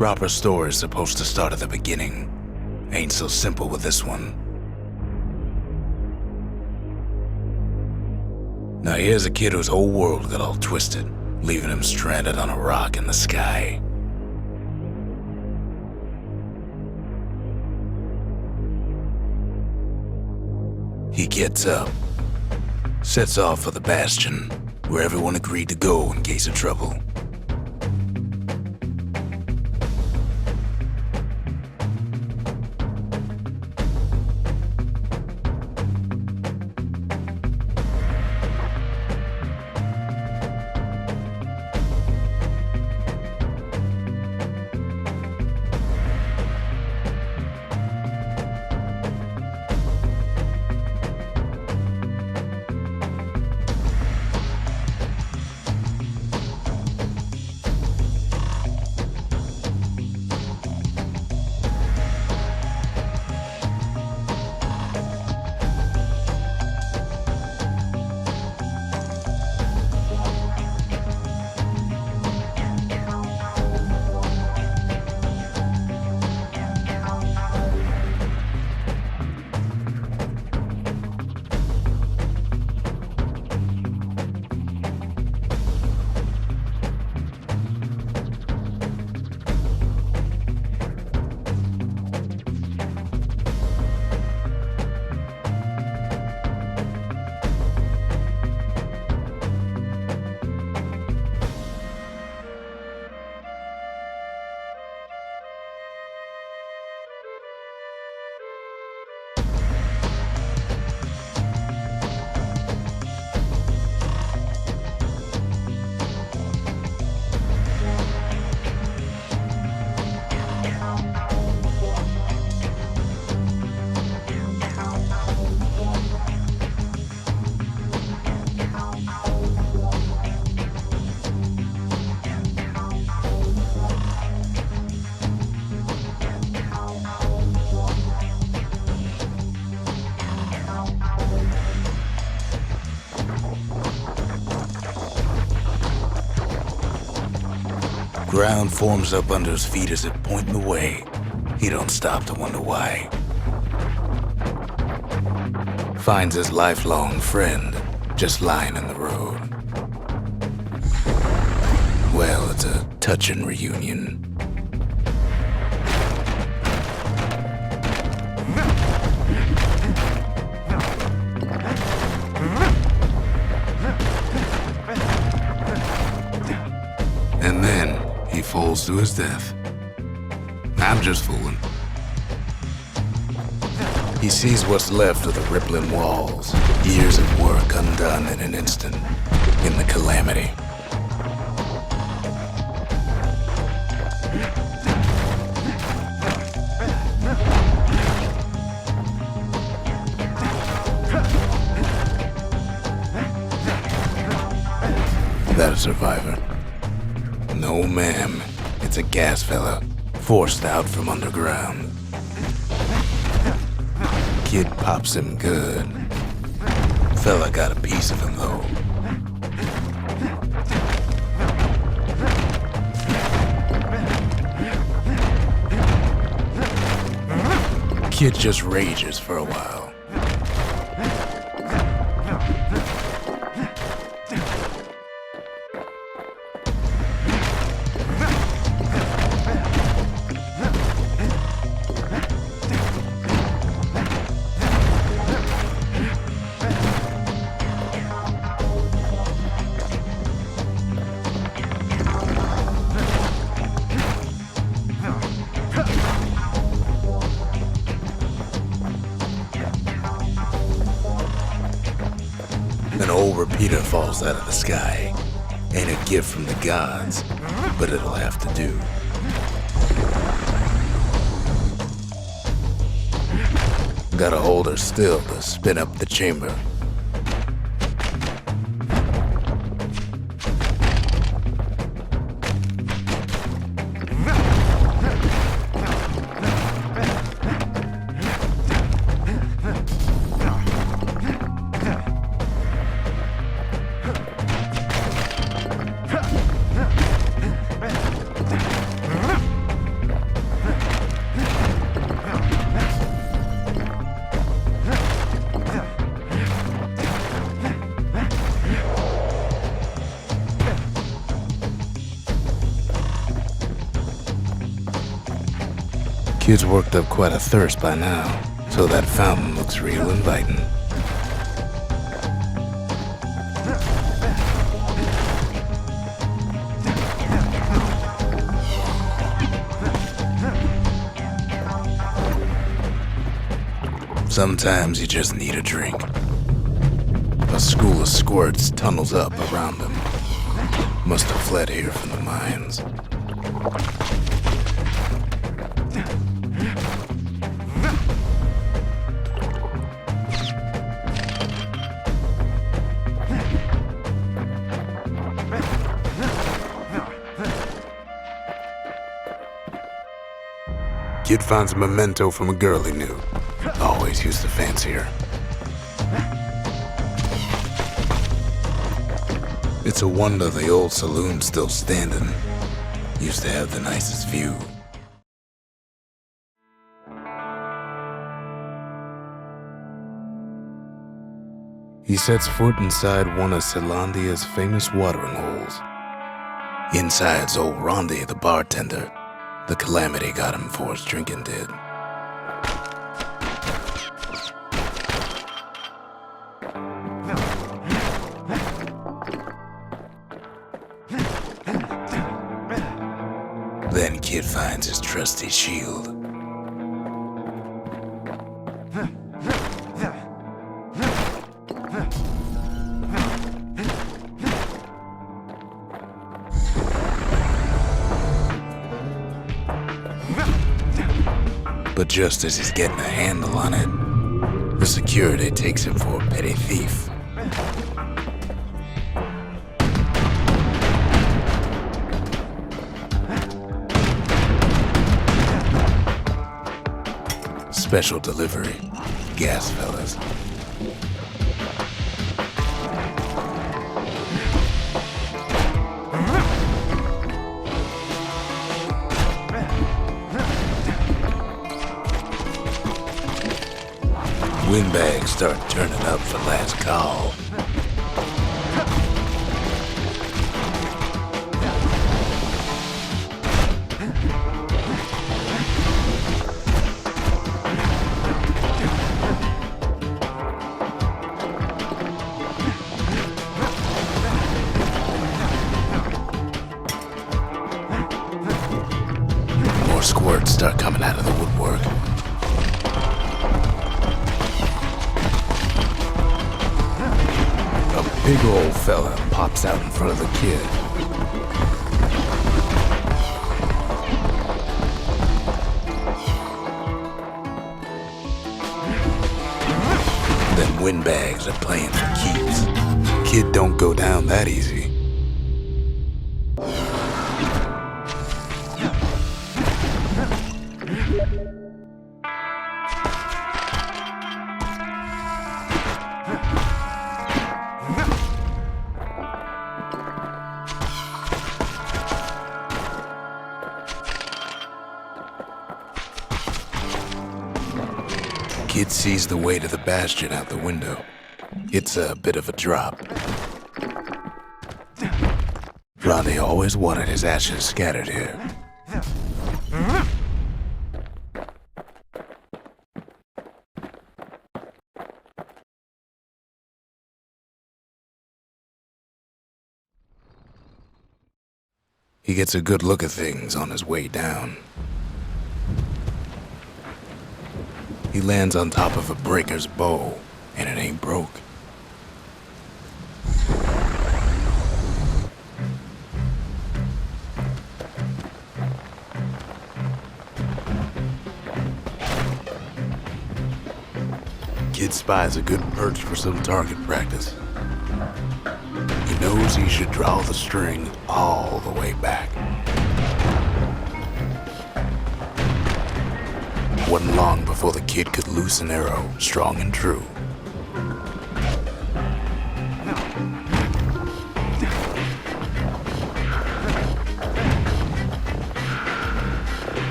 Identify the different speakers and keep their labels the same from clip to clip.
Speaker 1: Proper story's supposed to start at the beginning. Ain't so simple with this one. Now here's a kid whose whole world got all twisted, leaving him stranded on a rock in the sky. He gets up, sets off for the Bastion, where everyone agreed to go in case of trouble. Ground forms up under his feet as it pointing the way. He don't stop to wonder why. Finds his lifelong friend just lying in the road. Well, it's a touching reunion. And then he falls to his death. I'm just fooling. He sees what's left of the rippling walls, years of work undone in an instant, in the calamity. That a survivor? No, ma'am. It's a gas fella, forced out from underground. Kid pops him good. Fella got a piece of him, though. Kid just rages for a while. An old repeater falls out of the sky. Ain't a gift from the gods, but it'll have to do. Gotta hold her still to spin up the chamber. Kid's worked up quite a thirst by now, so that fountain looks real inviting. Sometimes you just need a drink. A school of squirts tunnels up around him. Must have fled here from the mines. Kid finds a memento from a girl he knew. Always used to fancy her. It's a wonder the old saloon's still standing. Used to have the nicest view. He sets foot inside one of Zealandia's famous watering holes. Inside's old Rondi, the bartender. The calamity got him before his drinking did. Then Kid finds his trusty shield. But just as he's getting a handle on it, the security takes him for a petty thief. Special delivery, gas fellas. Windbags start turning up for last call. More squirts start coming out of the woodwork. A big old fella pops out in front of the kid. Then windbags are playing for keeps. Kid don't go down that easy. Kid sees the way to the Bastion out the window. It's a bit of a drop. Ronnie always wanted his ashes scattered here. He gets a good look at things on his way down. He lands on top of a breaker's bow, and it ain't broke. Kid spies a good perch for some target practice. He knows he should draw the string all the way back. Wasn't long before the kid could loose an arrow, strong and true.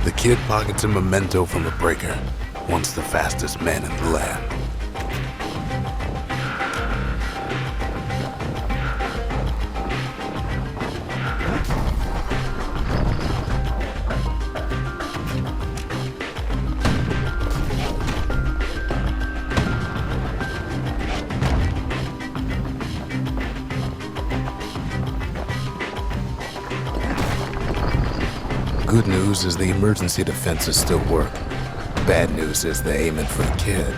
Speaker 1: The kid pockets a memento from a breaker, once the fastest man in the land. good news is the emergency defenses still work. Bad news is they're aiming for the kid.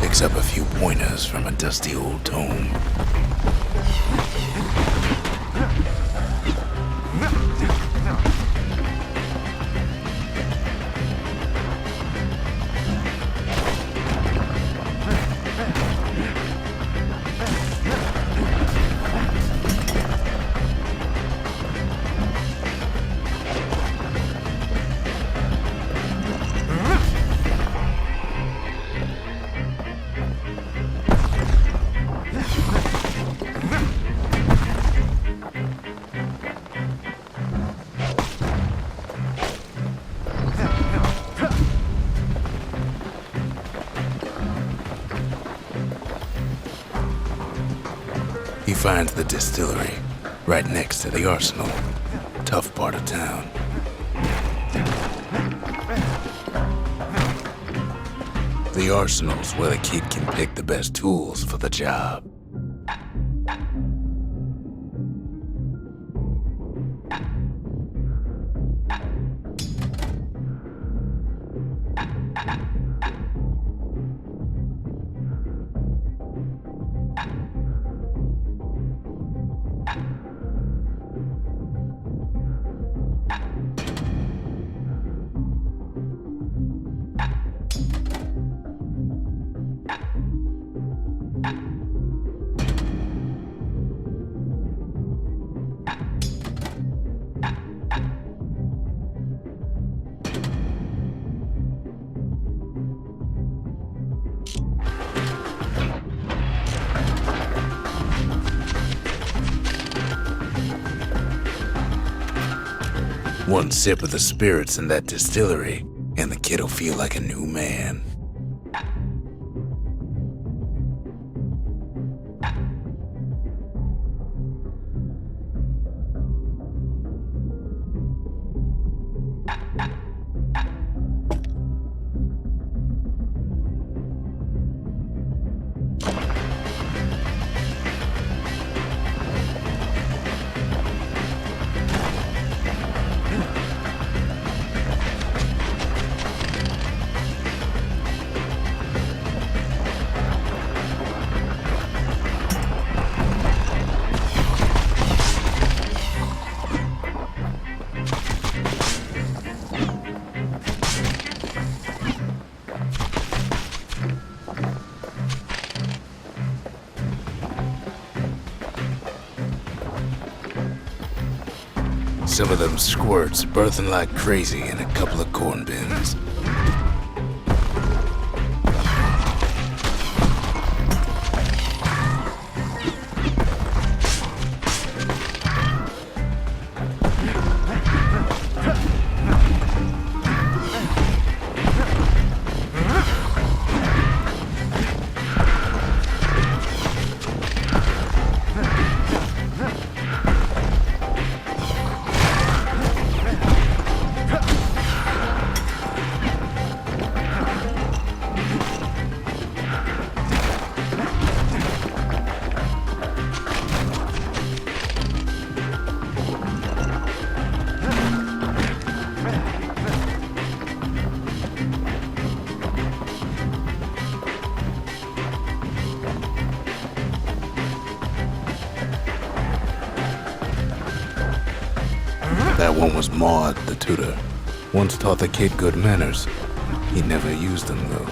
Speaker 1: Picks up a few pointers from a dusty old tome. He finds the distillery, right next to the arsenal. Tough part of town. The arsenal's where the kid can pick the best tools for the job. One sip of the spirits in that distillery, and the kid'll feel like a new man. Some of them squirts birthing like crazy in a couple of corn bins. That one was Maud, the tutor. Once taught the kid good manners. He never used them, though.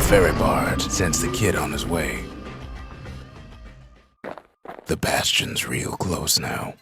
Speaker 1: Ferry barge sends the kid on his way. The Bastion's real close now.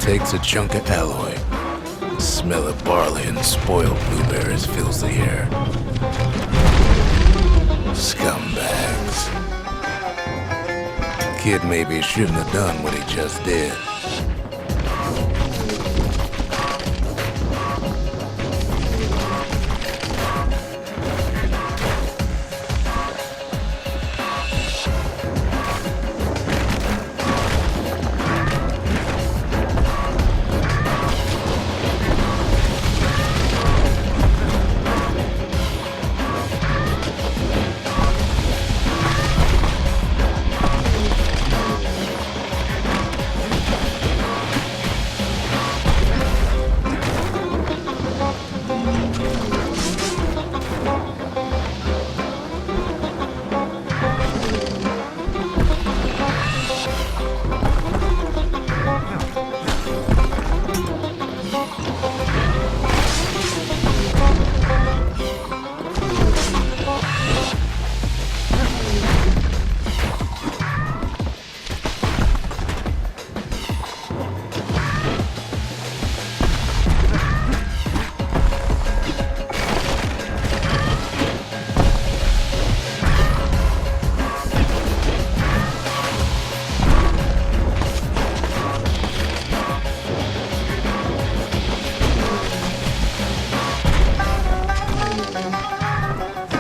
Speaker 1: takes a chunk of alloy. The smell of barley and spoiled blueberries fills the air. Scumbags. Kid maybe shouldn't have done what he just did.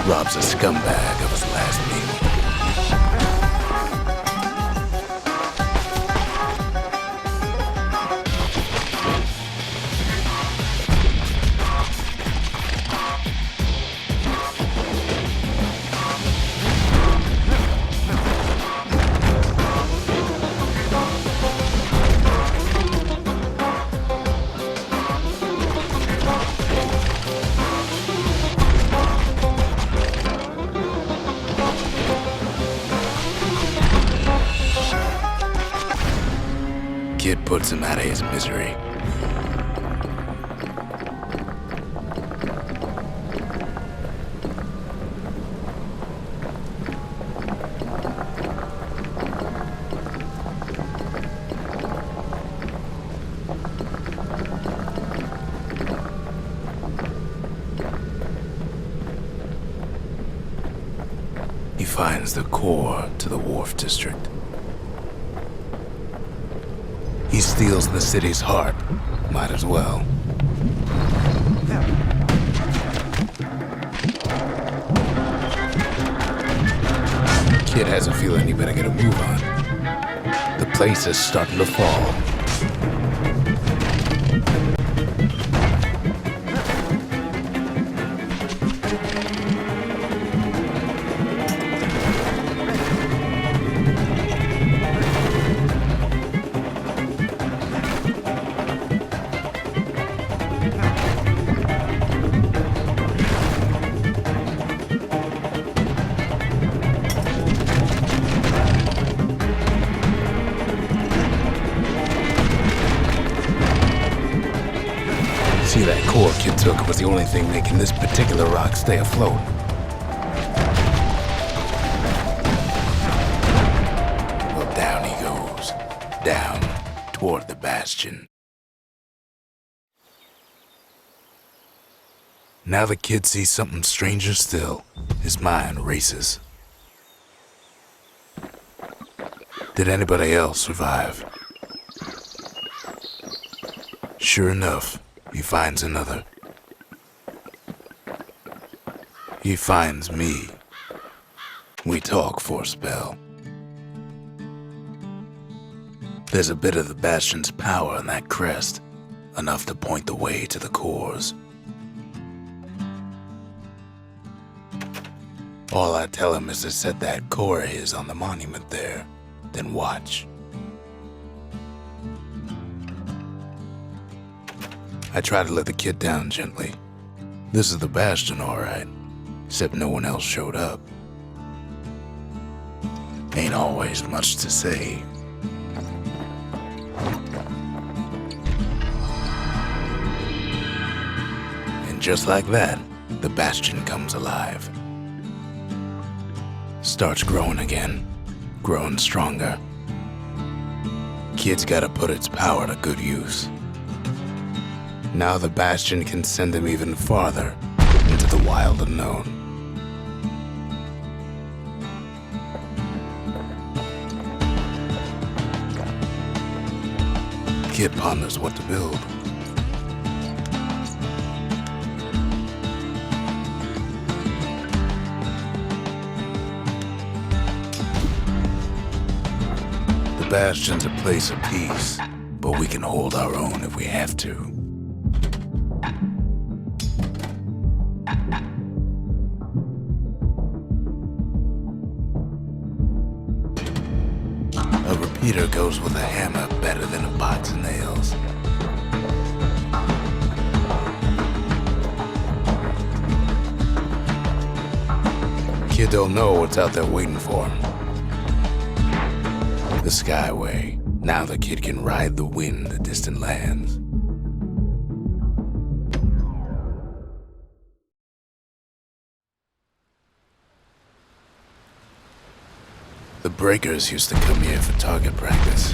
Speaker 1: Robs a scumbag of his last meal. Kid puts him out of his misery. He finds the core to the Wharf District. He steals the city's heart. Might as well. Kid has a feeling he better get a move on. The place is starting to fall. See, that core Kid took was the only thing making this particular rock stay afloat. Well, down he goes. Down toward the Bastion. Now the Kid sees something stranger still. His mind races. Did anybody else survive? Sure enough, he finds another. He finds me. We talk for a spell. There's a bit of the Bastion's power in that crest, enough to point the way to the cores. All I tell him is to set that core of his on the monument there, then watch. I try to let the Kid down gently. This is the Bastion, all right, except no one else showed up. Ain't always much to say. And just like that, the Bastion comes alive. Starts growing again, growing stronger. kid's gotta put its power to good use. Now the Bastion can send him even farther into the wild unknown. Kid ponders what to build. The Bastion's a place of peace, but we can hold our own if we have to. A repeater goes with a hammer better than a box of nails. Kid don't know what's out there waiting for him. The Skyway. Now the kid can ride the wind to distant lands. The breakers used to come here for target practice.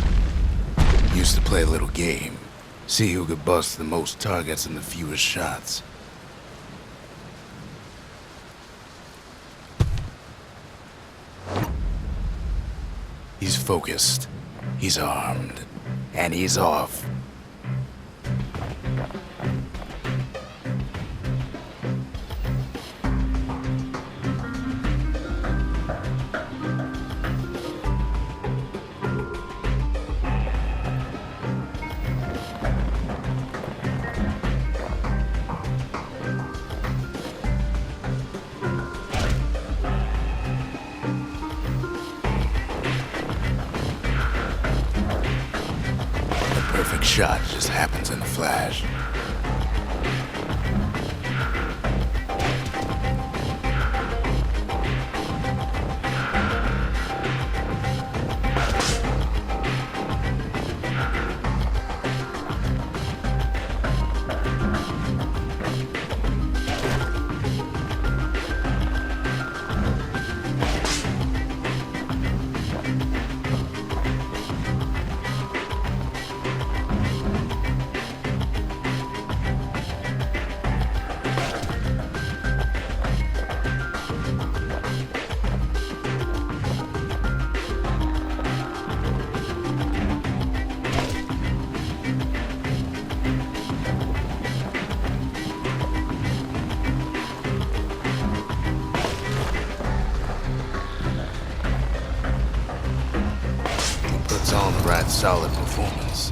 Speaker 1: Used to play a little game. See who could bust the most targets in the fewest shots. He's focused, he's armed, and he's off. Perfect shot just happens in a flash. On the right solid performance.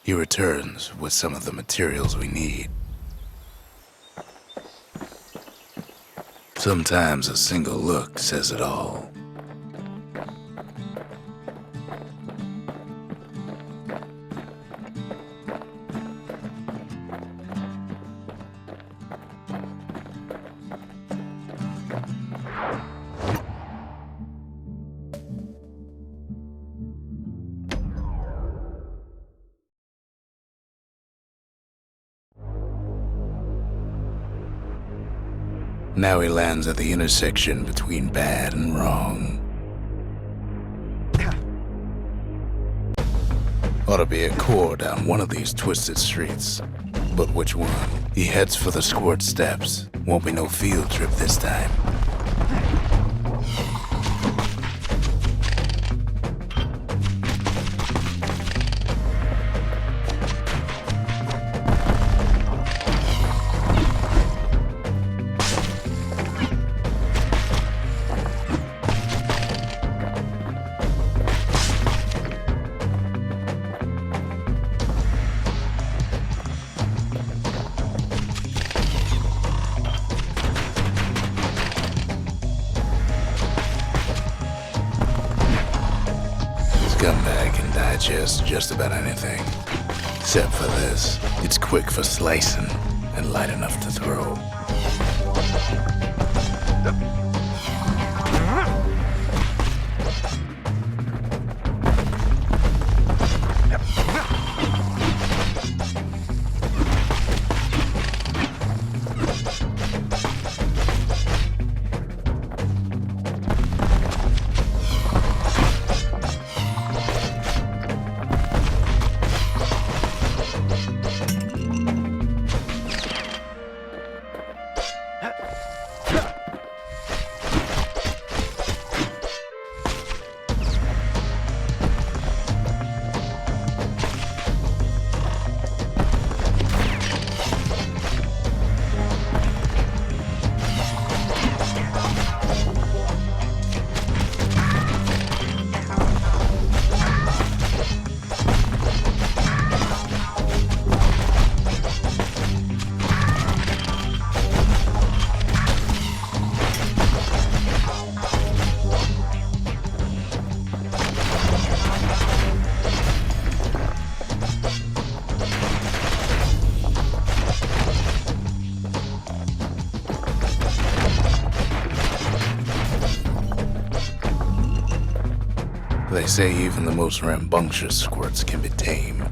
Speaker 1: He returns with some of the materials we need. Sometimes a single look says it all. Now he lands at the intersection between bad and wrong. Ought to be a core down one of these twisted streets. But which one? He heads for the squirt steps. Won't be no field trip this time. Scumbag can digest just about anything. Except for this. It's quick for slicing and light enough to throw. They say even the most rambunctious squirts can be tamed.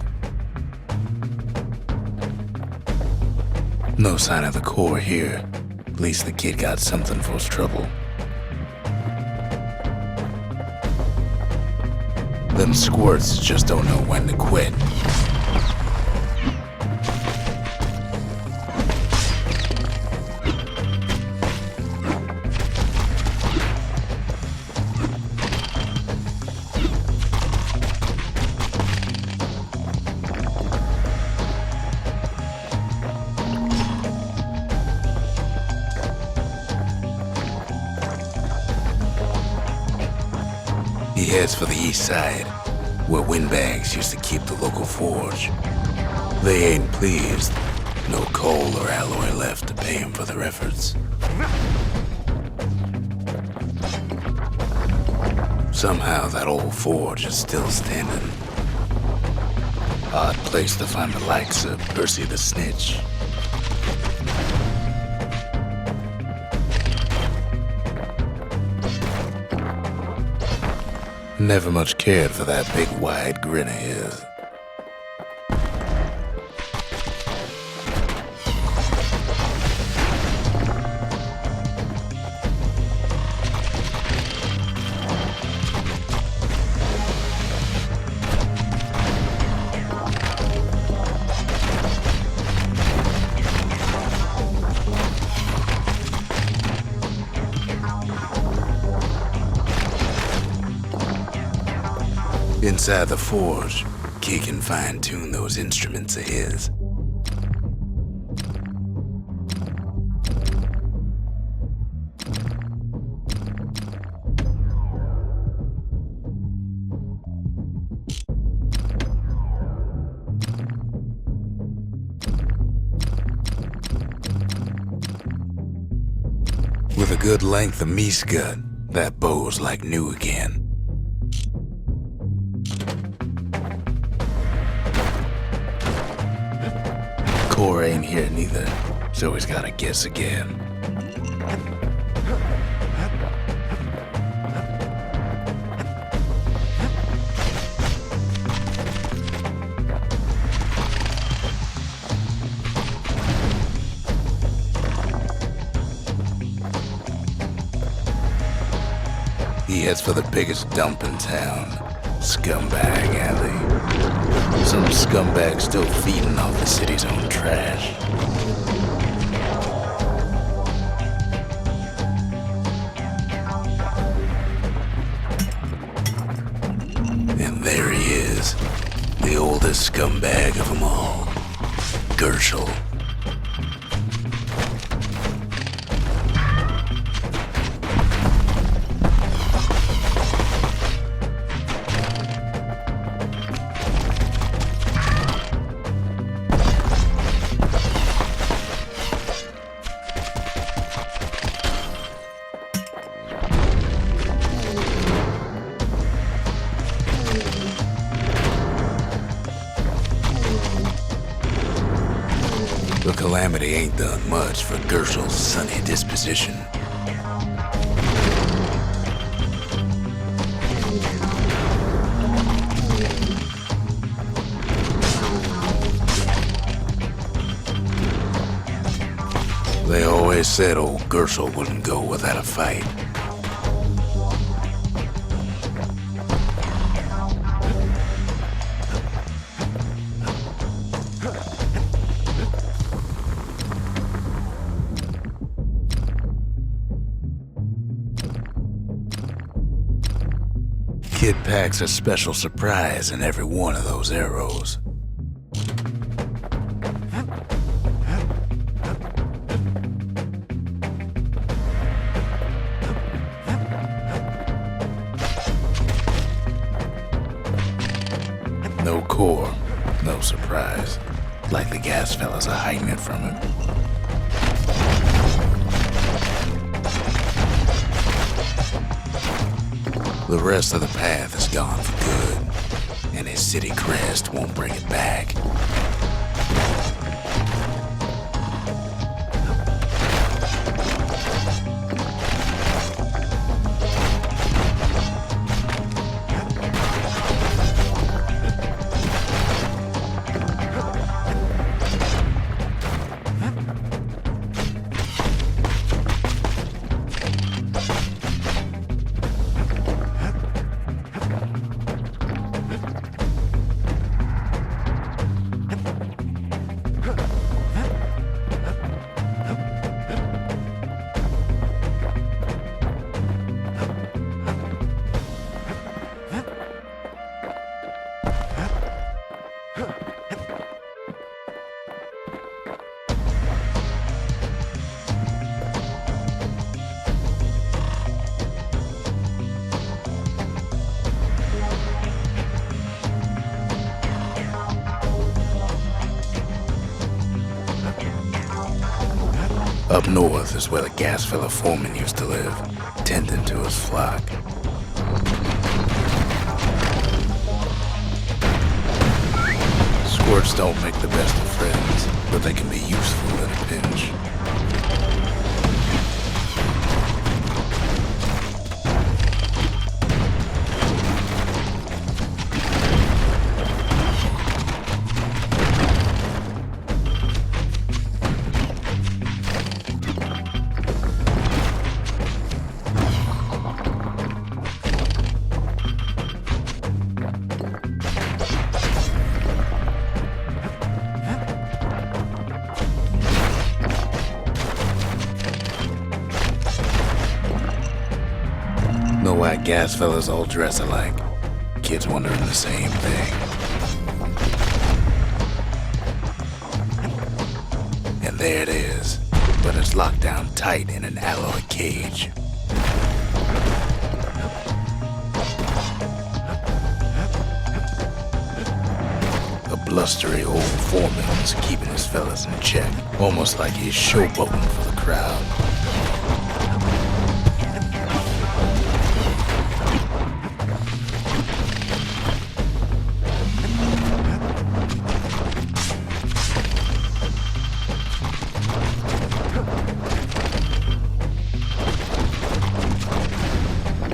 Speaker 1: No sign of the core here. At least the kid got something for his trouble. Them squirts just don't know when to quit. He heads for the east side, where windbags used to keep the local forge. They ain't pleased. No coal or alloy left to pay him for their efforts. Somehow that old forge is still standing. Odd place to find the likes of Percy the Snitch. Never much cared for that big wide grin of his. Inside the forge, Key can fine-tune those instruments of his. With a good length of meat gut, that bow's like new again. Core ain't here neither, so he's gotta guess again. He heads for the biggest dump in town, Scumbag Alley. Some scumbag still feeding off the city's own trash. And there he is, the oldest scumbag of them all, Gershel. The calamity ain't done much for Gershel's sunny disposition. They always said old Gershel wouldn't go without a fight. Kid packs a special surprise in every one of those arrows. No core, no surprise. Like the gas fellas are hiding it from him. The rest of the path is gone for good, and his city crest won't bring it back. Up north is where the gas fella foreman used to live, tending to his flock. Squirts don't make the best of friends, but they can be useful in a pinch. Know why gas fellas all dress alike? Kids wondering the same thing. And there it is, but it's locked down tight in an alloy cage. A blustery old foreman's keeping his fellas in check, almost like he's showboating for the crowd.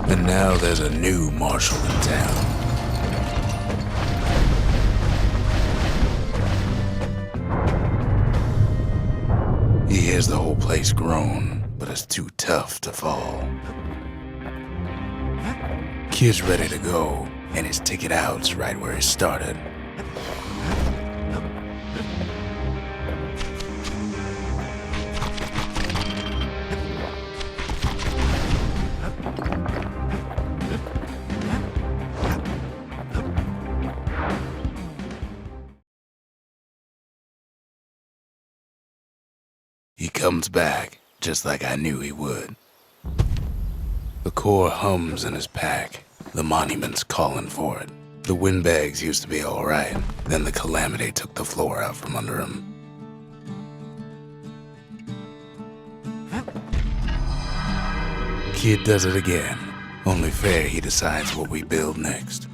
Speaker 1: And now there's a new marshal in town. He hears the whole place groan, but it's too tough to fall. Kid's ready to go, and his ticket out's right where he started. He comes back, just like I knew he would. The core hums in his pack. The monument's calling for it. The windbags used to be all right. Then the calamity took the floor out from under him. Kid does it again. Only fair he decides what we build next.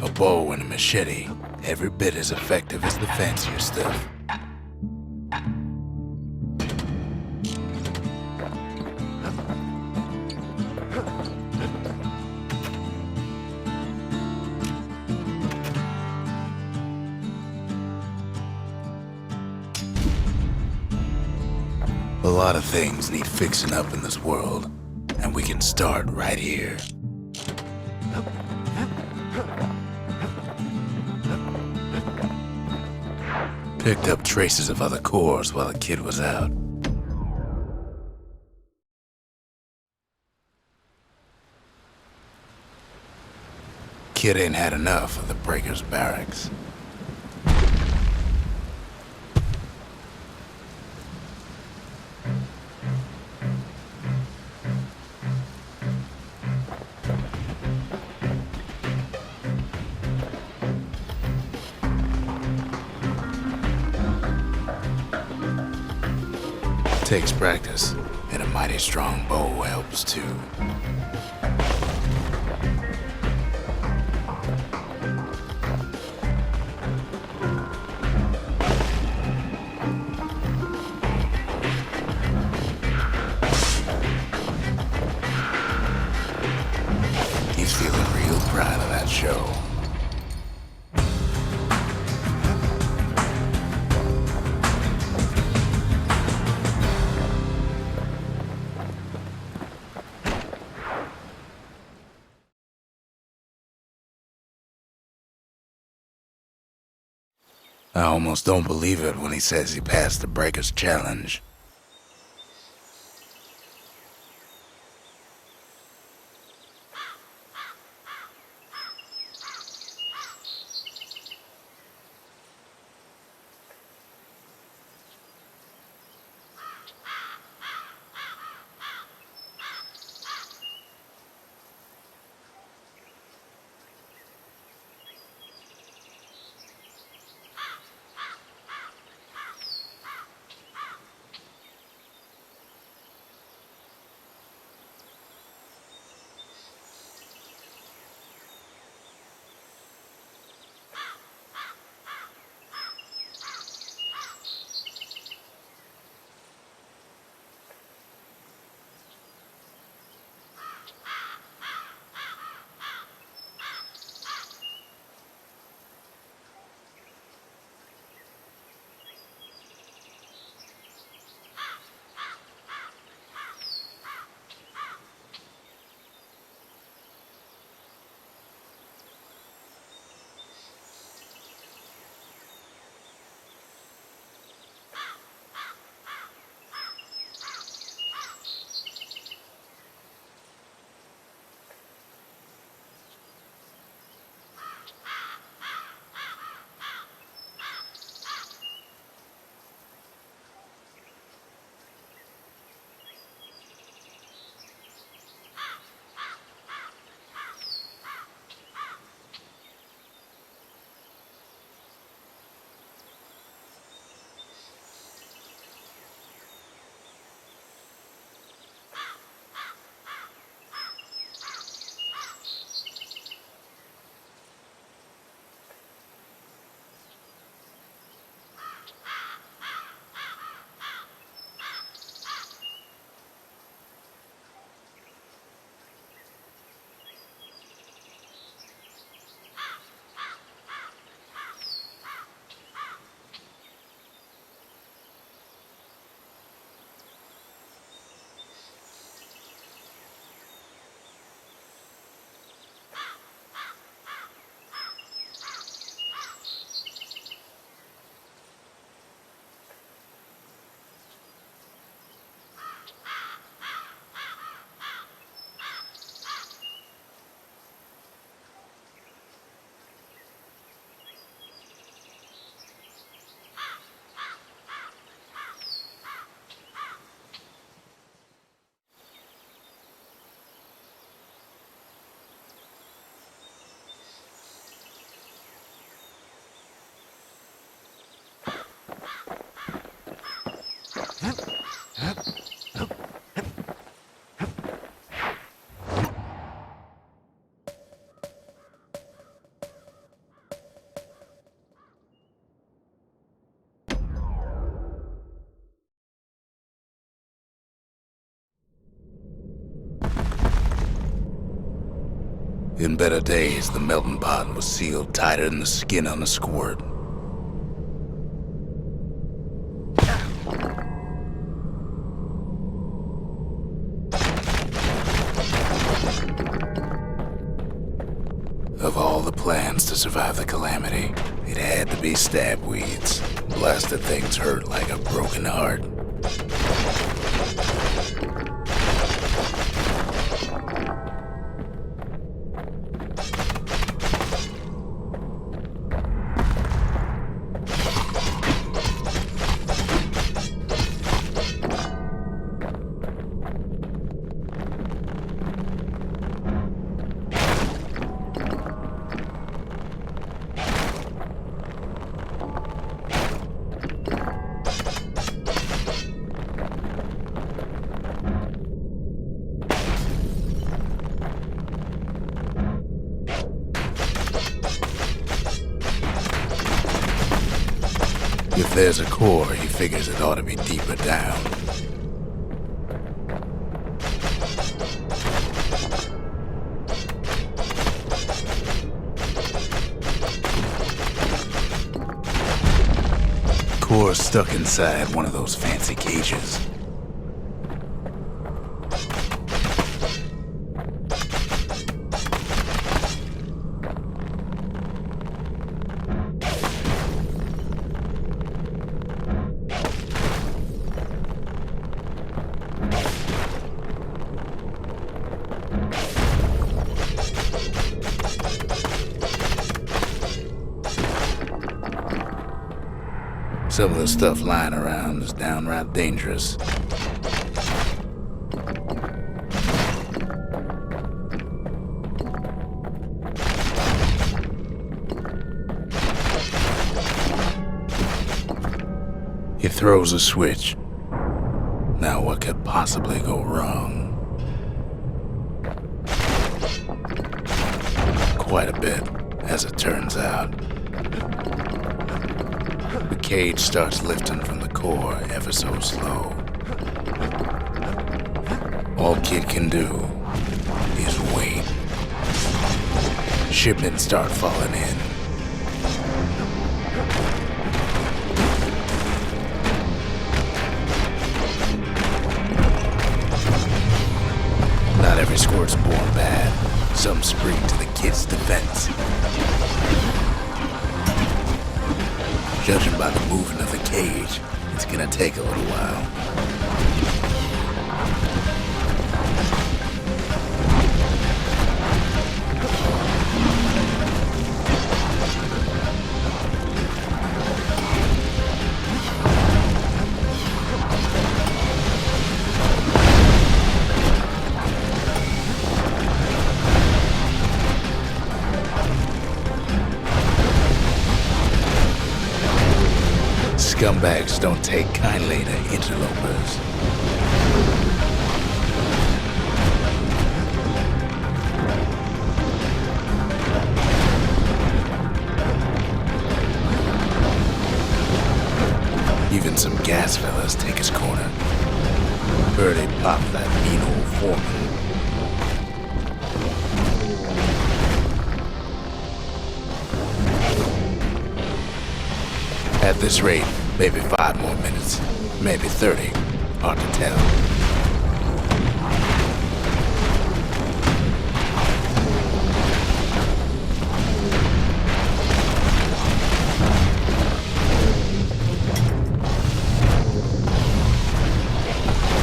Speaker 1: A bow and a machete, every bit as effective as the fancier stuff. A lot of things need fixing up in this world, and we can start right here. Picked up traces of other cores while the kid was out. Kid ain't had enough of the Breakers' barracks. Takes practice, and a mighty strong bow helps too. He's feeling real proud of that show. I almost don't believe it when he says he passed the Breakers' challenge. In better days, the melting pot was sealed tighter than the skin on a squirt. Of all the plans to survive the calamity, it had to be stabweeds. Blasted things hurt like a broken heart. If there's a core, he figures it ought to be deeper down. Core stuck inside one of those fancy cages. Some of the stuff lying around is downright dangerous. He throws a switch. Now what could possibly go wrong? Quite a bit, as it turns out. The cage starts lifting from the core ever so slow. All Kid can do is wait. Shipments start falling in. Not every squirt's born bad. Some spring to the kid's defense. Judging by the movement of the cage, it's gonna take a little while. Scumbags don't take kindly to interlopers. Even some gas fellas take his corner. Birdie popped that mean old foreman. At this rate, maybe 5 more minutes, maybe 30, hard to tell.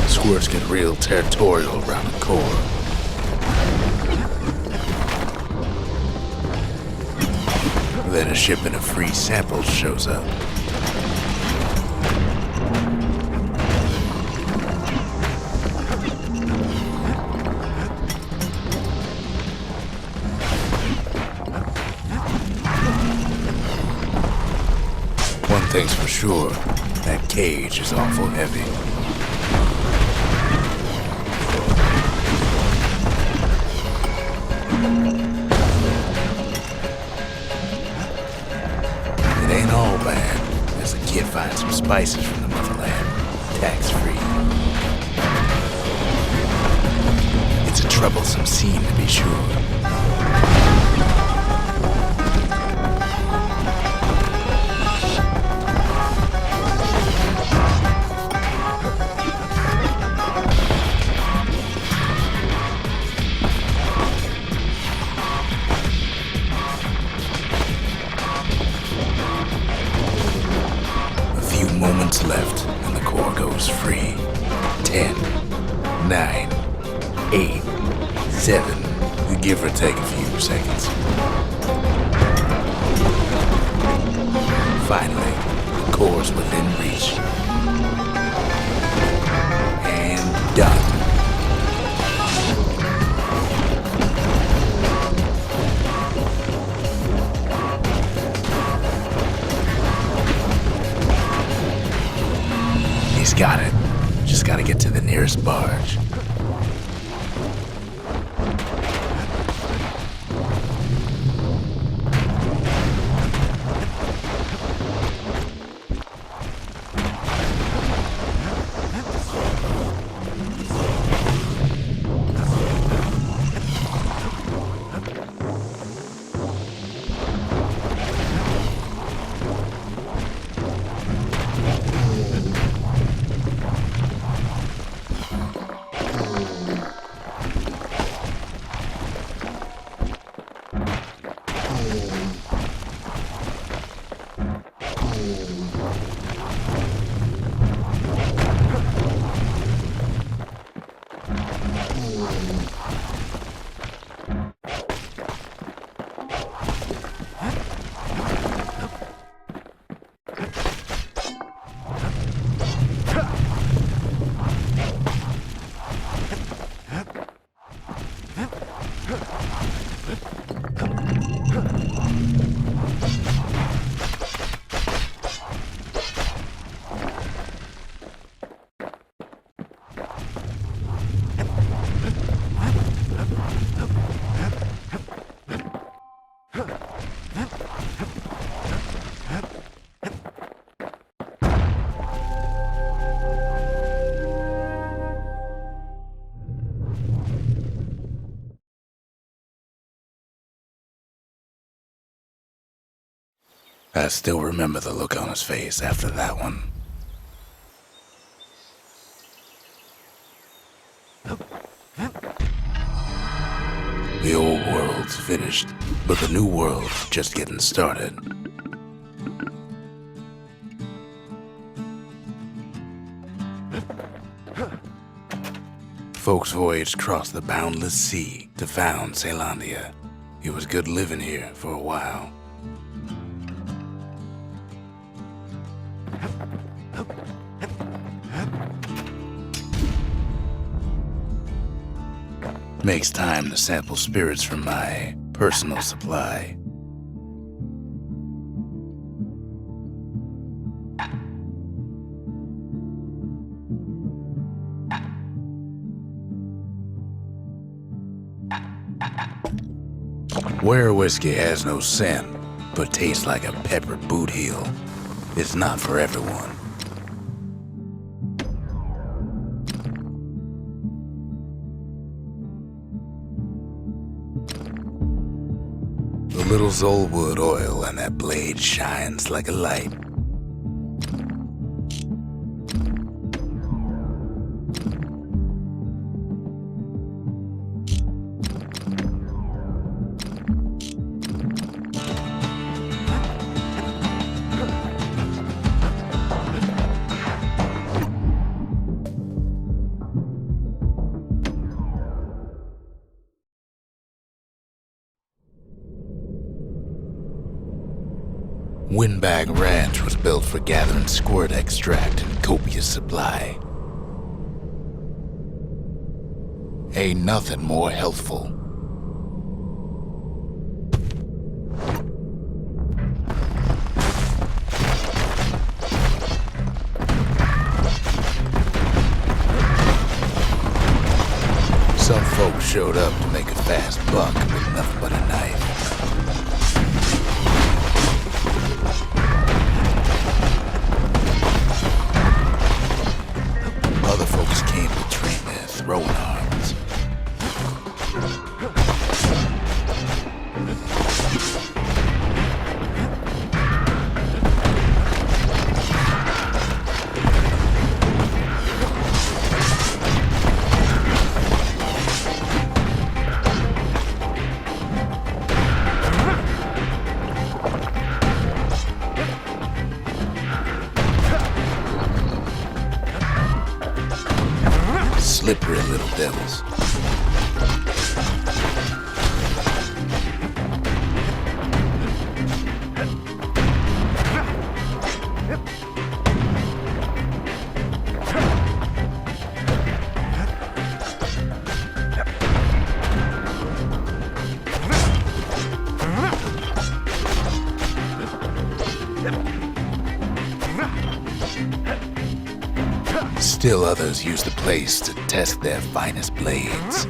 Speaker 1: Squirts get real territorial around the core. Then a shipment of free samples shows up. One thing's for sure, that cage is awful heavy. It ain't all bad, as the kid finds some spices from the motherland, tax-free. It's a troublesome scene, to be sure. moments left and the core goes free. 10, 9, 8, 7, give or take a few seconds. Finally, the core's within reach. And done. He's got it. Just gotta get to the nearest barge. I still remember the look on his face after that one. The old world's finished, but the new world's just getting started. Folks voyaged across the boundless sea to found Celandia. It was good living here for a while. Makes time to sample spirits from my personal supply. Where whiskey has no scent, but tastes like a peppered boot heel, it's not for everyone. A little Zolwood oil and that blade shines like a light. Windbag Ranch was built for gathering squirt extract in copious supply. Ain't nothing more healthful. Some folks showed up to make a fast buck with nothing but a knife. Other folks came to train their throwing arms. slippery little devils. Still others use the place to test their finest blades.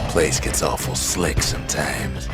Speaker 1: Place gets awful slick sometimes.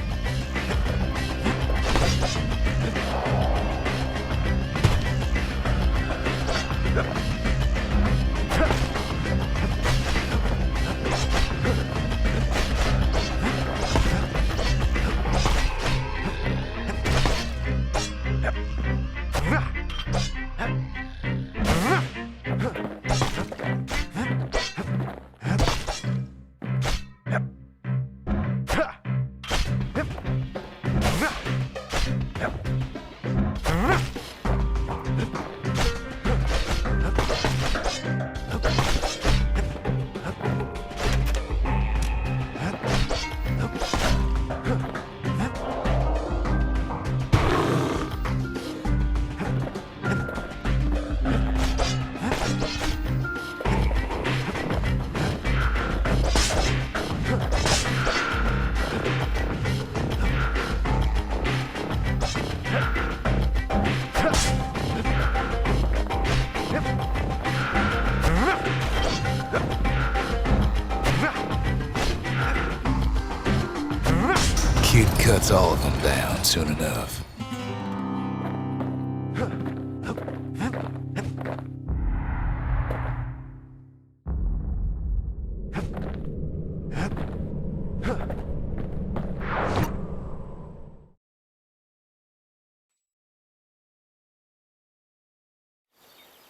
Speaker 1: Kid cuts all of them down soon enough.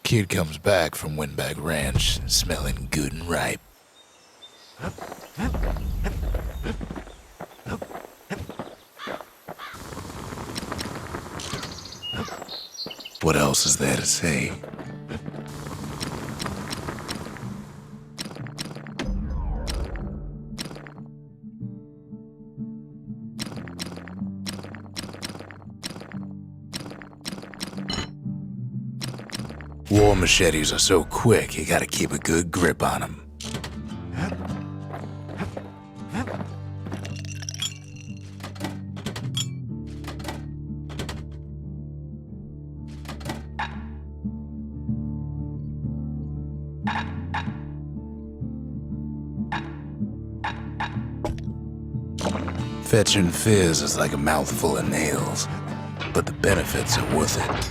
Speaker 1: Kid comes back from Windbag Ranch, smelling good and ripe. What else is there to say? War machetes are so quick, you gotta keep a good grip on them. Fetching fizz is like a mouthful of nails, but the benefits are worth it.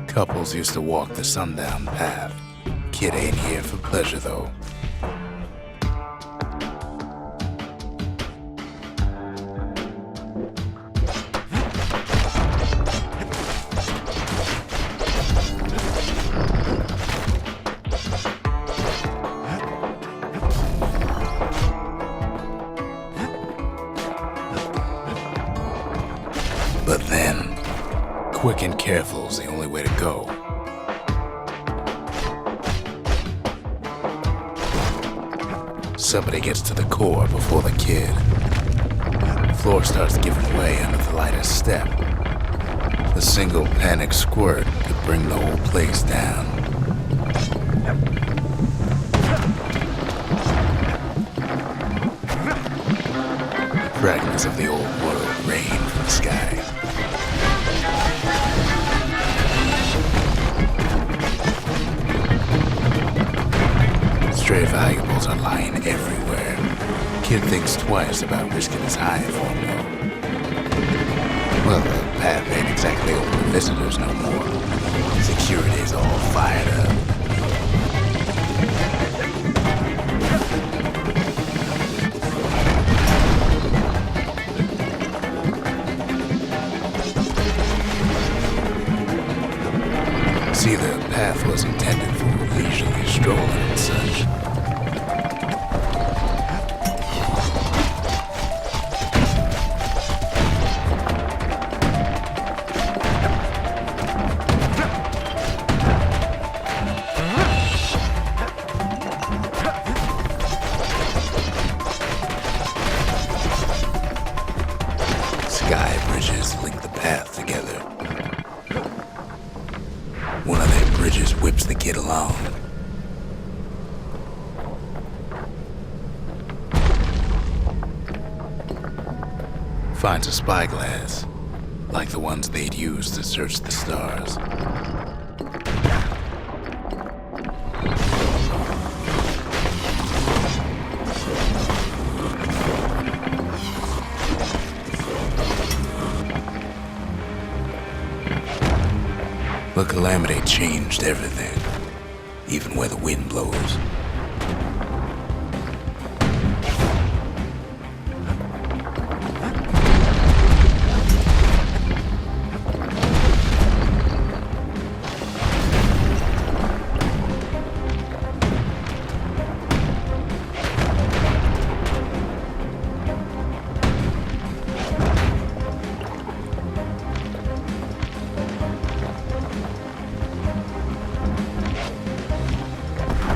Speaker 1: Couples used to walk the sundown path. Kid ain't here for pleasure, though. But then, quick and careful's the only way to go. Somebody gets to the core before the kid. The floor starts giving way under the lightest step. A single panic squirt could bring the whole place down. Fragments of the old world rain from the sky. Stray valuables are lying everywhere. Kid thinks twice about risking his hide for him, though. Well, the path ain't exactly open to visitors no more. Security's all fired up. See, the path was intended for leisurely strolling and such. Sky bridges link the path together. One of them bridges whips the kid along. Finds a spyglass, like the ones they'd use to search the stars. The calamity changed everything, even where the wind blows.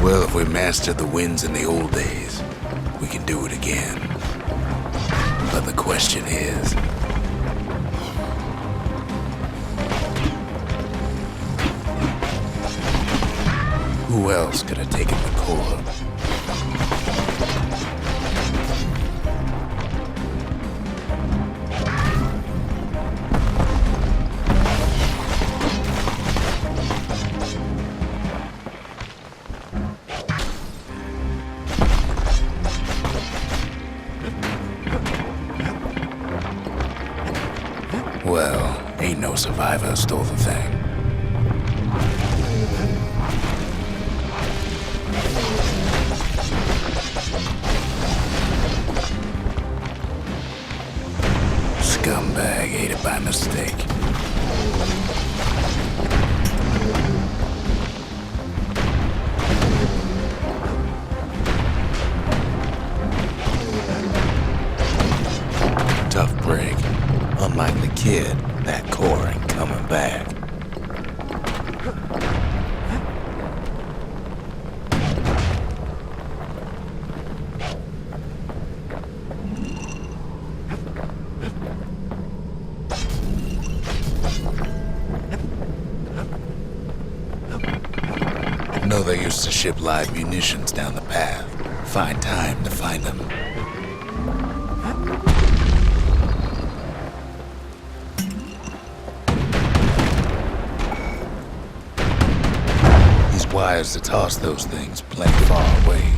Speaker 1: Well, if we mastered the winds in the old days, we can do it again. But the question is, who else could have taken the core? Well, ain't no survivor stole the thing. Scumbag ate it by mistake. Tough break. Unlike the kid, that core ain't coming back. Know they used to ship live munitions down the path. Find time to find them. Wires to toss those things plenty far away.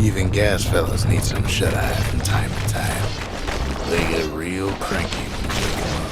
Speaker 1: Even gas fellas need some shut-eye from time to time. They get real cranky when you wake 'em up.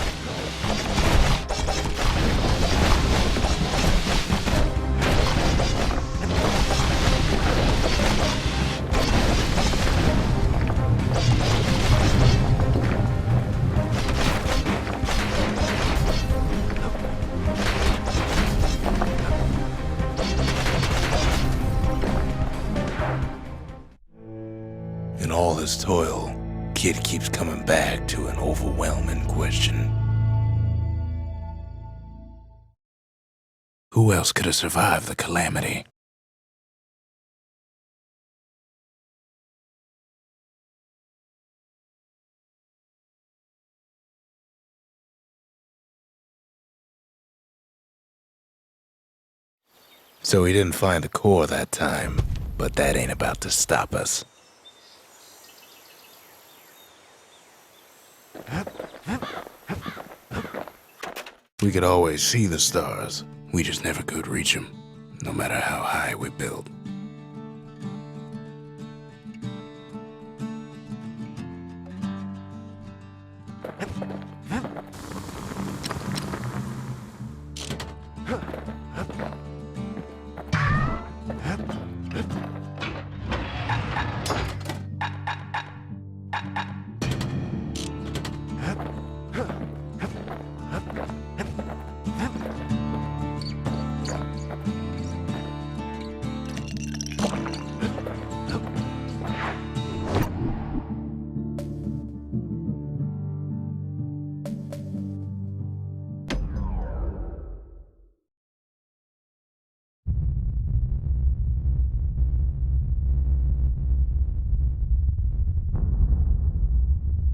Speaker 1: In all this toil, Kid keeps coming back to an overwhelming question. Who else could have survived the calamity? So he didn't find the core that time, but that ain't about to stop us. We could always see the stars. We just never could reach them, no matter how high we built.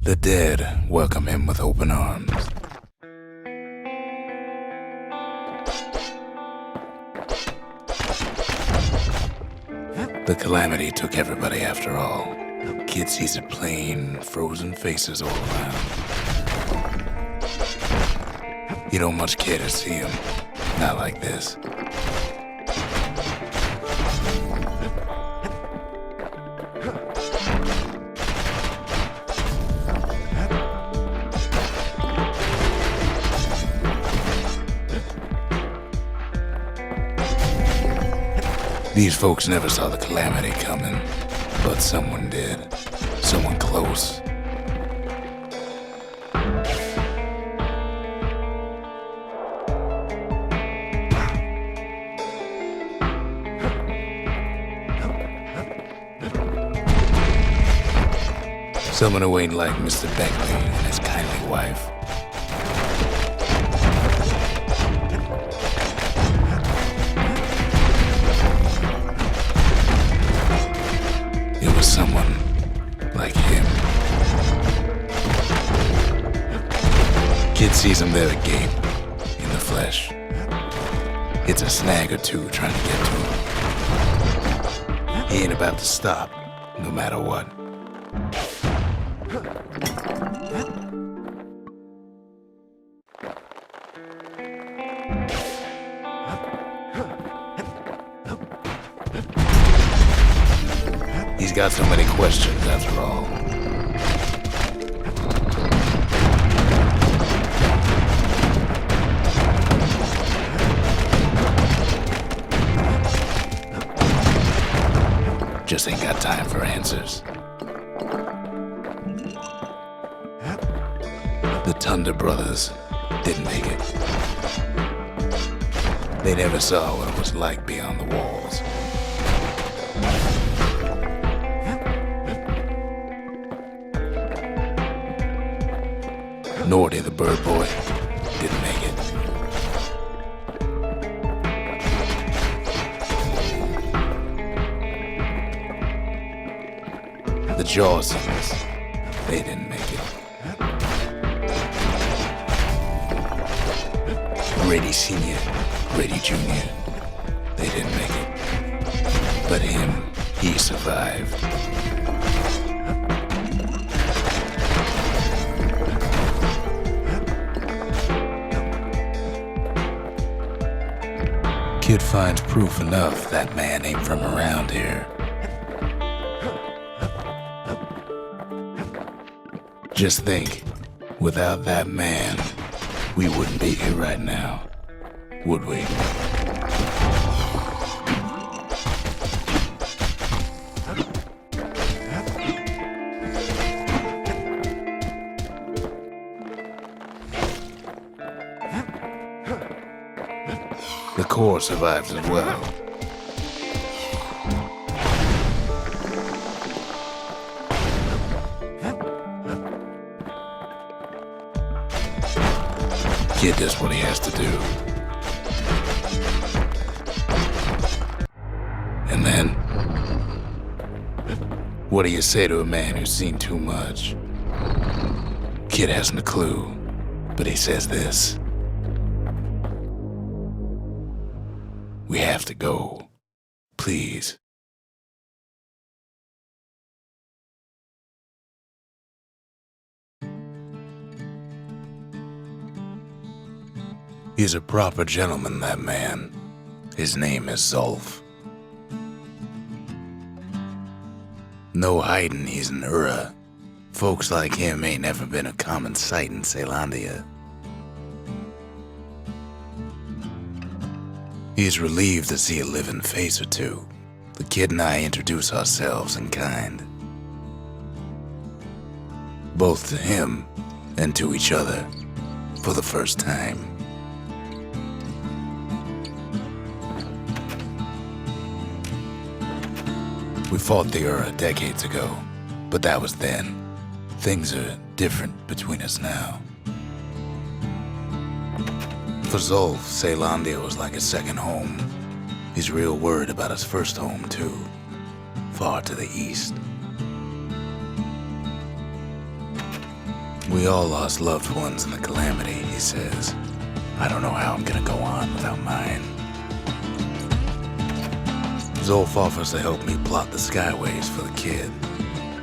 Speaker 1: The dead welcome him with open arms. The calamity took everybody after all. Kid sees it plain, frozen faces all around. You don't much care to see him. Not like this. These folks never saw the calamity coming, but someone did. Someone close. Someone who ain't like Mr. Beckley and his kindly wife. It was someone like him. Kid sees him there agape, in the flesh. It's a snag or two trying to get to him. He ain't about to stop, no matter what. He's got so many questions after all. Just ain't got time for answers. The Thunder brothers didn't make it. They never saw what it was like beyond the walls. Nor did the bird boy. Didn't make it. The Jawsons, they didn't make it. Grady Sr., Grady Jr., they didn't make it. But him, he survived. Kid finds proof enough that man ain't from around here. Just think, without that man, we wouldn't be here right now, would we? The core survives as well. Kid does what he has to do. And then, what do you say to a man who's seen too much? Kid hasn't a clue, but he says this. We have to go. Please. He's a proper gentleman, that man. His name is Zolf. No hiding he's an Ura. Folks like him ain't never been a common sight in Caelondia. He's relieved to see a living face or two. The kid and I introduce ourselves in kind. Both to him and to each other for the first time. We fought the Ura decades ago, but that was then. Things are different between us now. For Zolf, Caelondia was like a second home. He's real worried about his first home, too. Far to the east. We all lost loved ones in the calamity, he says. I don't know how I'm gonna go on without mine. Zolf offers to help me plot the skyways for the kid.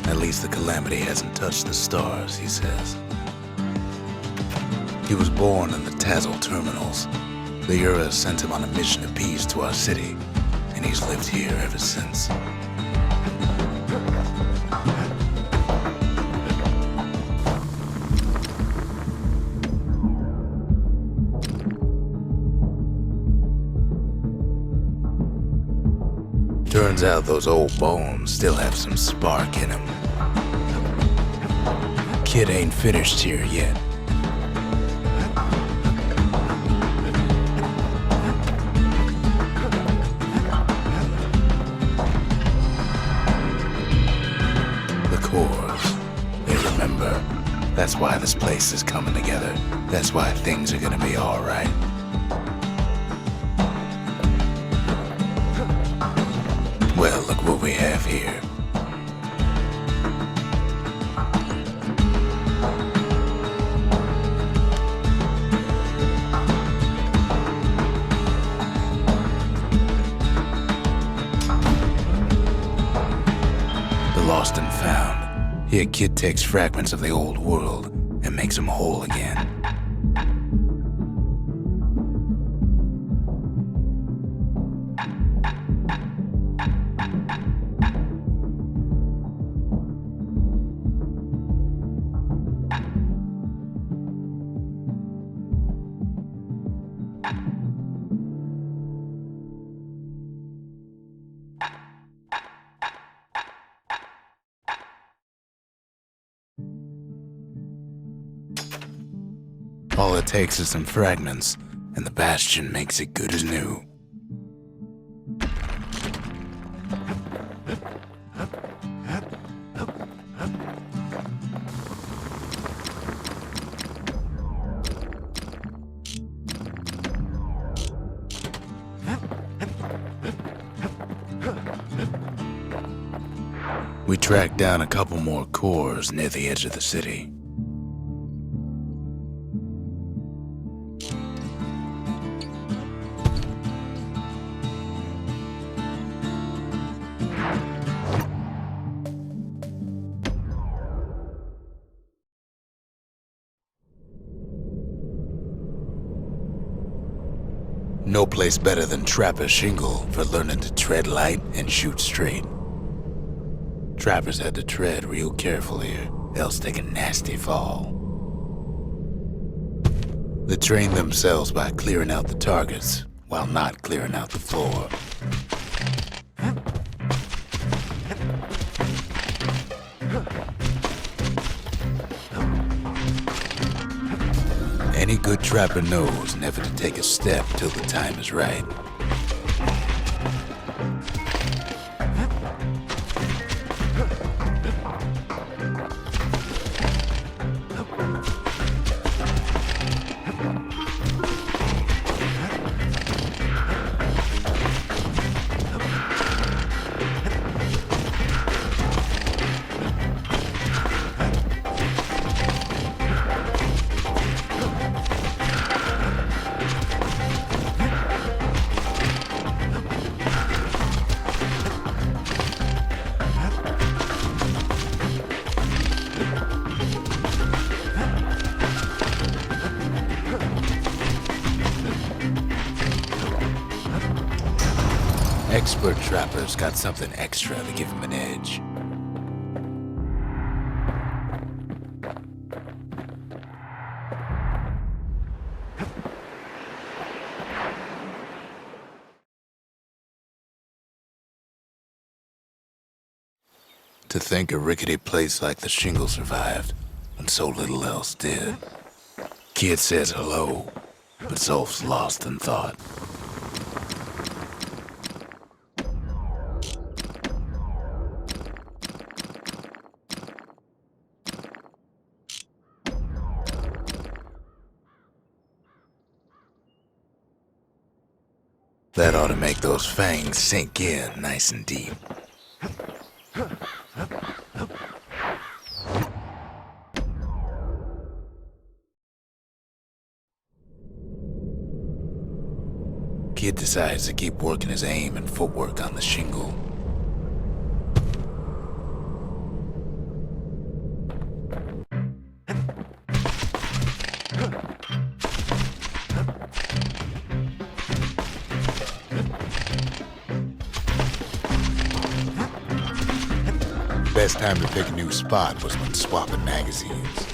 Speaker 1: At least the calamity hasn't touched the stars, he says. He was born in the Tazzle terminals. The Ura sent him on a mission of peace to our city, and he's lived here ever since. Turns out those old bones still have some spark in them. Kid ain't finished here yet. The cores, they remember. That's why this place is coming together. That's why things are gonna be all right. Well, look what we have here. The lost and found. Here, kid takes fragments of the old world and makes them whole again. All it takes is some fragments, and the Bastion makes it good as new. We tracked down a couple more cores near the edge of the city. No place better than Trapper Shingle for learning to tread light and shoot straight. Trappers had to tread real careful here, else take a nasty fall. They trained themselves by clearing out the targets, while not clearing out the floor. Any good trapper knows never to take a step till the time is right. expert trapper's got something extra to give him an edge. To think a rickety place like the Shingle survived, when so little else did. Kid says hello, but Zolf's lost in thought. That ought to make those fangs sink in nice and deep. Kid decides to keep working his aim and footwork on the Shingle. Best time to pick a new spot was when swapping magazines.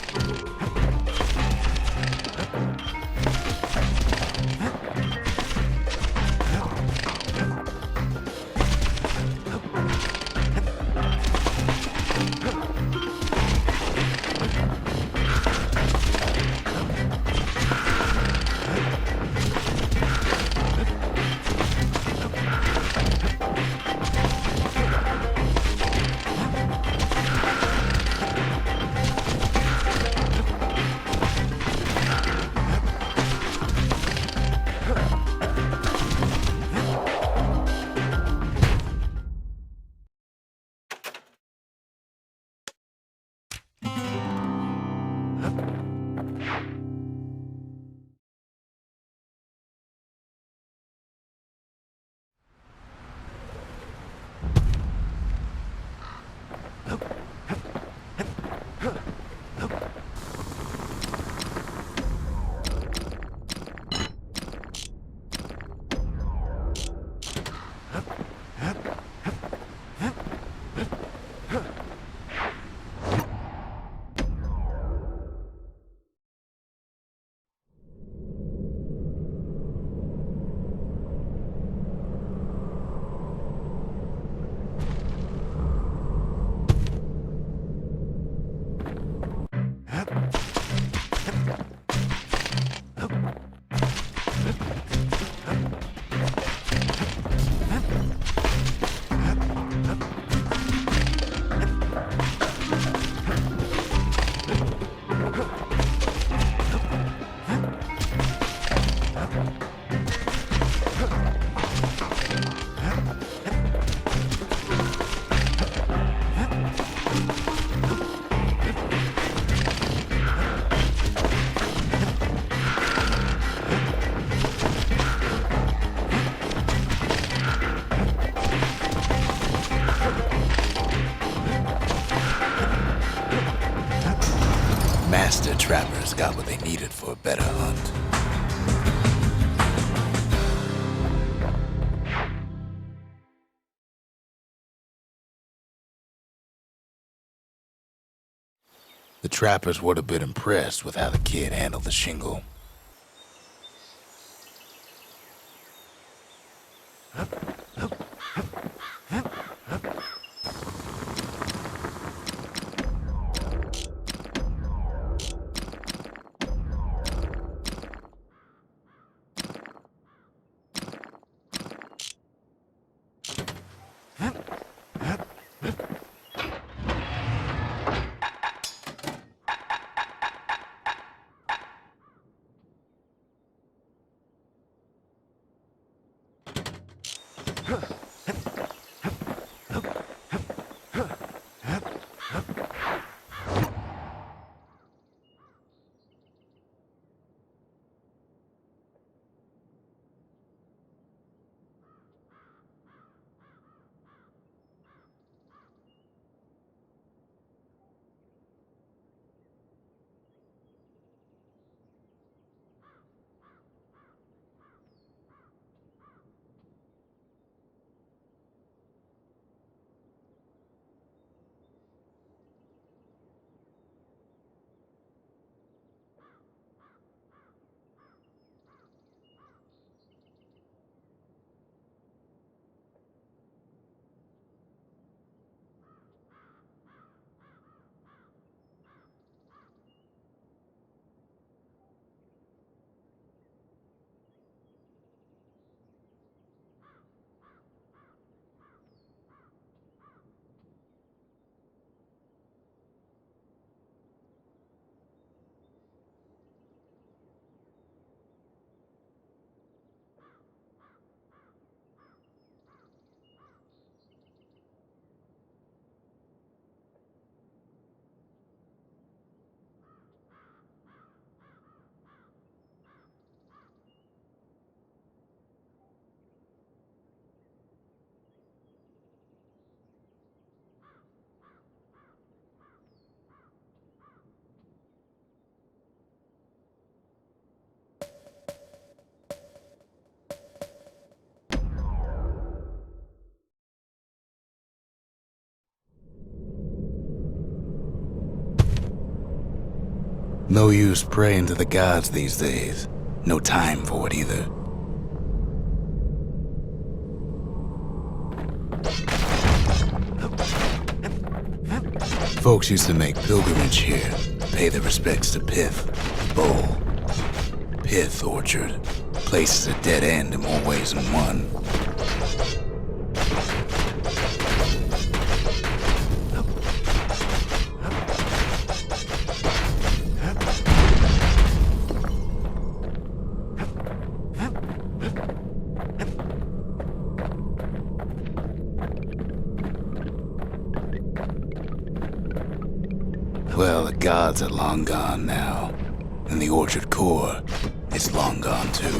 Speaker 1: Master trappers got what they needed for a better hunt. The trappers would have been impressed with how the kid handled the Shingle. No use praying to the gods these days. No time for it either. Folks used to make pilgrimage here, pay their respects to Pith, the bull. Pith Orchard. Place is a dead end in more ways than one. Well, the gods are long gone now, and the orchard core is long gone too.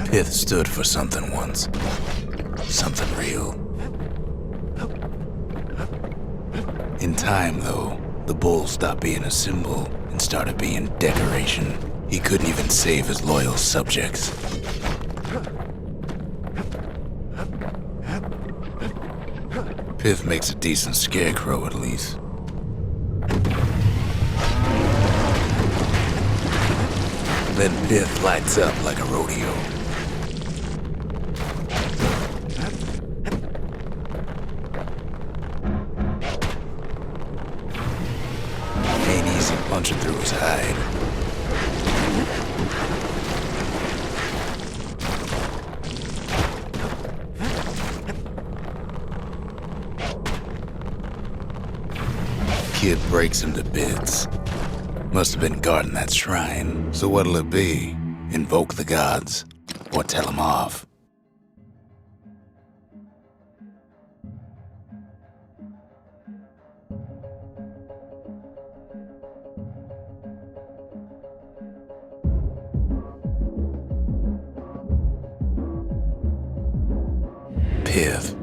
Speaker 1: Pith stood for something once. Something real. In time, though, the bull stopped being a symbol and started being decoration. He couldn't even save his loyal subjects. Pith makes a decent scarecrow, at least. Then Pith lights up like a rodeo. Ain't easy punching through his hide. Kid breaks him to bits. Must have been guarding that shrine. So what'll it be? Invoke the gods? Or tell them off? Pith.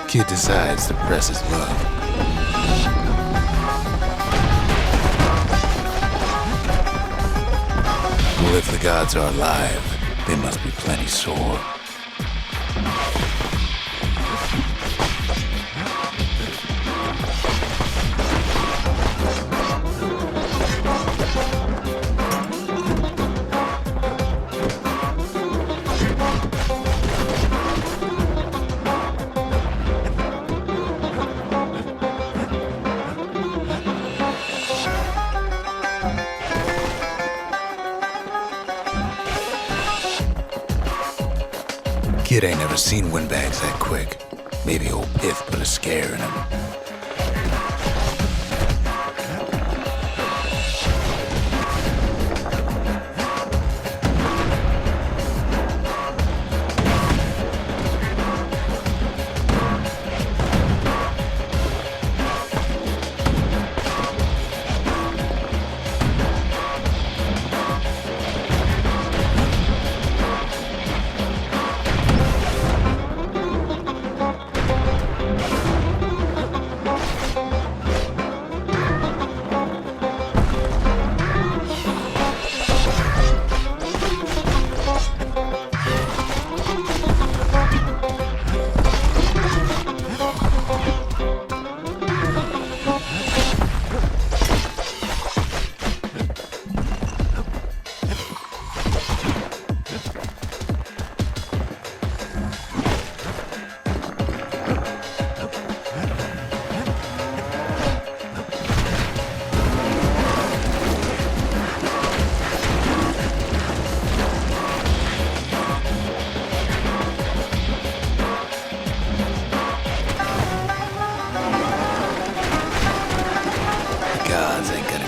Speaker 1: Kid decides to press his luck. Well, if the gods are alive, they must be plenty sore. Kid ain't never seen windbags that quick. Maybe old Pith put a scare in him.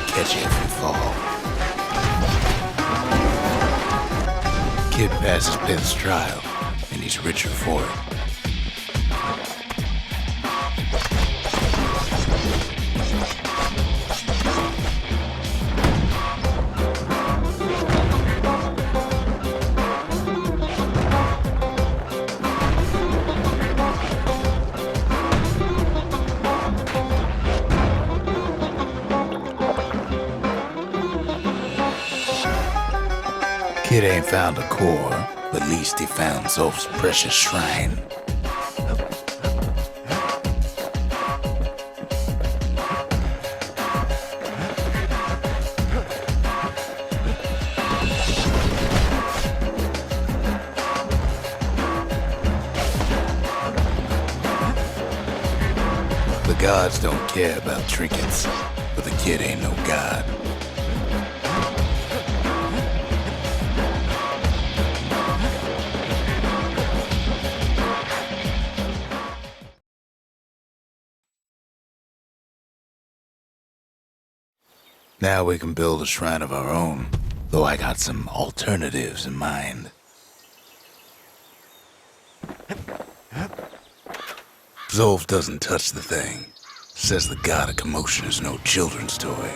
Speaker 1: Catch you if you fall. Kid passes Pith's trial, and he's richer for it. kid ain't found a core, but at least he found Zolf's precious shrine. The gods don't care about trinkets, but the kid ain't no god. Now we can build a shrine of our own, though I got some alternatives in mind. Zolf doesn't touch the thing. Says the god of commotion is no children's toy.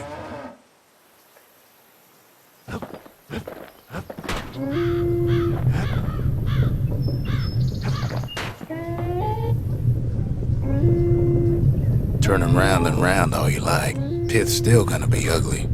Speaker 1: Turn him round and round all you like. Pit's still gonna be ugly.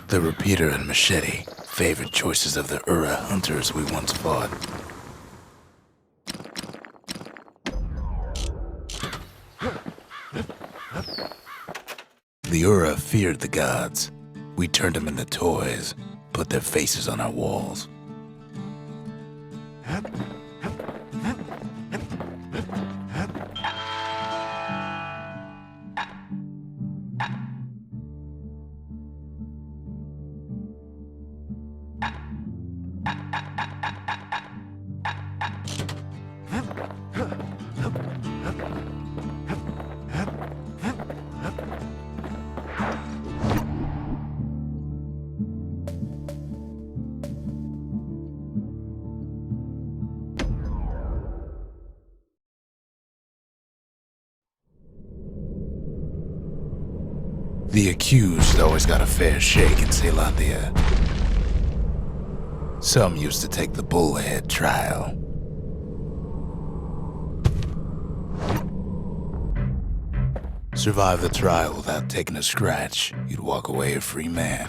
Speaker 1: The repeater and machete, favorite choices of the Ura hunters we once fought. The Ura feared the gods. We turned them into toys, put their faces on our walls. The accused always got a fair shake in Zealandia. Some used to take the bullhead trial. Survive the trial without taking a scratch, you'd walk away a free man.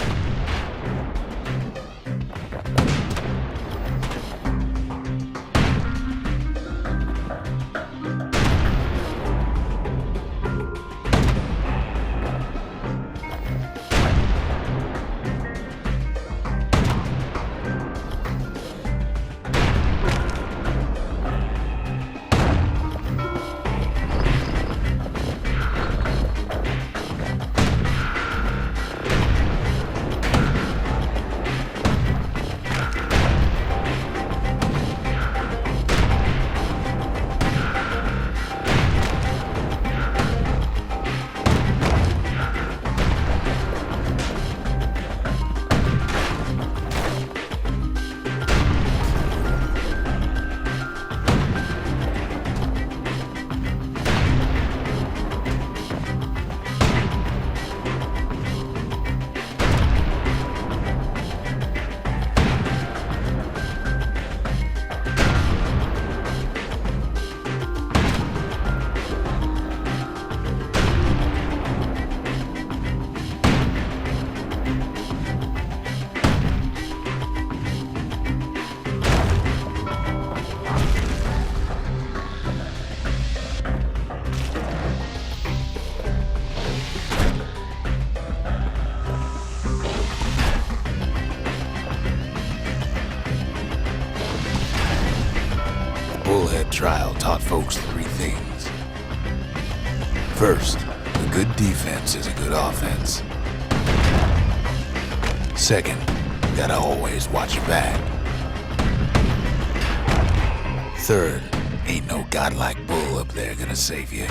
Speaker 1: bullhead trial taught folks three things. First, a good defense is a good offense. Second, you gotta always watch your back. Third, ain't no godlike bull up there gonna save you.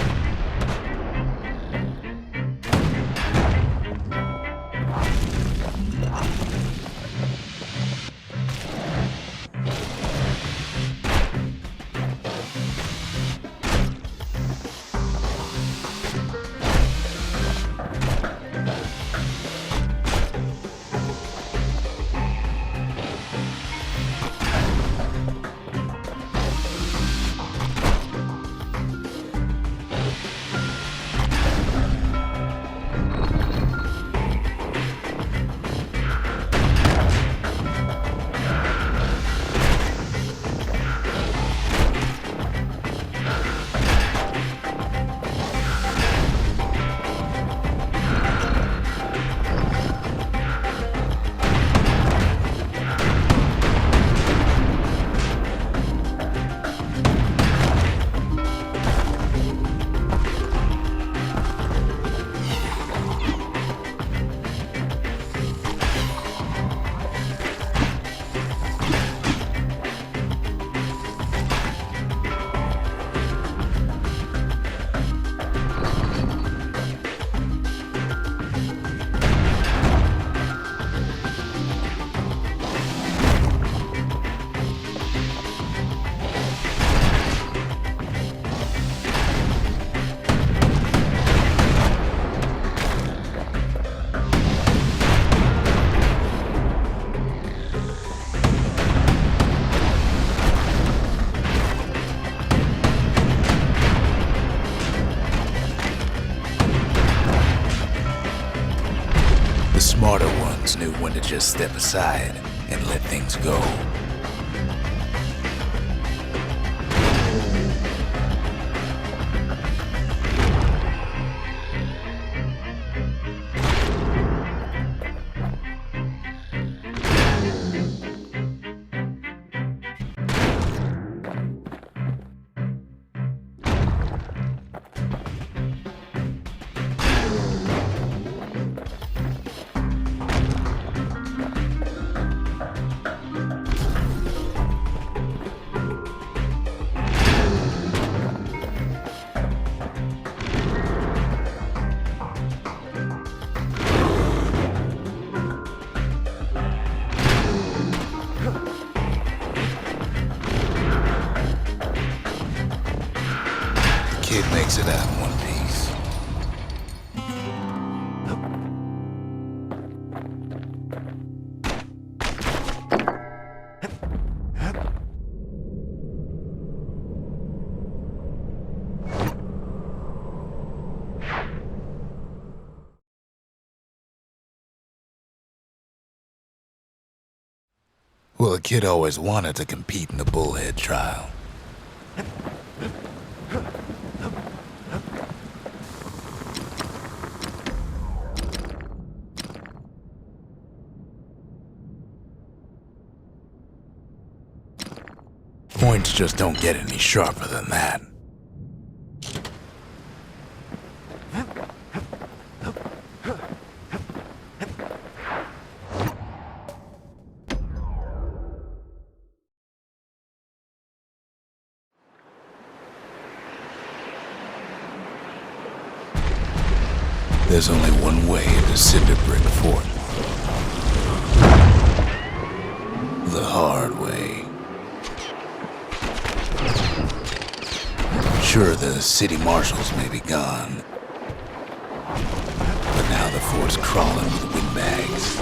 Speaker 1: The smarter ones knew when to just step aside and let things go. Kid makes it out in one piece. Well, the kid always wanted to compete in the bullhead trial. Points just don't get any sharper than that. There's only one way to Cinder Brick Fort. The hard way. Sure, the city marshals may be gone, but now the fort's crawling with windbags.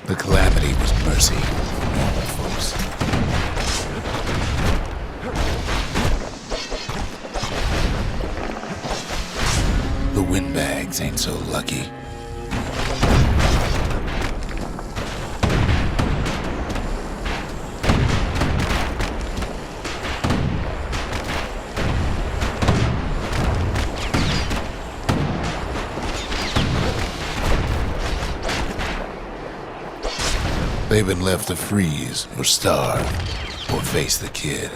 Speaker 1: The calamity was mercy for normal folks. The windbags ain't so lucky. They've been left to freeze or starve or face the kid.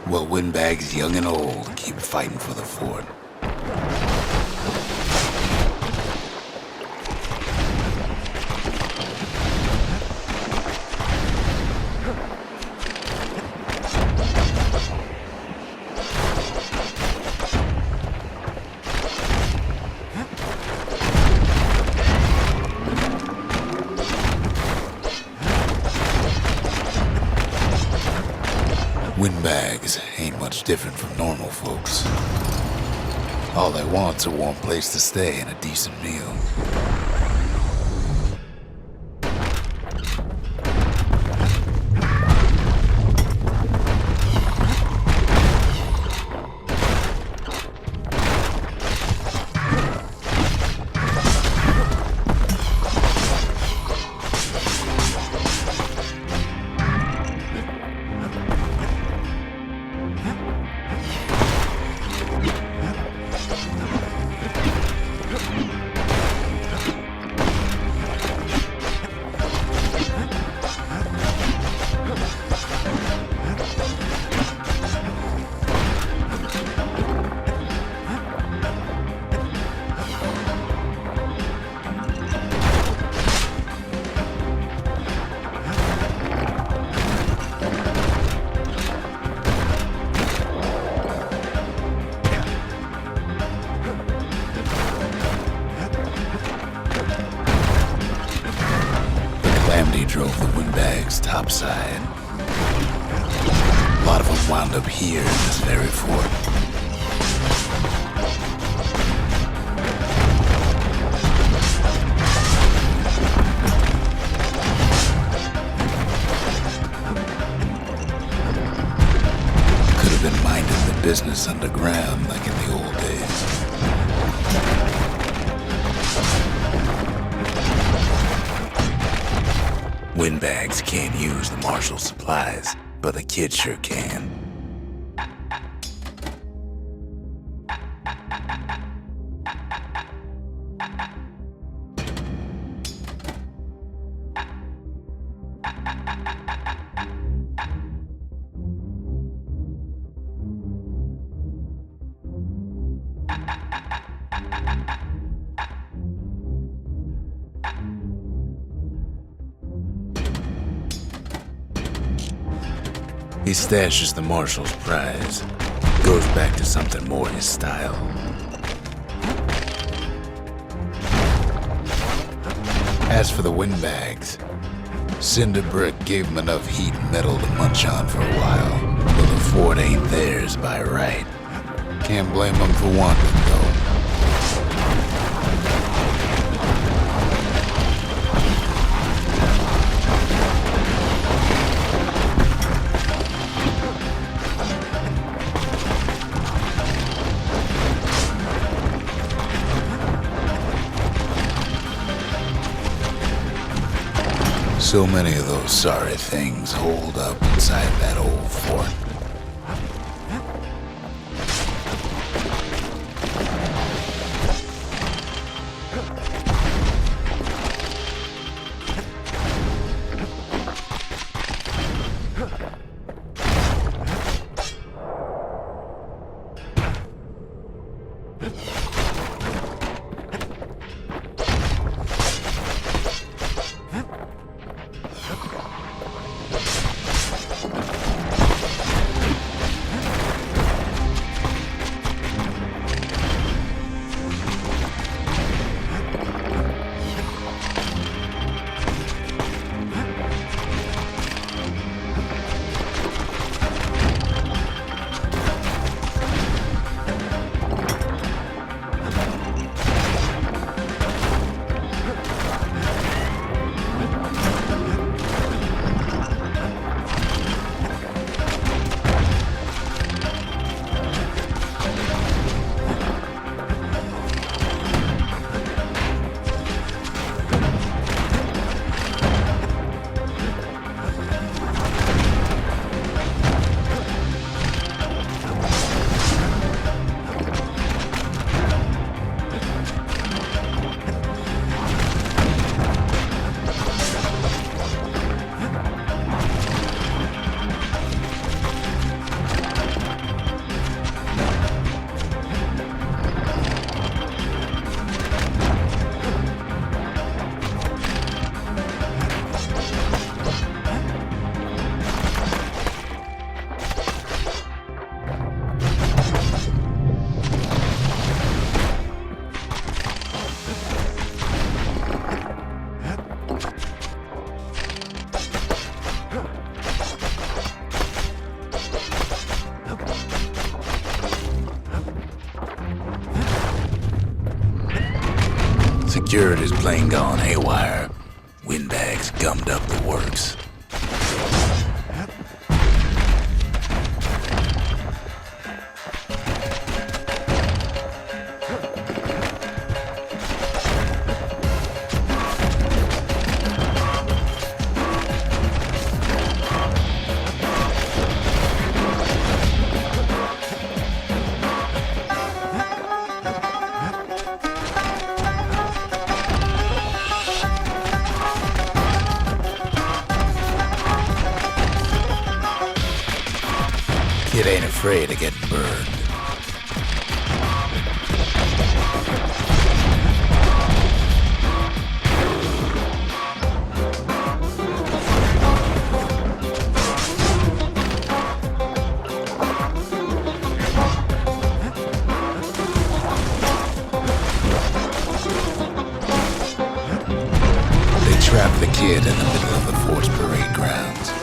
Speaker 1: Well, windbags young and old keep fighting for the fort. Windbags ain't much different from normal folks. All they want's a warm place to stay and a decent meal. Drove the windbags topside. A lot of them wound up here in this very fort. Could have been minding the business underground like in the old days. Windbags can't use the marshal's supplies, but the kid sure can. He stashes the marshal's prize, goes back to something more his style. As for the windbags, Cinder Brick gave them enough heat and metal to munch on for a while, but the fort ain't theirs by right. Can't blame them for wanting it, though. So many of those sorry things holed up inside that old fort. Security's plane gone haywire. Windbags gummed up the works. Kid ain't afraid of getting burned. They trapped the kid in the middle of the fort's parade grounds.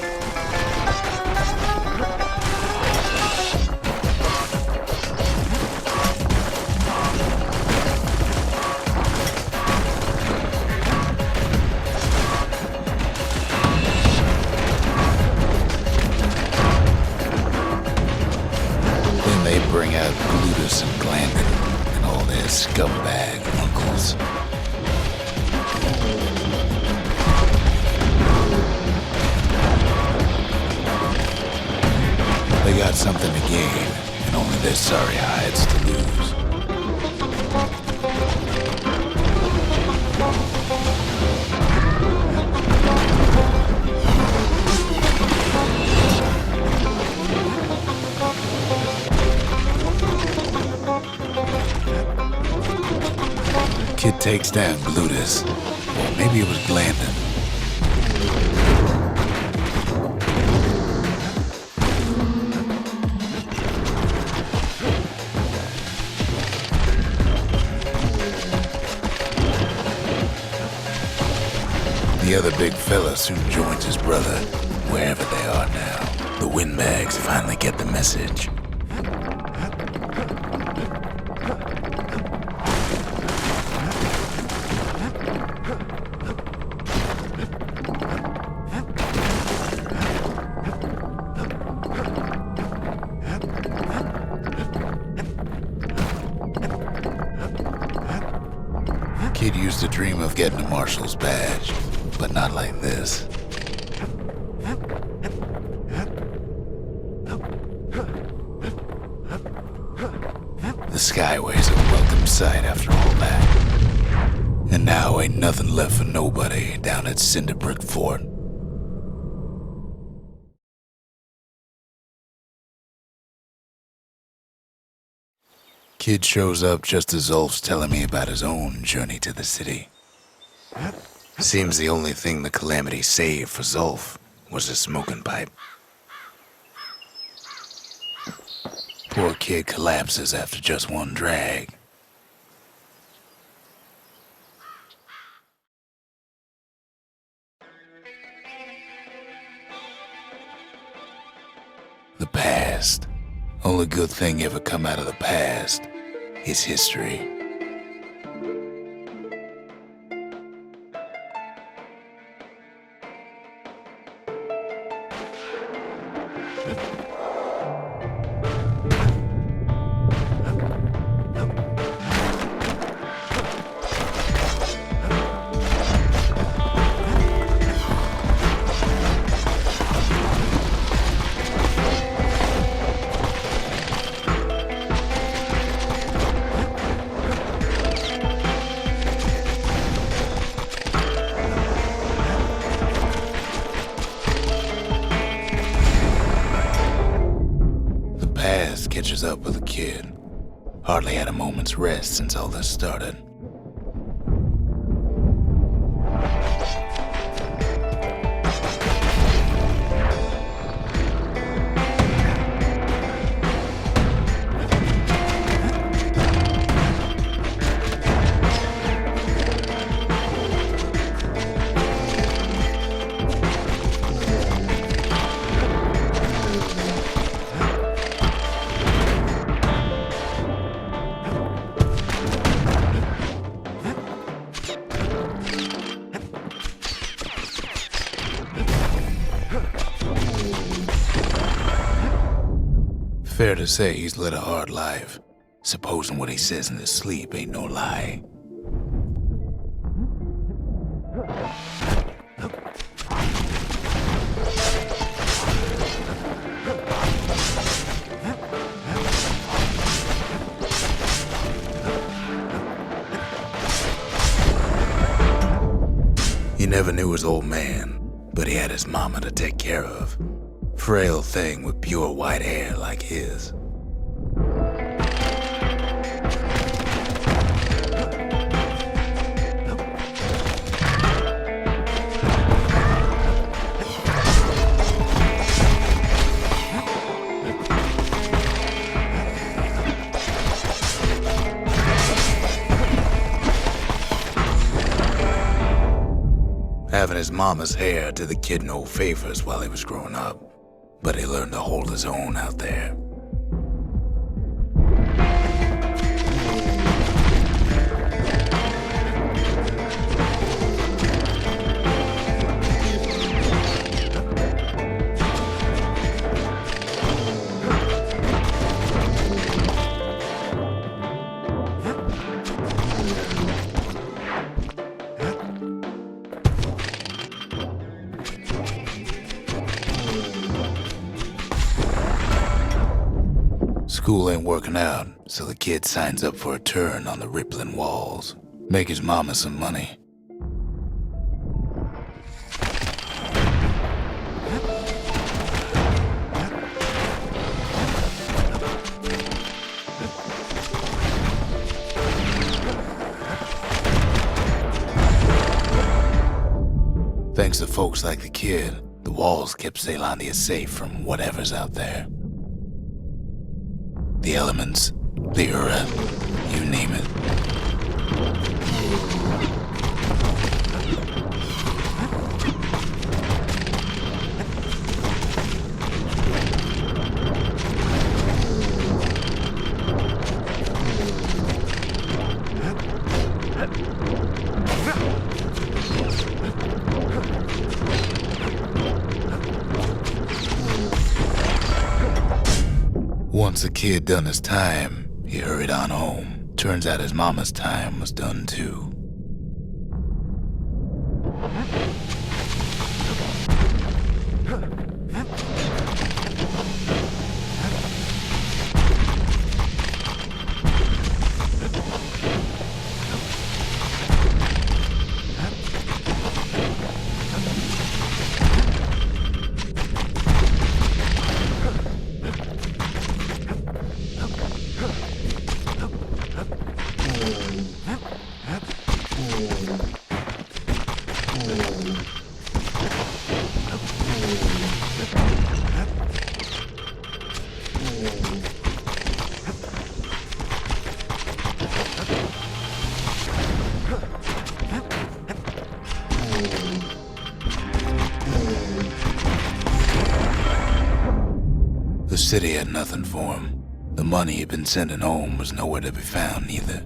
Speaker 1: They bring out Glutus and Glandon and all their scumbag uncles. They got something to gain and only their sorry hides to lose. Kid takes down Glutus. Or maybe it was Glandon. The other big fella soon joins his brother, wherever they are now. The Windbags finally get the message. Kid used to dream of getting a marshal's badge, but not like this. The Skyway's a welcome sight after all that. And now ain't nothing left for nobody down at Cinderbrick Fort. Kid shows up just as Zulf's telling me about his own journey to the city. Seems the only thing the Calamity saved for Zulf was a smoking pipe. Poor kid collapses after just one drag. The past. Only good thing ever come out of the past is history. Catches up with the kid. Hardly had a moment's rest since all this started. fair to say he's led a hard life, supposing what he says in his sleep ain't no lie. He never knew his old man, but he had his mama to take care of. Frail thing with pure white hair like his. Having his mama's hair did the kid no favors while he was growing up, but he learned to hold his own out there. School ain't working out, so the kid signs up for a turn on the rippling walls. Make his mama some money. Thanks to folks like the kid, the walls kept Ceylondia safe from whatever's out there. The elements, the Ura, you name it. Once the kid done his time, he hurried on home. Turns out his mama's time was done too. The city had nothing for him. The money he'd been sending home was nowhere to be found either.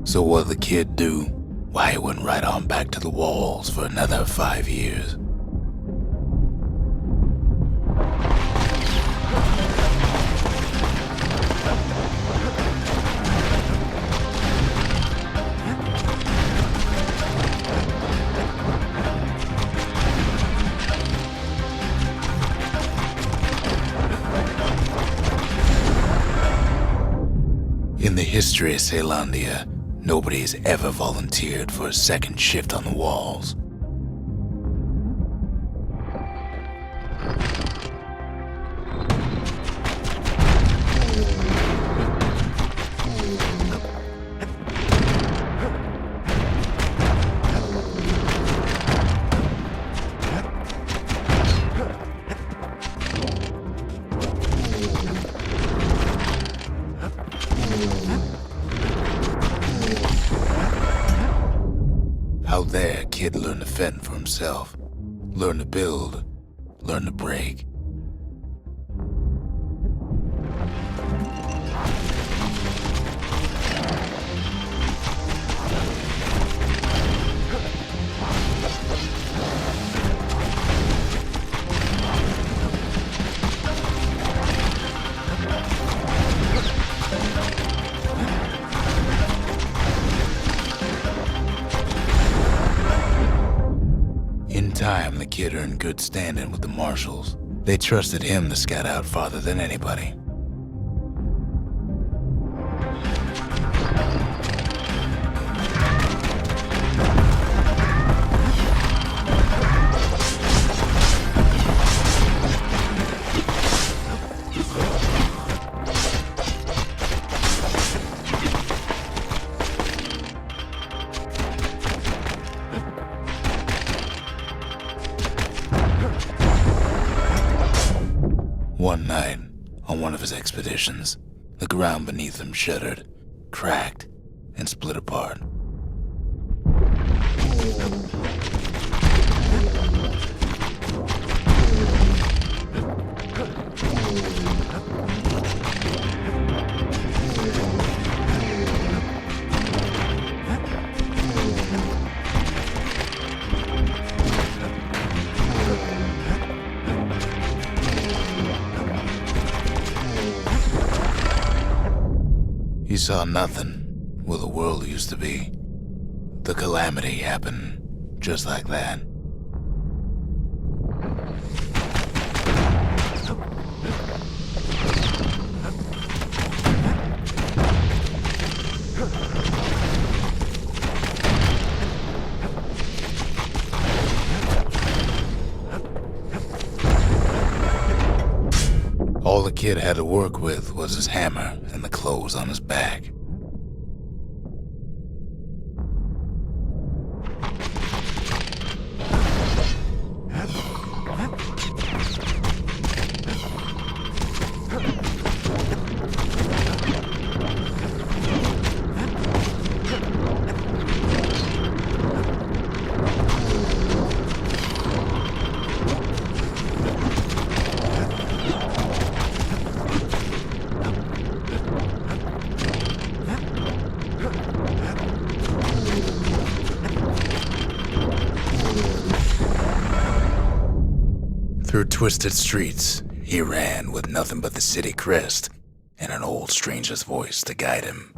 Speaker 1: So what'd the kid do? Why, he went right on back to the walls for another 5 years. In the history of Ceylondia, nobody's ever volunteered for a second shift on the walls. Out there, kid learned to fend for himself, learn to build, learn to break. In time, the kid earned good standing with the marshals. They trusted him to scout out farther than anybody. One night, on one of his expeditions, the ground beneath him shuddered, cracked, and split apart. He saw nothing where the world used to be. The calamity happened just like that. All the kid had to work with was his hammer and the clothes on his back. Through twisted streets, he ran with nothing but the city crest and an old stranger's voice to guide him.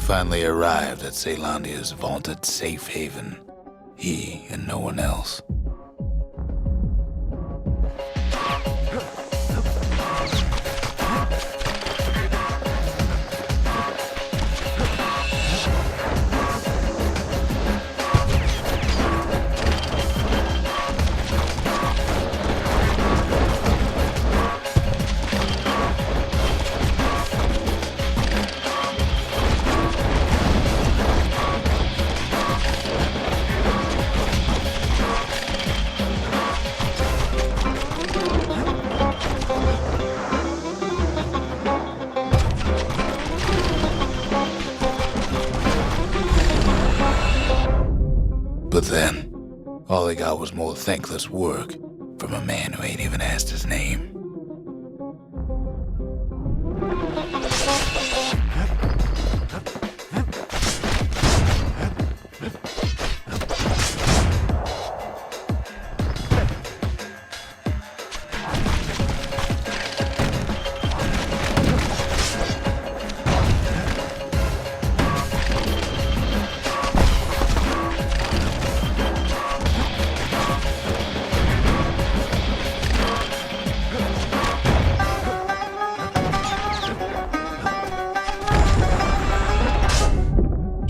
Speaker 1: Finally arrived at Celandia's vaunted safe haven, he and no one else. But then, all he got was more thankless work from a man who ain't even asked his name.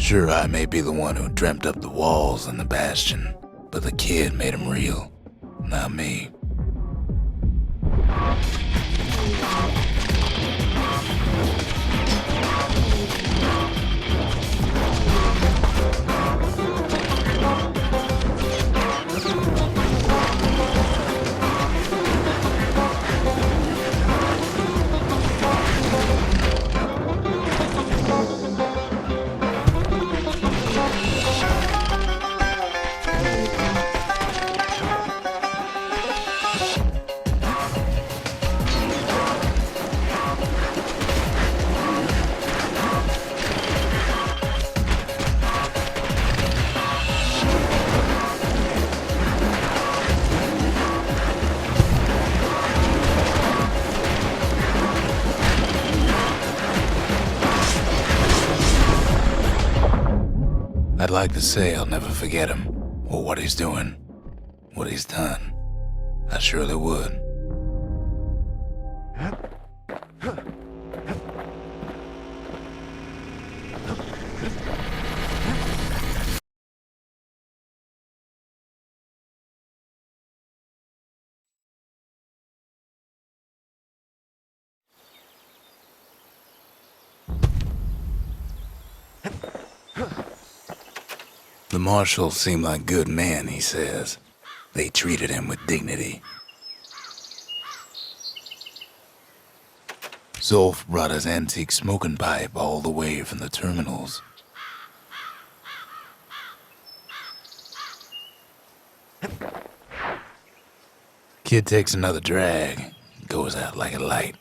Speaker 1: Sure, I may be the one who dreamt up the walls and the Bastion, but the kid made them real, not me. I'd like to say I'll never forget him, or what he's doing, what he's done. I surely would. The marshals seem like good men, he says. They treated him with dignity. Zolf brought his antique smoking pipe all the way from the terminals. Kid takes another drag, goes out like a light.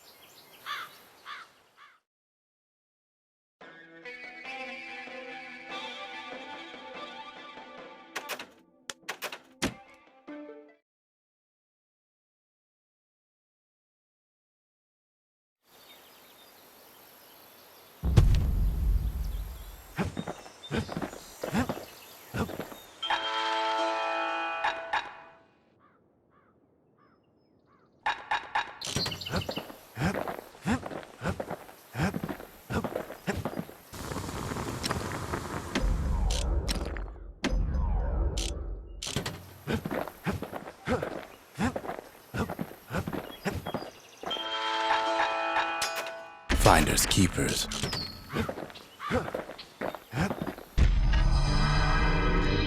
Speaker 1: Finders keepers.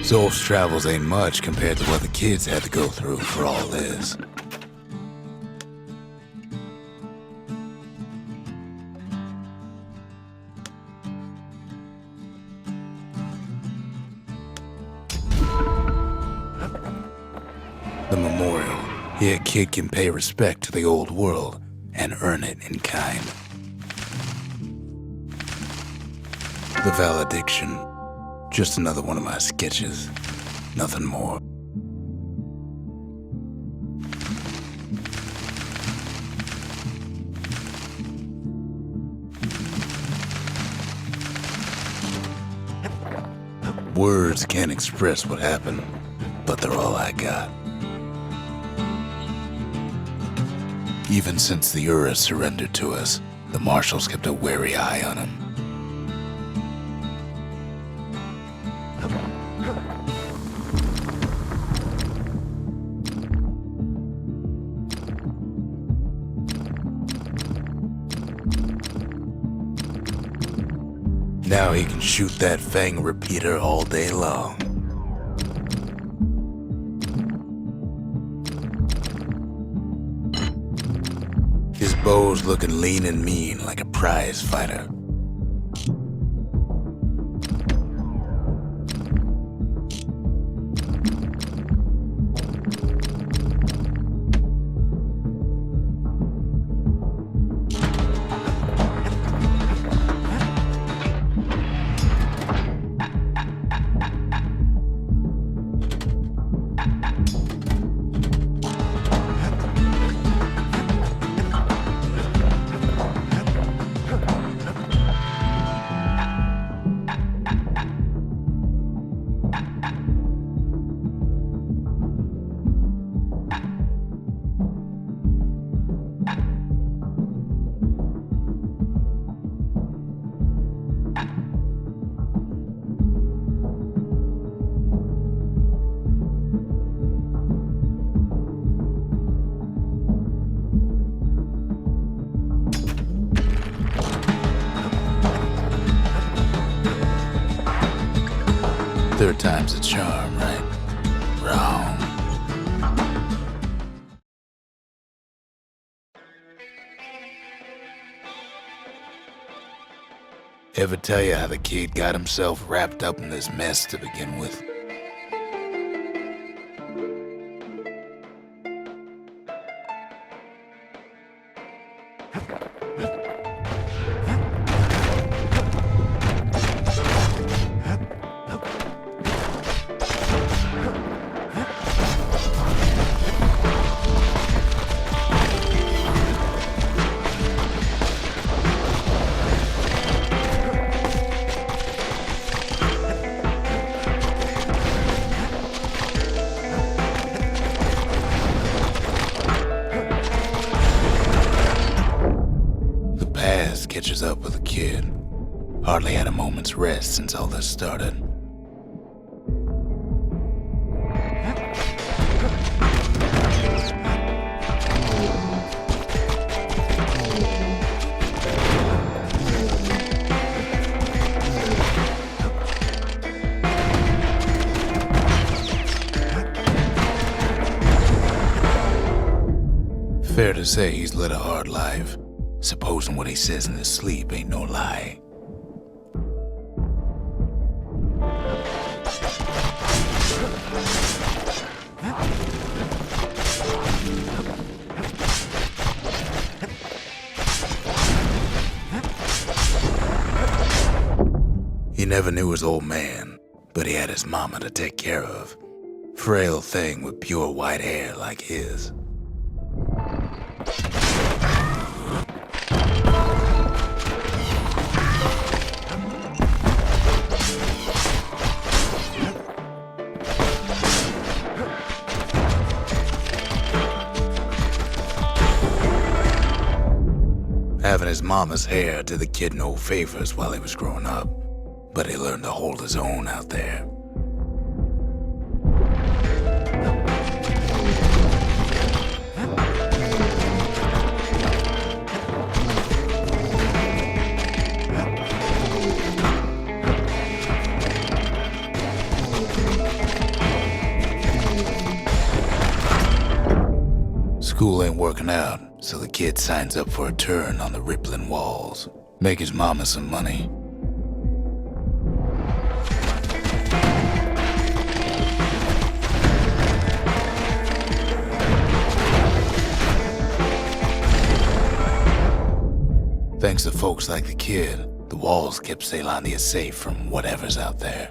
Speaker 1: Zolf's travels ain't much compared to what the kids had to go through for all this. The memorial. Here a kid can pay respect to the old world and earn it in kind. The valediction. Just another one of my sketches. Nothing more. Words can't express what happened, but they're all I got. Even since the Ura surrendered to us, the marshals kept a wary eye on him. Now he can shoot that fang repeater all day long. His bow's looking lean and mean like a prize fighter. Third time's a charm, right? Wrong. Ever tell you how the kid got himself wrapped up in this mess to begin with? Catches up with the kid. Hardly had a moment's rest since all this started. Fair to say he's led a hard life. Supposing what he says in his sleep ain't no lie. He never knew his old man, but he had his mama to take care of. Frail thing with pure white hair like his. Having his mama's hair did the kid no favors while he was growing up, but he learned to hold his own out there. School ain't working out, so the kid signs up for a turn on the rippling walls. Make his mama some money. Thanks to folks like the kid, the walls kept Ceylondia safe from whatever's out there.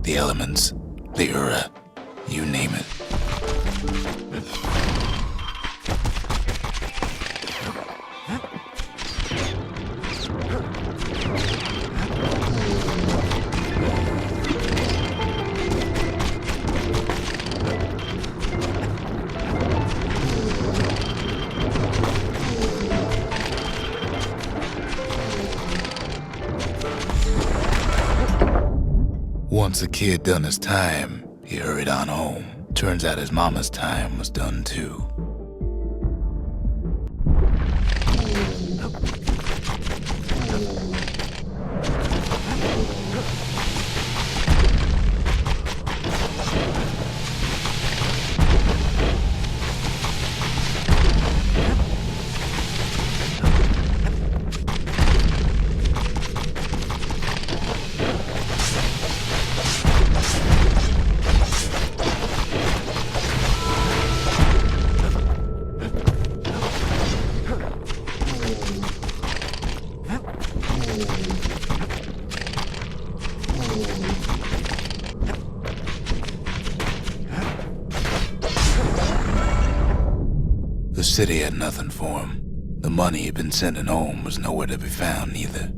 Speaker 1: The elements, the Ura, you name it. Once the kid done his time, he hurried on home. Turns out his mama's time was done too. The city had nothing for him. The money he'd been sending home was nowhere to be found either.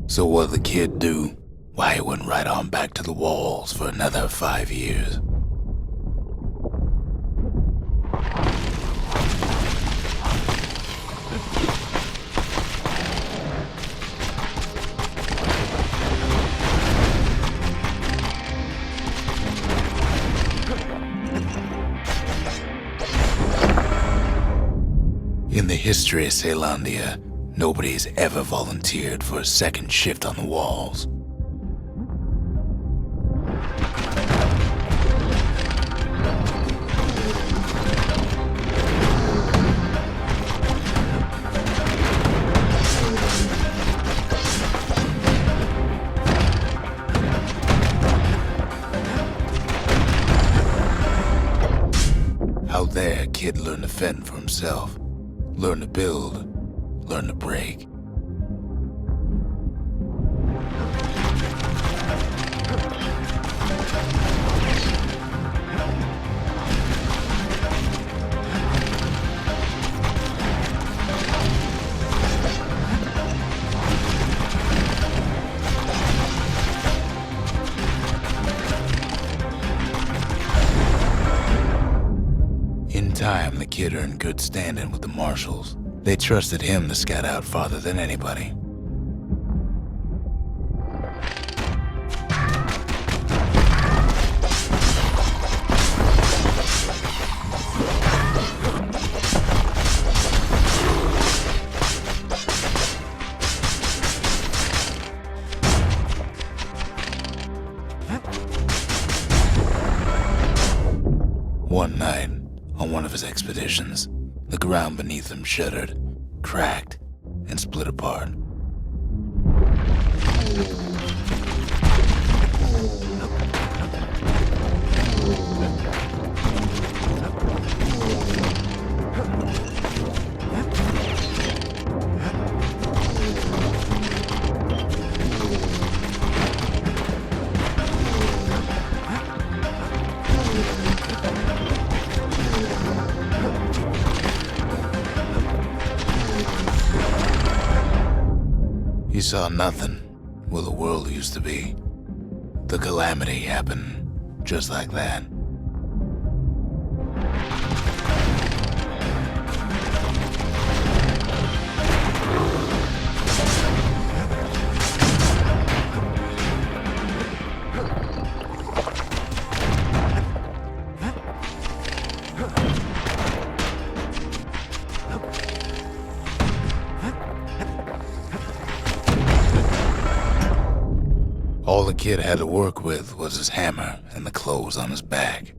Speaker 1: So what'd the kid do? Why, he went right on back to the walls for another 5 years. In the history of Celandia, nobody's ever volunteered for a second shift on the walls. Out there, a kid learned to fend for himself, learn to build, learn to break. In time, the kid earned good standing with the marshals. They trusted him to scout out farther than anybody. One night, on one of his expeditions, the ground beneath him shuddered, cracked, and split apart. He saw nothing where the world used to be. The calamity happened just like that. All the kid had to work with was his hammer and the clothes on his back.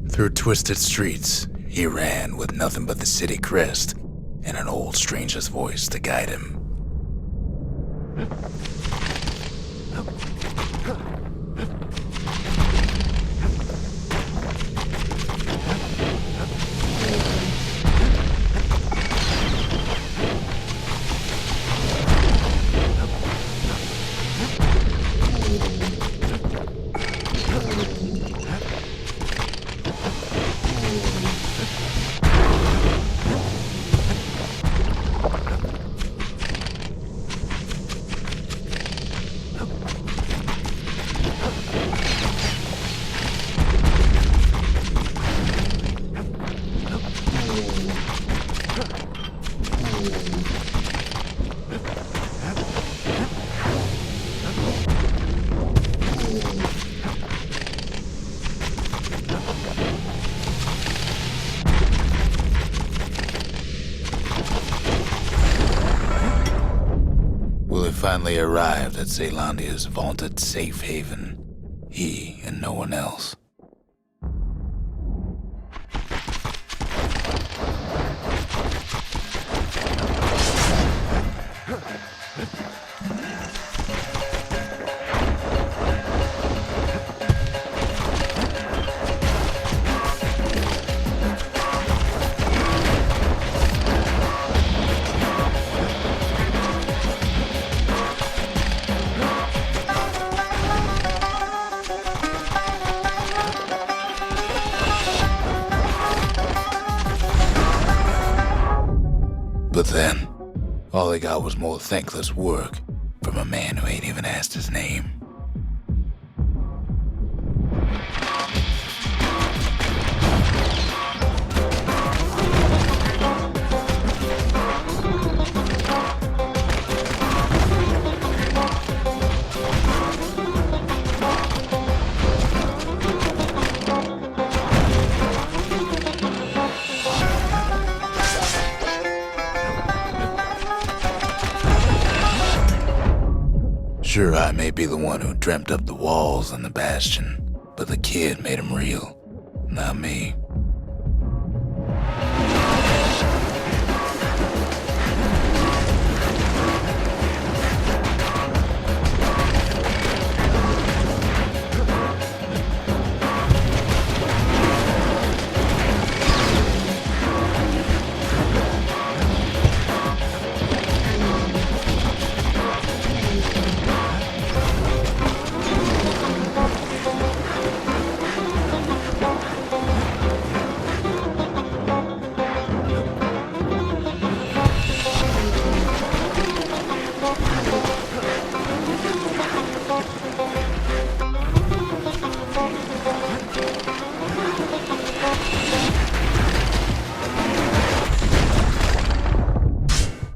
Speaker 1: Through twisted streets, he ran with nothing but the city crest and an old stranger's voice to guide him. Willie finally arrived at Celandia's vaunted safe haven. He and no one else. But then, all he got was more thankless work from a man who ain't even asked his name. Sure, I may be the one who dreamt up the walls and the Bastion, but the kid made them real, not me.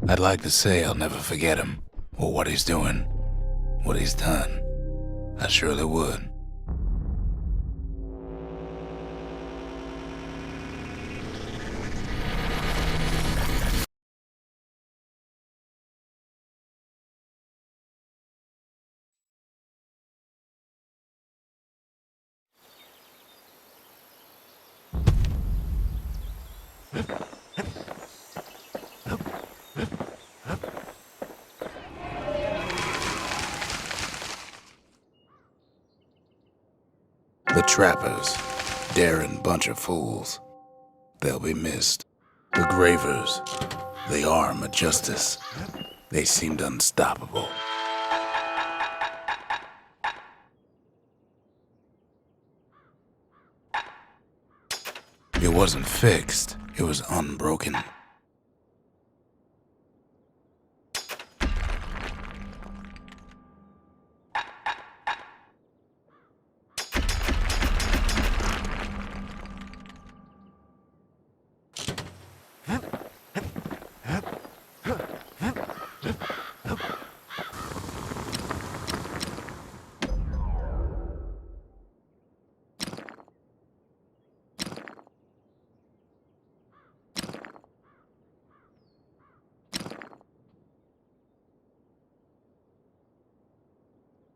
Speaker 1: I'd like to say I'll never forget him, or what he's doing, what he's done. I surely would. The trappers, daring bunch of fools. They'll be missed. The gravers, the arm of justice. They seemed unstoppable. It wasn't fixed, it was unbroken.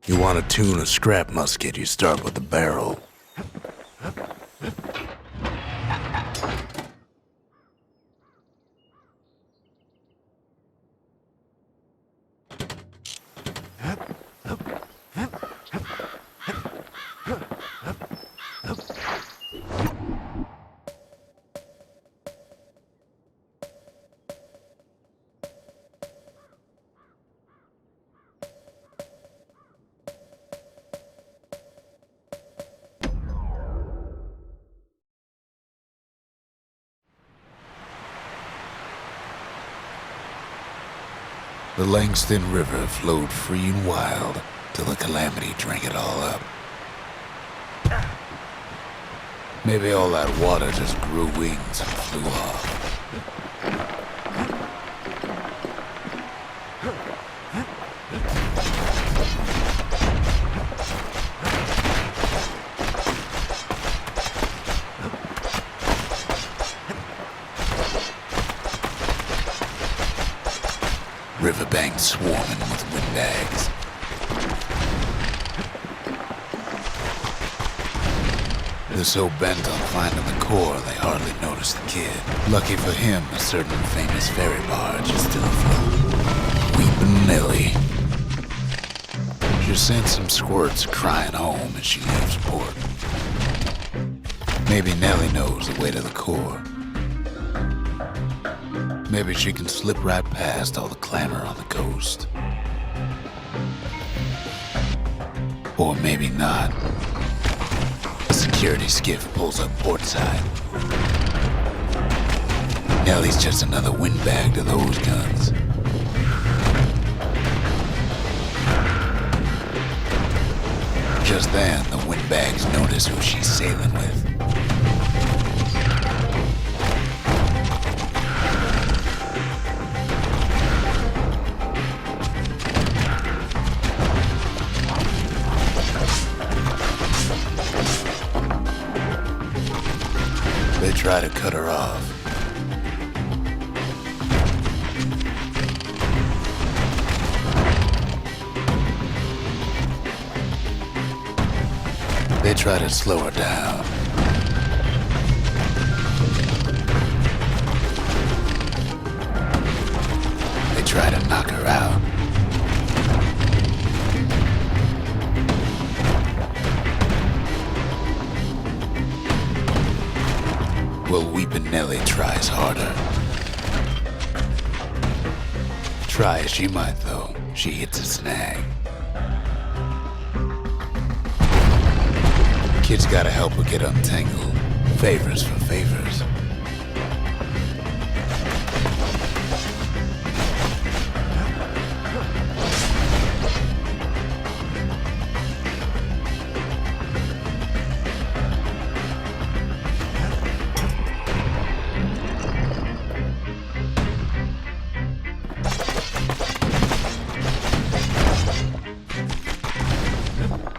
Speaker 1: You want to tune a scrap musket, you start with the barrel. The Langston River flowed free and wild till the calamity drank it all up. Maybe all that water just grew wings and flew off. Riverbanks swarming with windbags. They're so bent on finding the core, they hardly notice the kid. Lucky for him, a certain famous ferry barge is still afloat. Weepin' Nellie. She sent some squirts crying home as she leaves port. Maybe Nellie knows the way to the core. Maybe she can slip right past all the clamor on the coast. Or maybe not. A security skiff pulls up portside. Nellie's just another windbag to those guns. Just then, the windbags notice who she's sailing with. They try to cut her off. They try to slow her down. They try to knock her out. Well, Weepin' Nellie tries harder. Try as she might, though, she hits a snag. Kid's gotta help her get untangled. Favors for favors.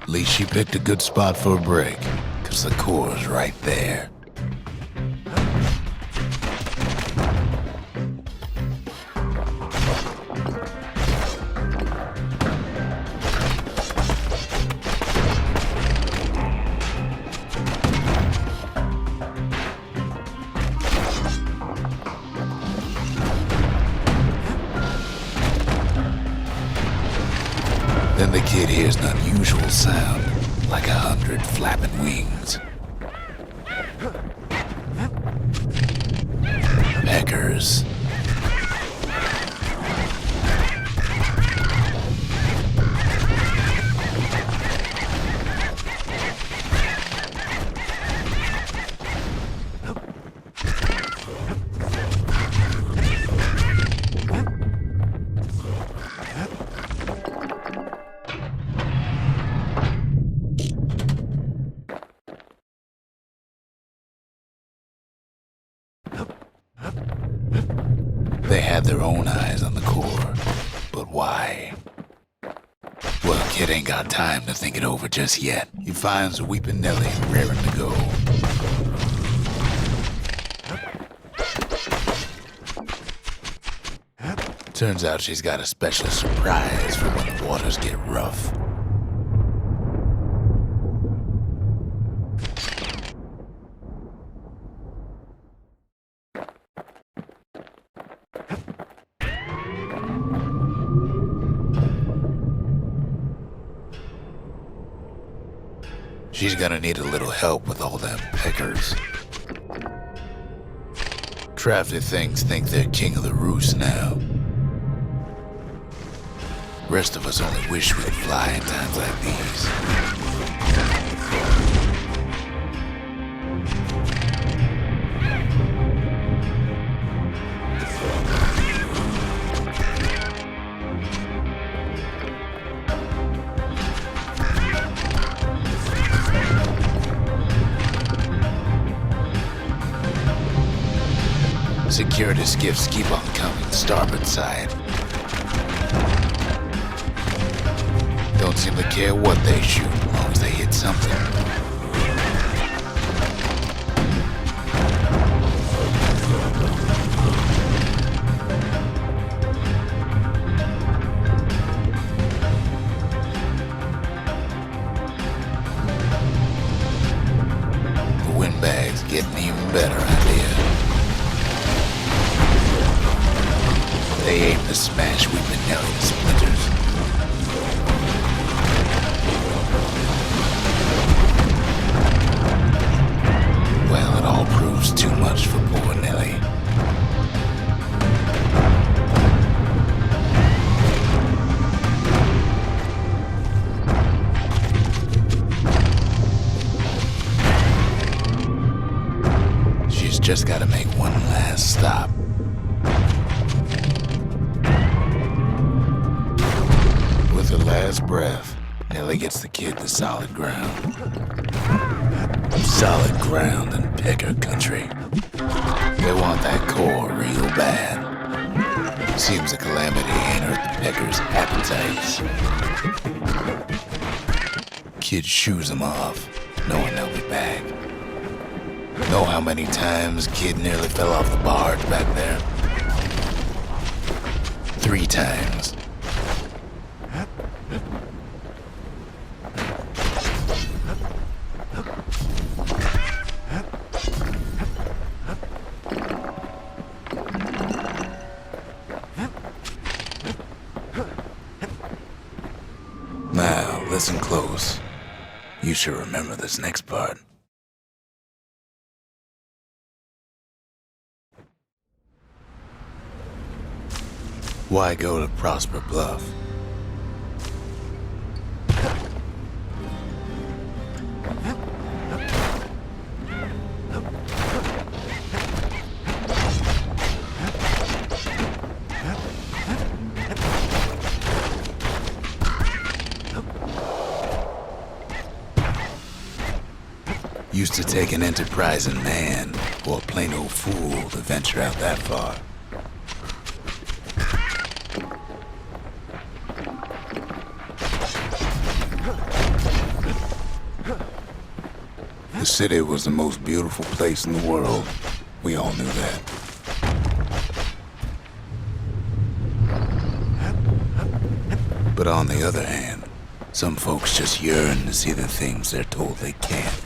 Speaker 1: At least she picked a good spot for a break, 'cause the core's right there. Then the kid hears an unusual sound, like 100 flapping wings. Peckers. They had their own eyes on the core, but why? Well, kid ain't got time to think it over just yet. He finds Weepin' Nellie raring to go. Turns out she's got a special surprise for when the waters get rough. She's gonna need a little help with all them peckers. Crafty things think they're king of the roost now. Rest of us only wish we could fly in times like these. Security skiffs keep on coming, starboard side. Don't seem to care what they shoot, as long as they hit something. The windbag's getting even better idea. They aim to smash Weepin' Nellie to splinters. Well, it all proves too much for poor Nellie. She's just gotta make one last stop. With her last breath, Nellie gets the kid to solid ground. Solid ground in pecker country. They want that core real bad. Seems the calamity ain't hurt the peckers' appetites. Kid shoos them off, knowing they'll be back. Know how many times Kid nearly fell off the barge back there? 3 times. Now, listen close. You should remember this next part. Why go to Prosper Bluff? Used to take an enterprising man or a plain old fool to venture out that far. The city was the most beautiful place in the world. We all knew that. But on the other hand, some folks just yearn to see the things they're told they can't.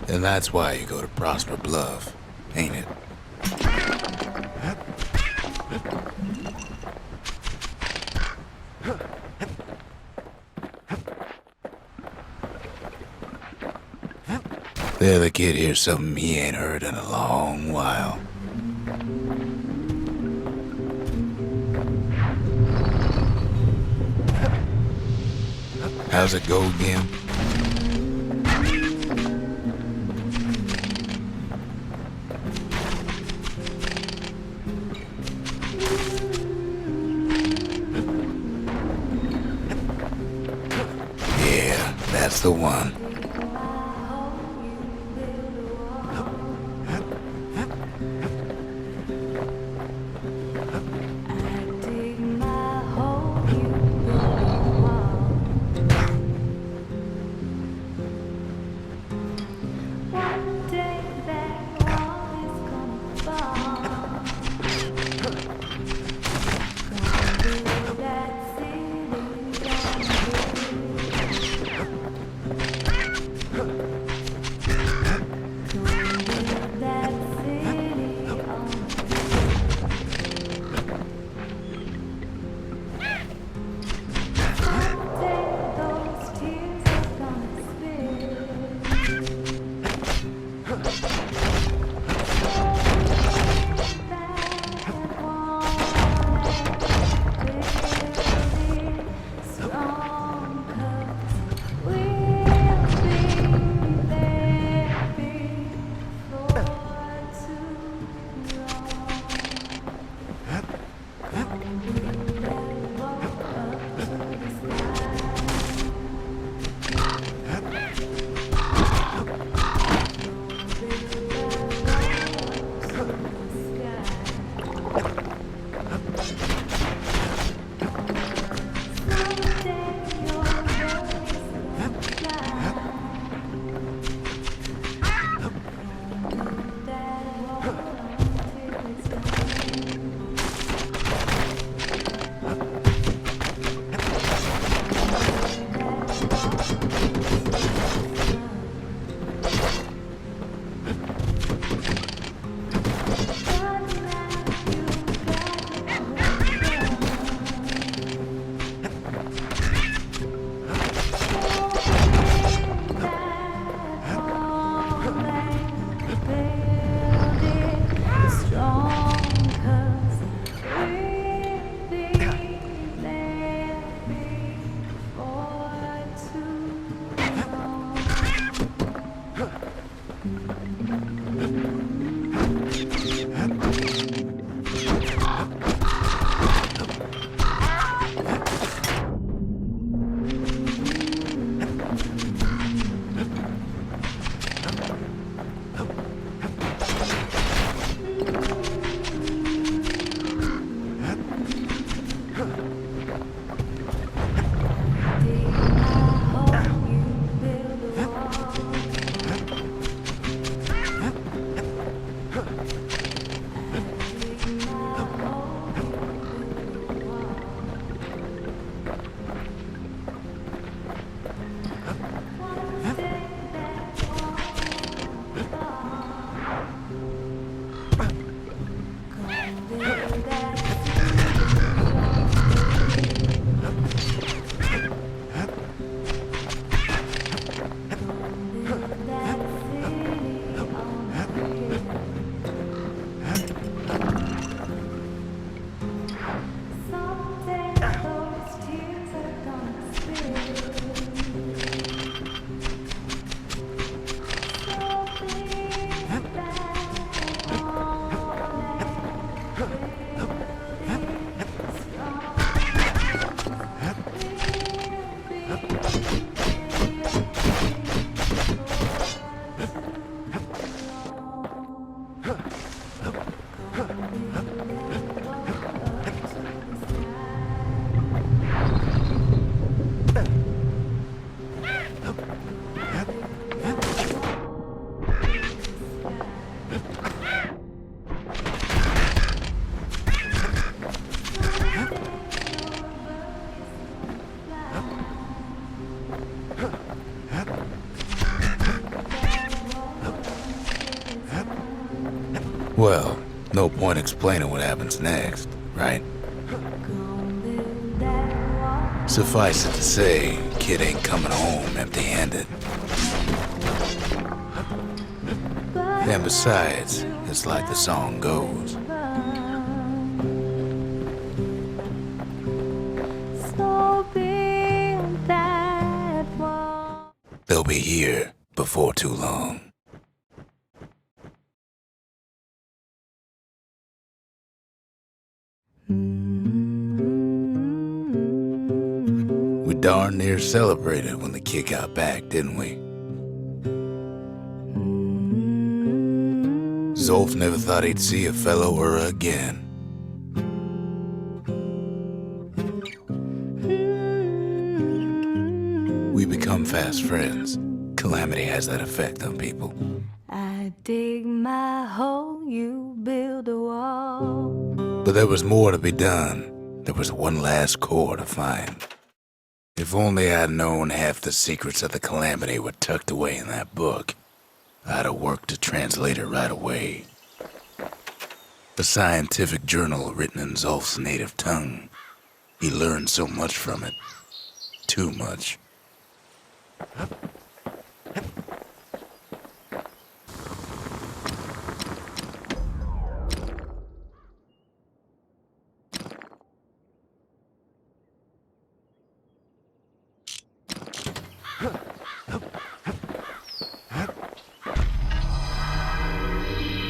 Speaker 1: And that's why you go to Prosper Bluff, ain't it? There the kid hears something he ain't heard in a long while. How's it go again? Yeah, that's the one. Well, no point explaining what happens next, right? Suffice it to say, kid ain't coming home empty-handed. And besides, it's like the song goes. They'll be here before too long. We darn near celebrated when the kid got back, didn't we? Zolf never thought he'd see a fellow Ura again. We become fast friends. Calamity has that effect on people.
Speaker 2: I dig my hole, you build a wall.
Speaker 1: But there was more to be done. There was one last core to find. If only I'd known half the secrets of the Calamity were tucked away in that book, I'd have worked to translate it right away. A scientific journal written in Zolf's native tongue. He learned so much from it. Too much.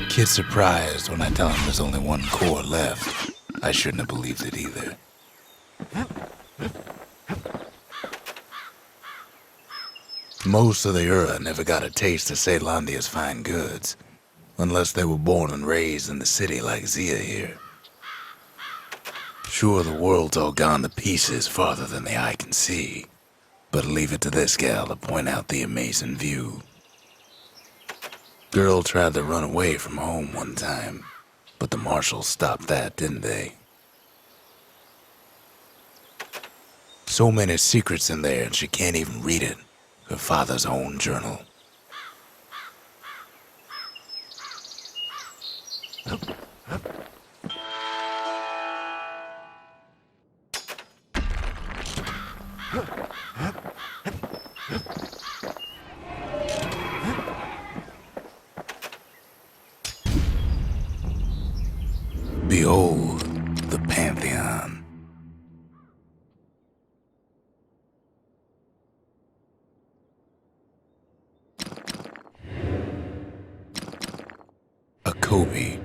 Speaker 1: Kid's surprised when I tell him there's only one core left. I shouldn't have believed it either. Most of the Ura never got a taste of Caelandia's fine goods, unless they were born and raised in the city like Zia here. Sure, the world's all gone to pieces farther than the eye can see, but leave it to this gal to point out the amazing view. Girl tried to run away from home one time, but the marshals stopped that, didn't they? So many secrets in there and she can't even read it. Her father's own journal. Behold, the Pantheon. A Kobe.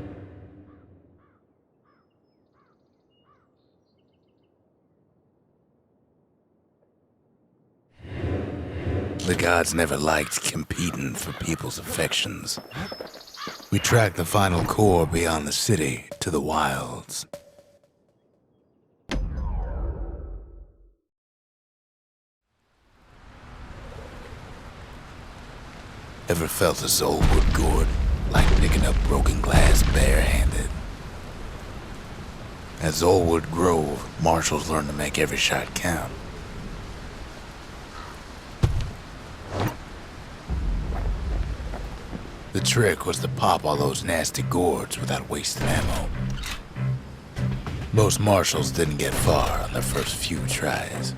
Speaker 1: The gods never liked competing for people's affections. We tracked the final core beyond the city to the wilds. Ever felt a soulwood gourd, like picking up broken glass barehanded? At Zolwood Grove, marshals learned to make every shot count. The trick was to pop all those nasty gourds without wasting ammo. Most marshals didn't get far on their first few tries.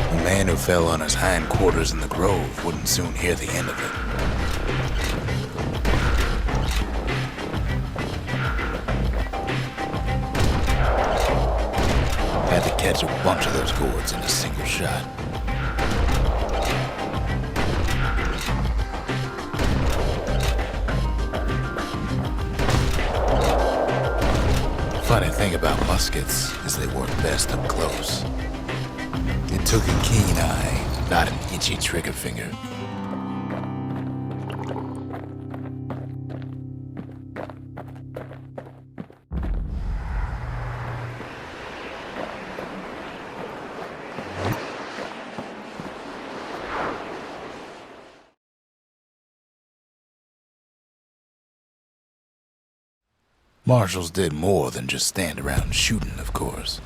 Speaker 1: A man who fell on his hindquarters in the grove wouldn't soon hear the end of it. Had to catch a bunch of those gourds in a single shot. Funny thing thing about muskets is they work best up close. It took a keen eye, not an itchy trigger finger. Marshals did more than just stand around shooting, of course.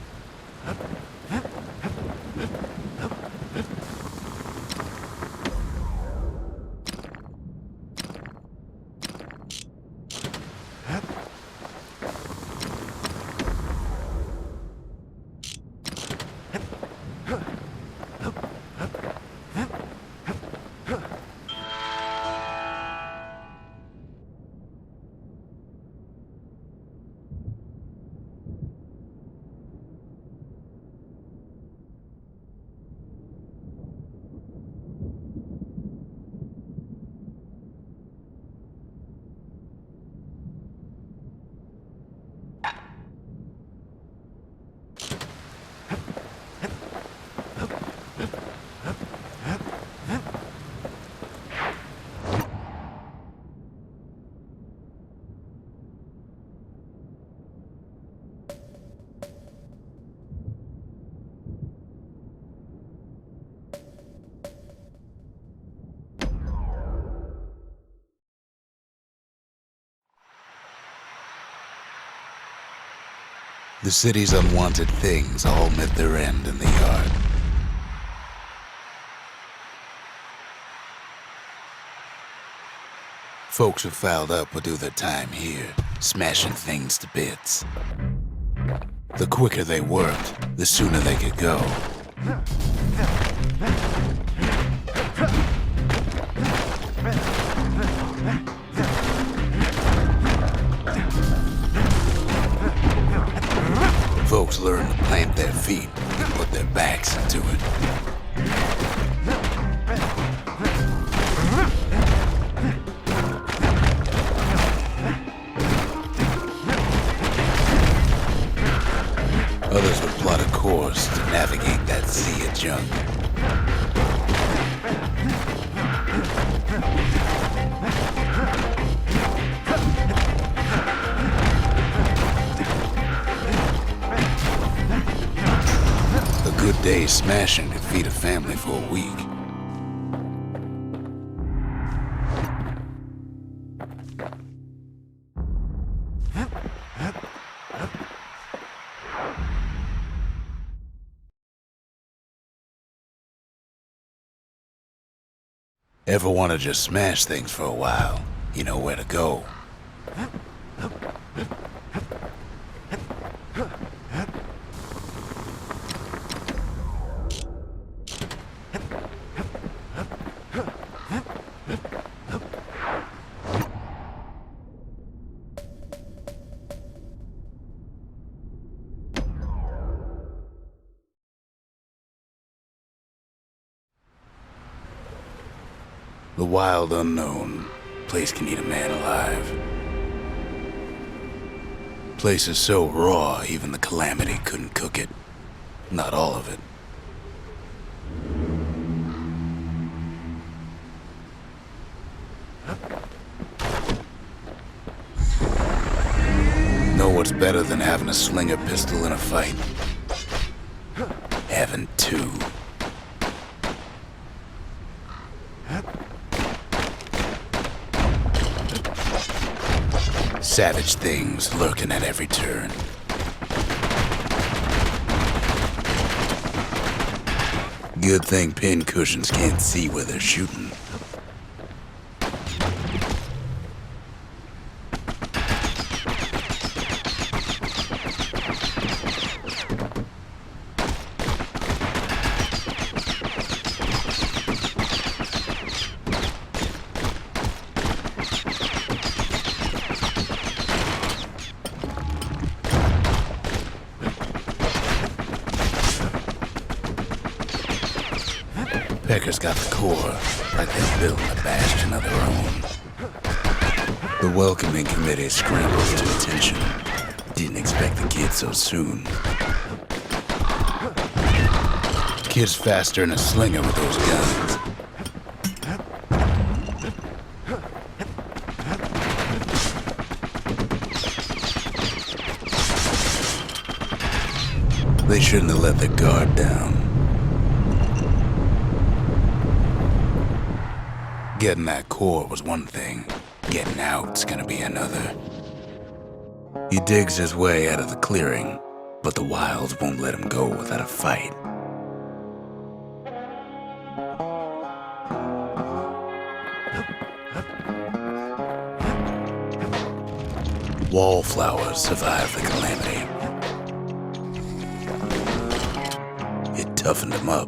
Speaker 1: The city's unwanted things all met their end in the yard. Folks who fouled up would do their time here, smashing things to bits. The quicker they worked, the sooner they could go. Folks learned to plant their feet and put their backs into it. Others would plot a course to navigate that sea of junk. A good day's smashing could feed a family for a week. Ever want to just smash things for a while? You know where to go. The wild unknown. Place can eat a man alive. Place is so raw, even the Calamity couldn't cook it. Not all of it. Know what's better than having a slinger pistol in a fight? Having two. Savage things lurking at every turn. Good thing pin cushions can't see where they're shooting. Pecker's got the core, like they're building a Bastion of their own. The welcoming committee scrambles to attention. Didn't expect the kid so soon. Kid's faster than a slinger with those guns. They shouldn't have let their guard down. Getting that core was one thing. Getting out's gonna be another. He digs his way out of the clearing, but the wilds won't let him go without a fight. Wallflowers survived the calamity. It toughened him up.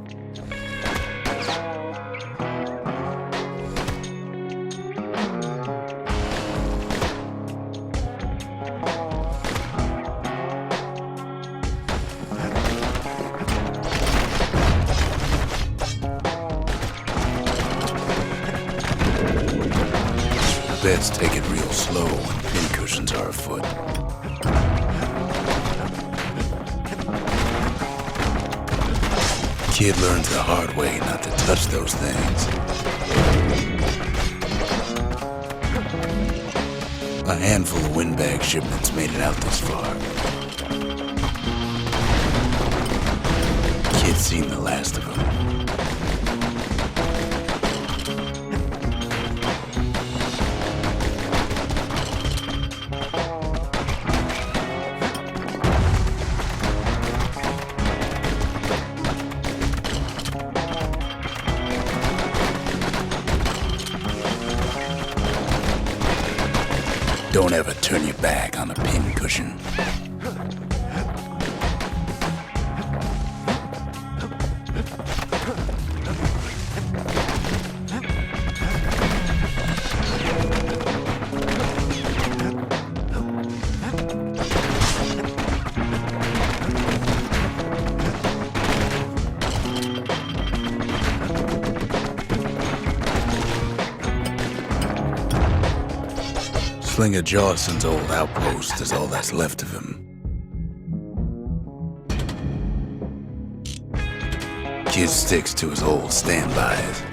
Speaker 1: Best take it real slow when pincushions are afoot. Kid learns the hard way not to touch those things. A handful of windbag shipments made it out this far. Kid's seen the last of them. Don't ever turn your back on a pincushion. Slinger Jawson's old outpost is all that's left of him. Kid sticks to his old standbys.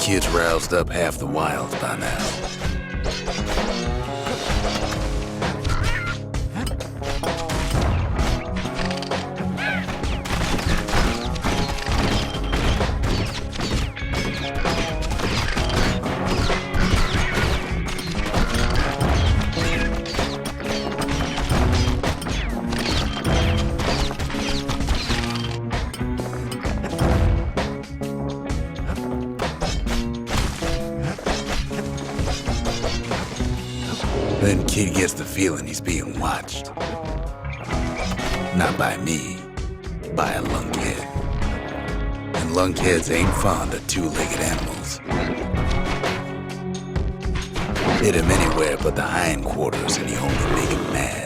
Speaker 1: Kid's roused up half the wilds by now. Then Kid gets the feeling he's being watched. Not by me, by a lunkhead. And lunkheads ain't fond of two-legged animals. Hit him anywhere but the hindquarters and he only make him mad.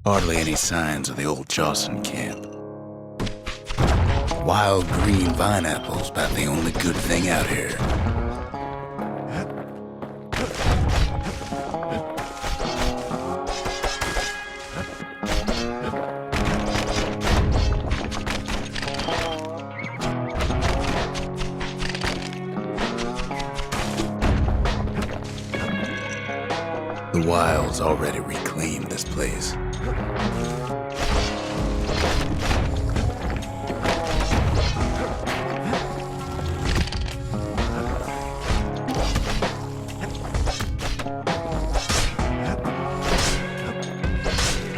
Speaker 1: Hardly any signs of the old Charleston camp. Wild green vine apples about the only good thing out here. The Wild's already reclaimed this place.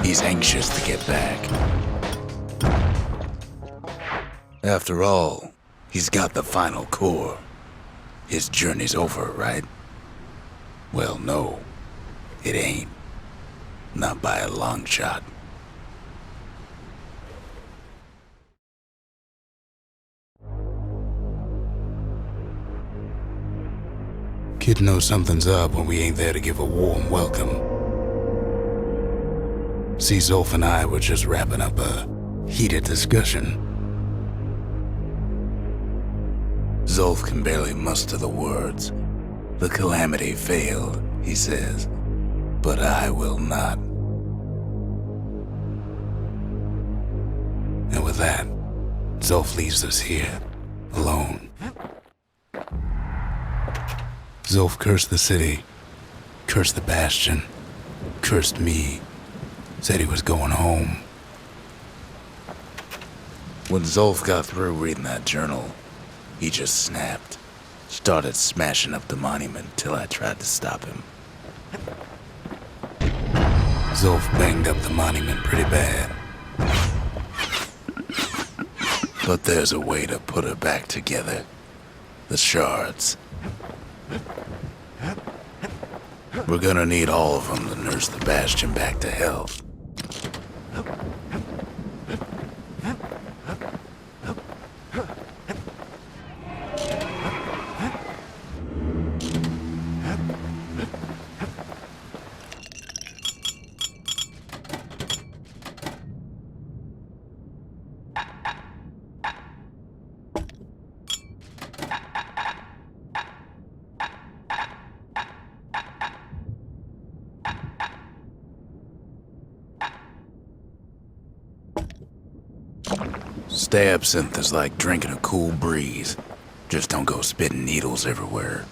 Speaker 1: He's anxious to get back. After all, he's got the final core. His journey's over, right? Well, no, it ain't. Not by a long shot. Kid knows something's up when we ain't there to give a warm welcome. See, Zolf and I were just wrapping up a heated discussion. Zolf can barely muster the words. The calamity failed, he says, but I will not. And with that, Zolf leaves us here, alone. Zolf cursed the city, cursed the Bastion, cursed me, said he was going home. When Zolf got through reading that journal, he just snapped, started smashing up the monument till I tried to stop him. Zolf banged up the monument pretty bad. But there's a way to put it back together. The shards. We're gonna need all of them to nurse the Bastion back to health. Stay absinthe is like drinking a cool breeze. Just don't go spitting needles everywhere.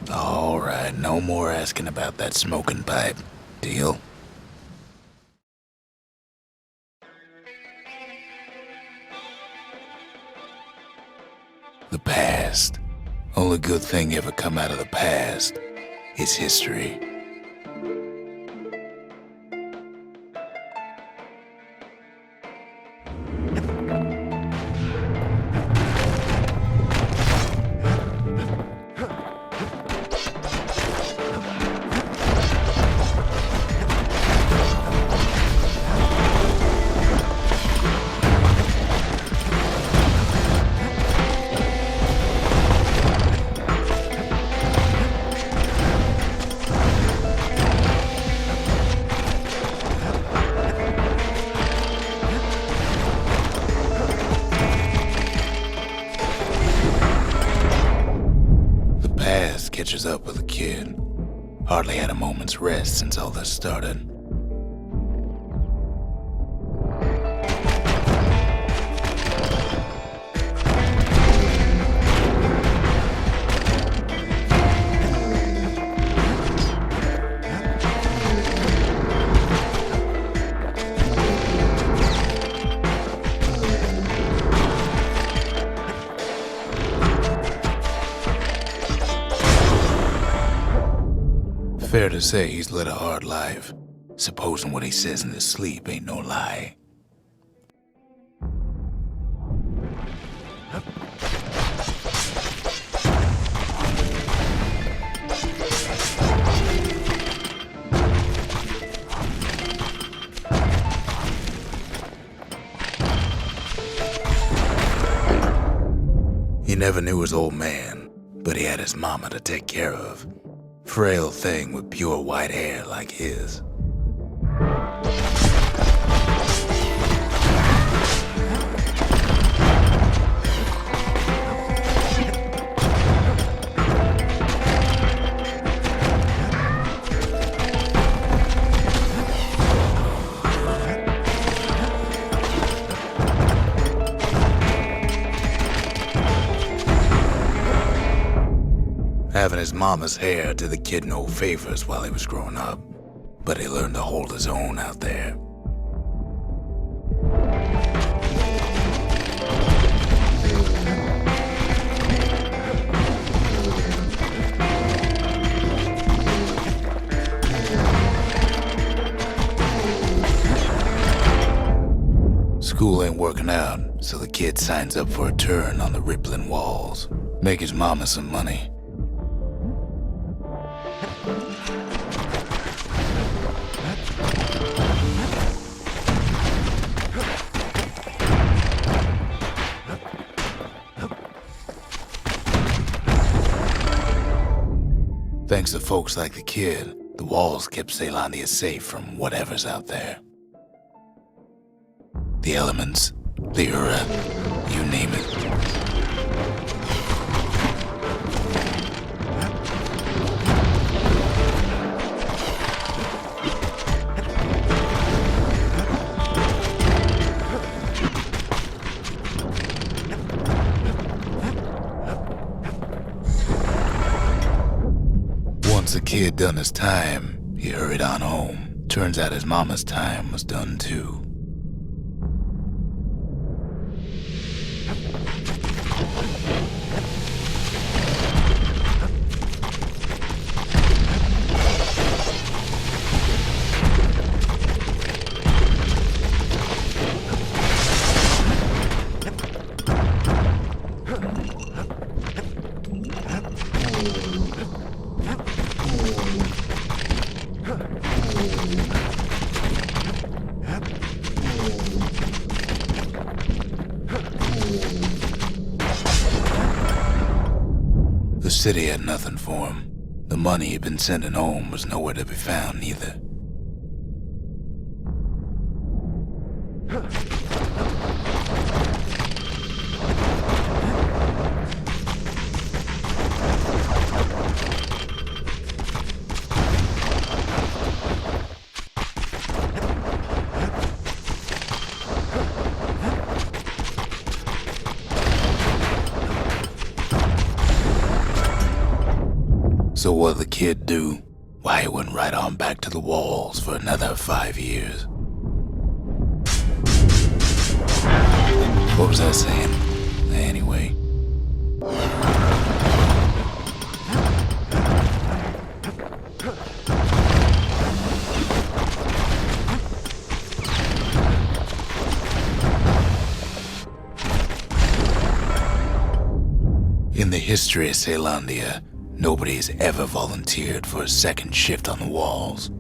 Speaker 1: All right, no more asking about that smoking pipe. Deal? The past. Only good thing ever come out of the past is history. Hardly had a moment's rest since all this started. Fair to say he's led a hard life, supposing what he says in his sleep ain't no lie. He never knew his old man, but he had his mama to take care of. Frail thing with pure white hair like his. Having his mama's hair did the kid no favors while he was growing up, but he learned to hold his own out there. School ain't working out, so the kid signs up for a turn on the rippling walls. Make his mama some money. Thanks to folks like the kid, the walls kept Ceylondia safe from whatever's out there. The elements, the Ura, you name it. Once the kid done his time, he hurried on home. Turns out his mama's time was done too. The city had nothing for him. The money he'd been sending home was nowhere to be found either. So what'd the kid do? Why, he went right on back to the walls for another 5 years. What was I saying? Anyway. In the history of Ceylondia, nobody's ever volunteered for a second shift on the walls.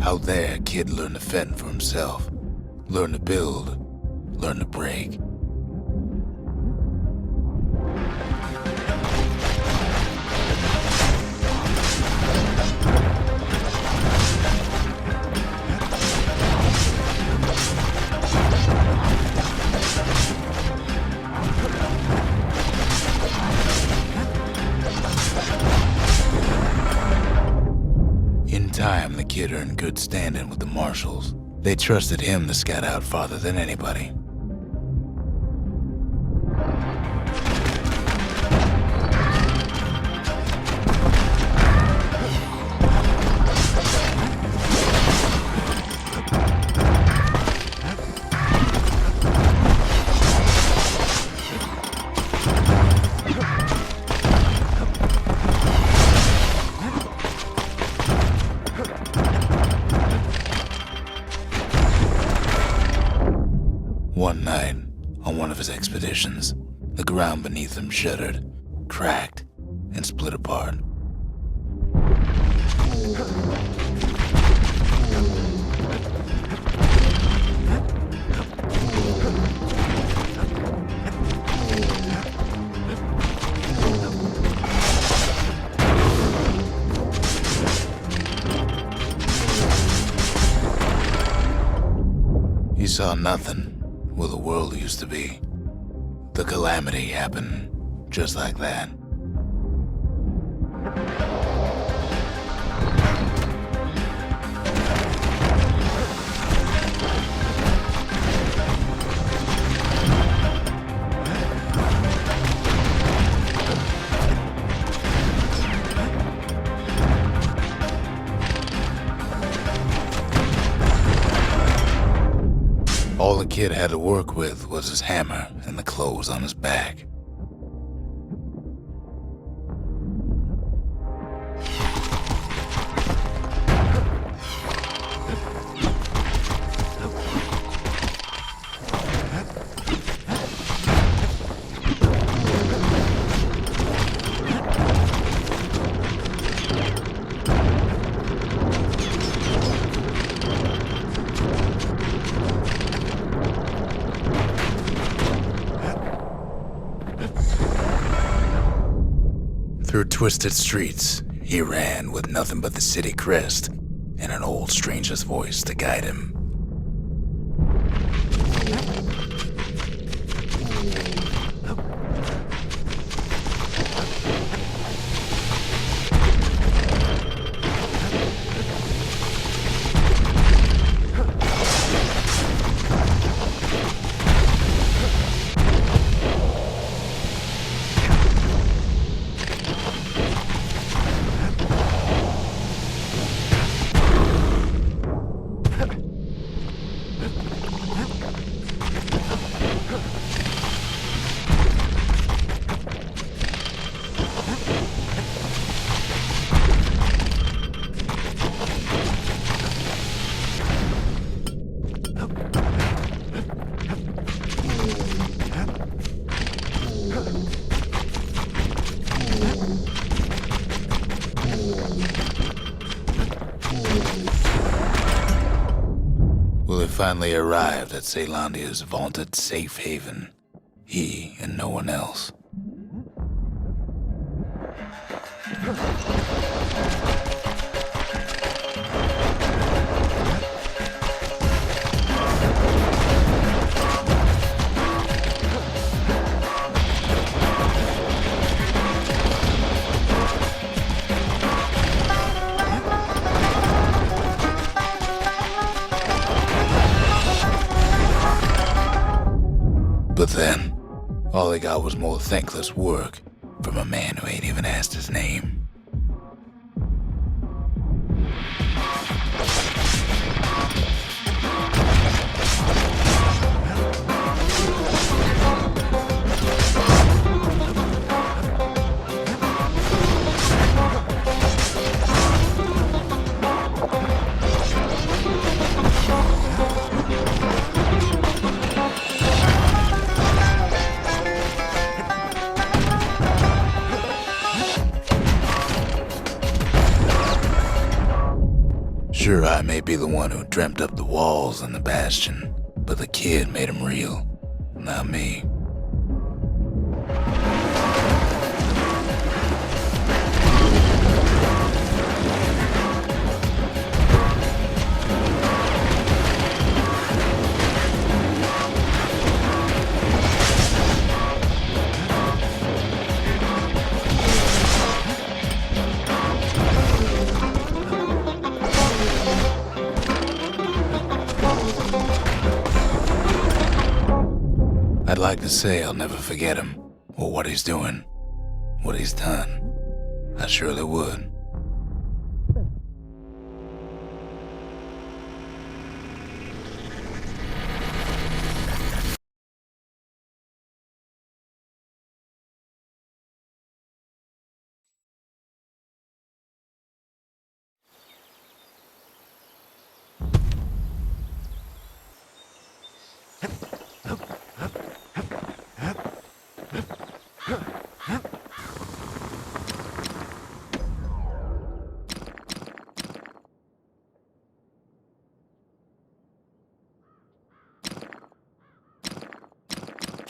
Speaker 1: Out there, kid learned to fend for himself, learned to build, learn to break. In time, the kid earned good standing with the marshals. They trusted him to scout out farther than anybody. One night, on one of his expeditions, the ground beneath him shuddered, cracked, and split apart. He saw nothing where the world used to be. The calamity happened just like that. All the kid had to work with was his hammer and the clothes on his back. Through twisted streets, he ran with nothing but the city crest and an old stranger's voice to guide him. Will it finally arrived at Celandia's vaunted safe haven? He and no one else. But then, all he got was more thankless work from a man who ain't even asked his name. Sure, I may be the one who dreamt up the walls and the Bastion, But the kid made him real, not me. I'd like to say I'll never forget him, or what he's doing, what he's done. I surely would.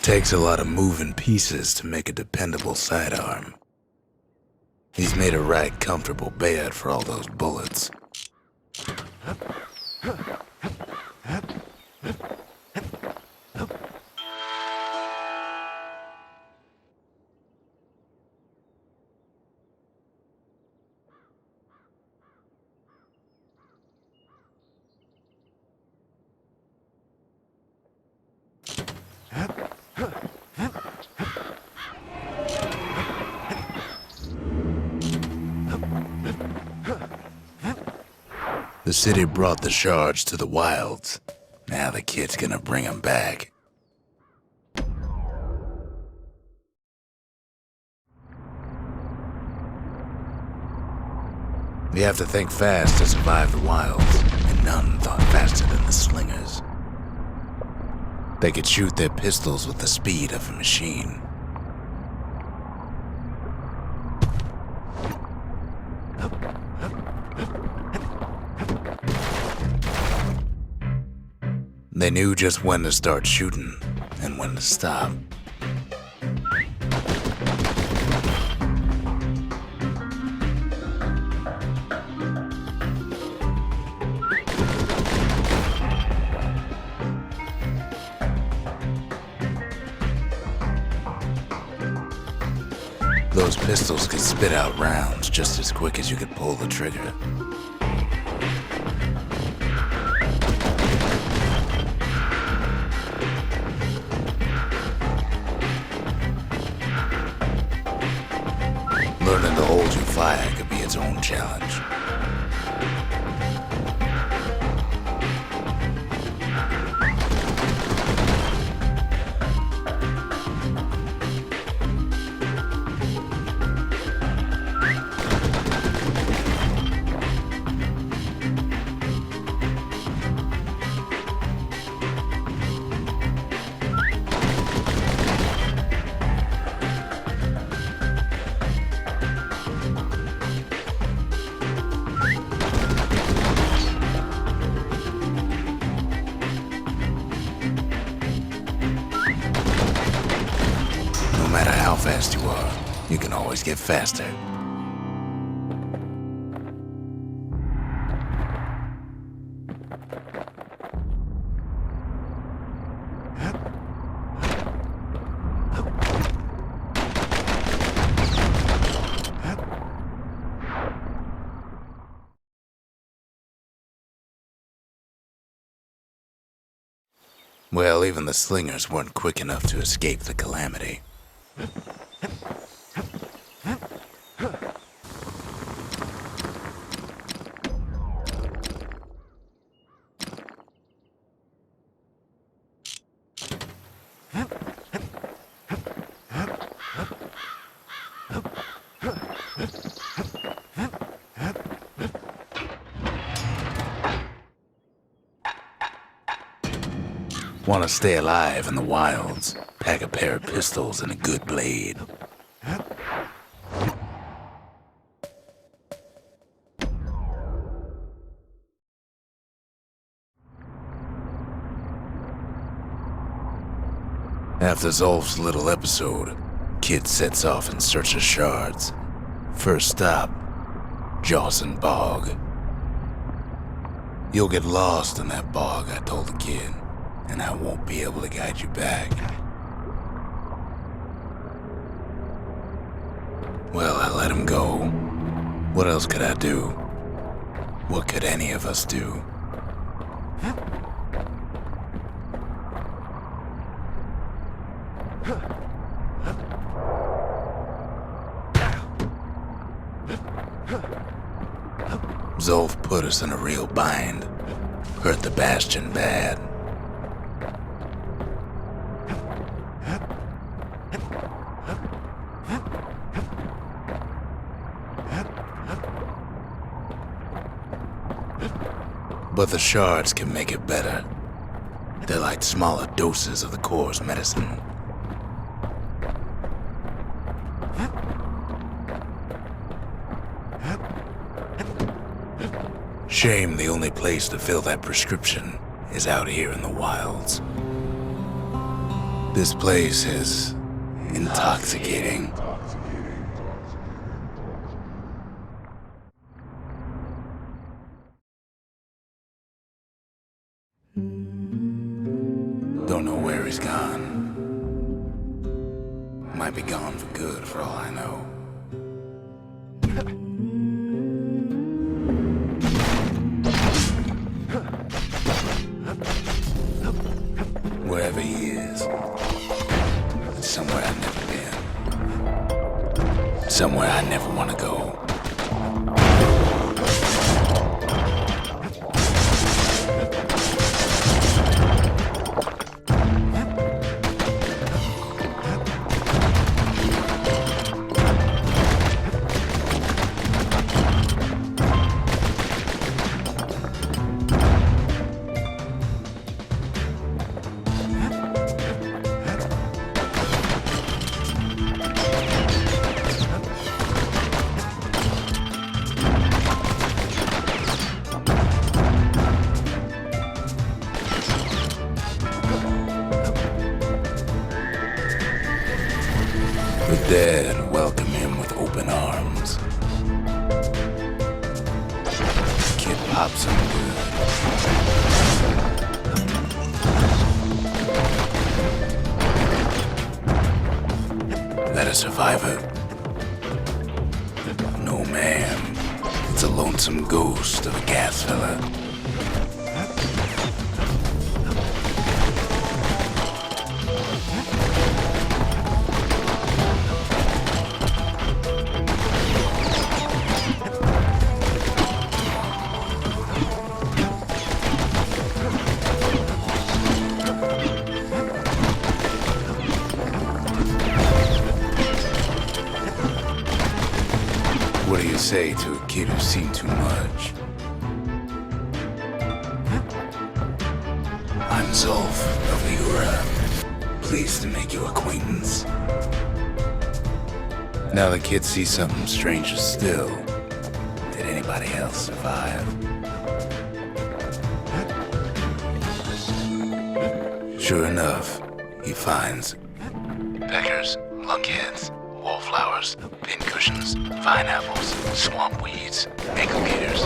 Speaker 1: Takes a lot of moving pieces to make a dependable sidearm. He's made a right comfortable bed for all those bullets. The city brought the shards to the wilds. Now the kid's gonna bring them back. You have to think fast to survive the wilds, and none thought faster than the slingers. They could shoot their pistols with the speed of a machine. They knew just when to start shooting and when to stop. Those pistols could spit out rounds just as quick as you could pull the trigger. Learning to hold your fire could be its own challenge. No matter how fast you are, you can always get faster. Well, even the slingers weren't quick enough to escape the calamity. Want to stay alive in the wilds? Pack a pair of pistols and a good blade. After Zolf's little episode, Kid sets off in search of shards. First stop, Jawson Bog. You'll get lost in that bog, I told the kid, and I won't be able to guide you back. Well, I let him go. What else could I do? What could any of us do? Zolf put us in a real bind. Hurt the Bastion bad. But the shards can make it better. They're like smaller doses of the core's medicine. Shame the only place to fill that prescription is out here in the wilds. This place is intoxicating. Don't know where he's gone. Might be gone for good for all I know. Wherever he is, it's somewhere I've never been. Somewhere I never want to go. The dead welcome him with open arms. Kid pops him good. That a survivor? No, ma'am. It's a lonesome ghost of a gas fella. What do you say to a kid who's seen too much? I'm Zolf of Ura. Pleased to make your acquaintance. Now the kid sees something stranger still. Did anybody else survive? Sure enough, he finds peckers, lunkheads, wallflowers, pincushions, vine apples, swamp weeds, ankle gators.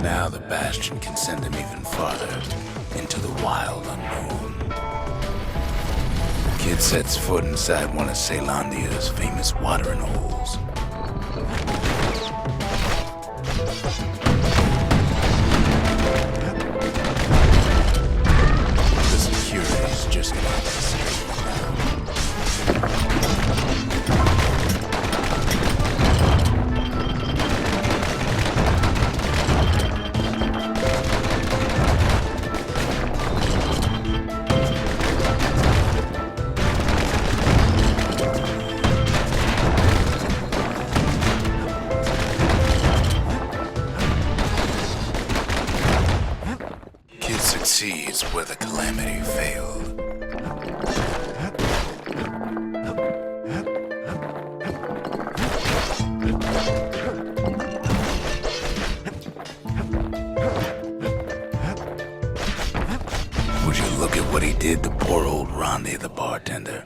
Speaker 1: Now the Bastion can send him even farther into the wild unknown. It sets foot inside one of Ceylondia's famous watering holes. The security's just about to straighten out. Succeeds where the calamity failed. Would you look at what he did to poor old Rondi the bartender?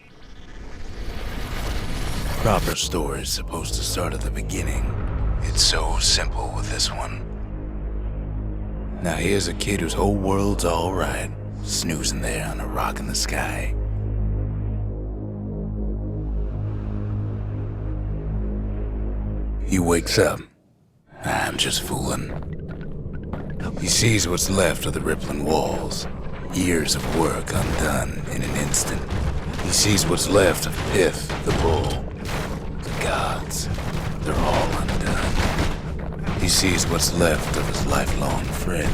Speaker 1: Proper story's supposed to start at the beginning. It's so simple with this one. Now here's a kid whose whole world's alright, snoozing there on a rock in the sky. He wakes up. I'm just fooling. He sees what's left of the rippling walls, years of work undone in an instant. He sees what's left of Pith, the bull, the gods, they're all undone. He sees what's left of his lifelong friend.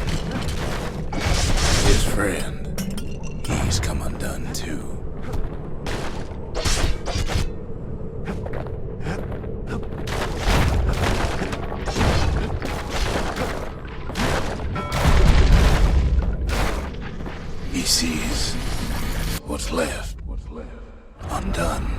Speaker 1: His friend, he's come undone too. He sees what's left undone.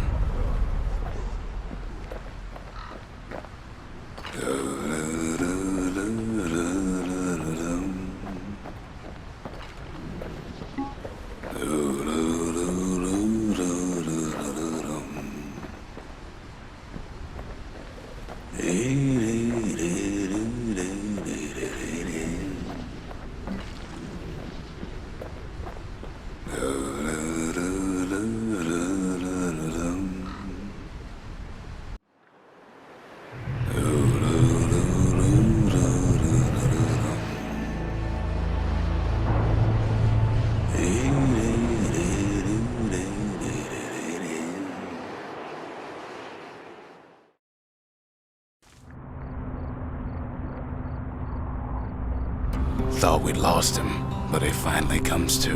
Speaker 1: Thought we'd lost him, but he finally comes to.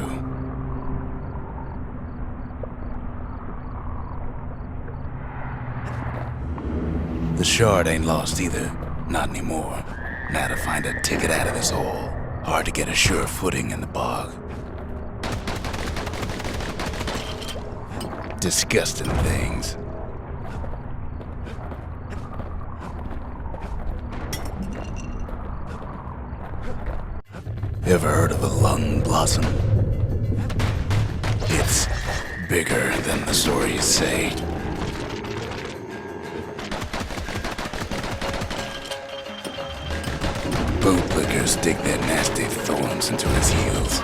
Speaker 1: The shard ain't lost either, not anymore. Now to find a ticket out of this hole, hard to get a sure footing in the bog. Disgusting things. Ever heard of a lung blossom? It's bigger than the stories say. Bootlickers dig their nasty thorns into his heels.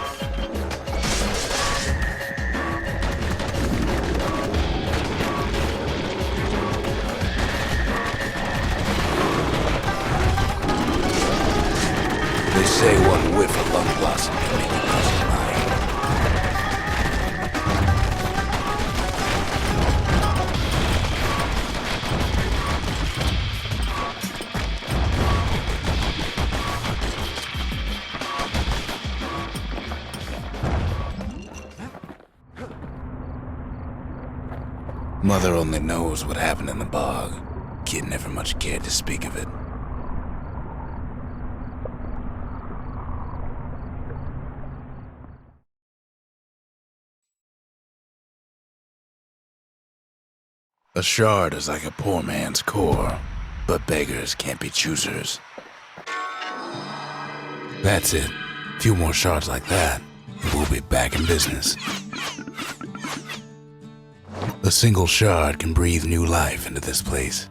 Speaker 1: They say one whiff of lung blossom can make you lose your mind. Mother only knows what happened in the bog. Kid never much cared to speak of it. A shard is like a poor man's core, but beggars can't be choosers. That's it. A few more shards like that, and we'll be back in business. A single shard can breathe new life into this place.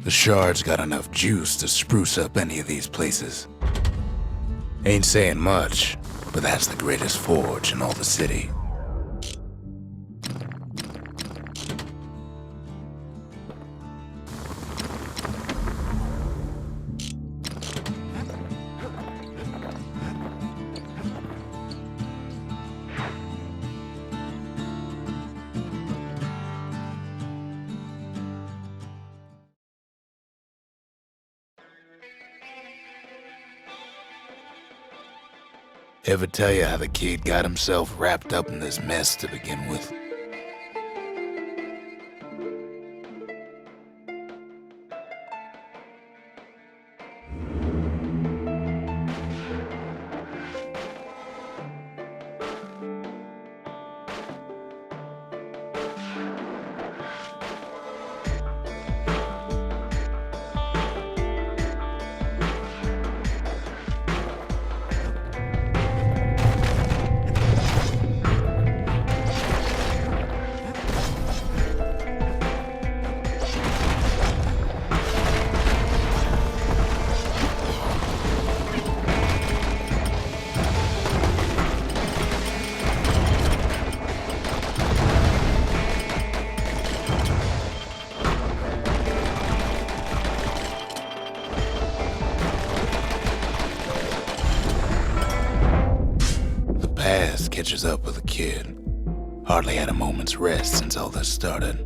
Speaker 1: The shard's got enough juice to spruce up any of these places. Ain't saying much, but that's the greatest forge in all the city. Ever tell you how the kid got himself wrapped up in this mess to begin with? The past catches up with the kid. Hardly had a moment's rest since all this started.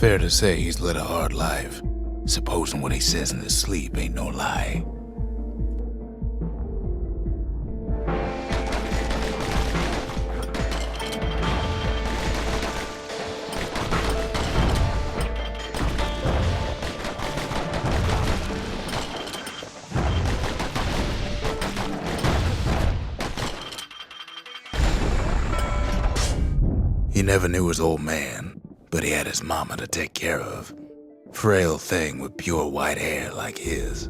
Speaker 1: Fair to say he's led a hard life, supposing what he says in his sleep ain't no lie. He never knew his old man, but he had his mama to take care of. Frail thing with pure white hair like his.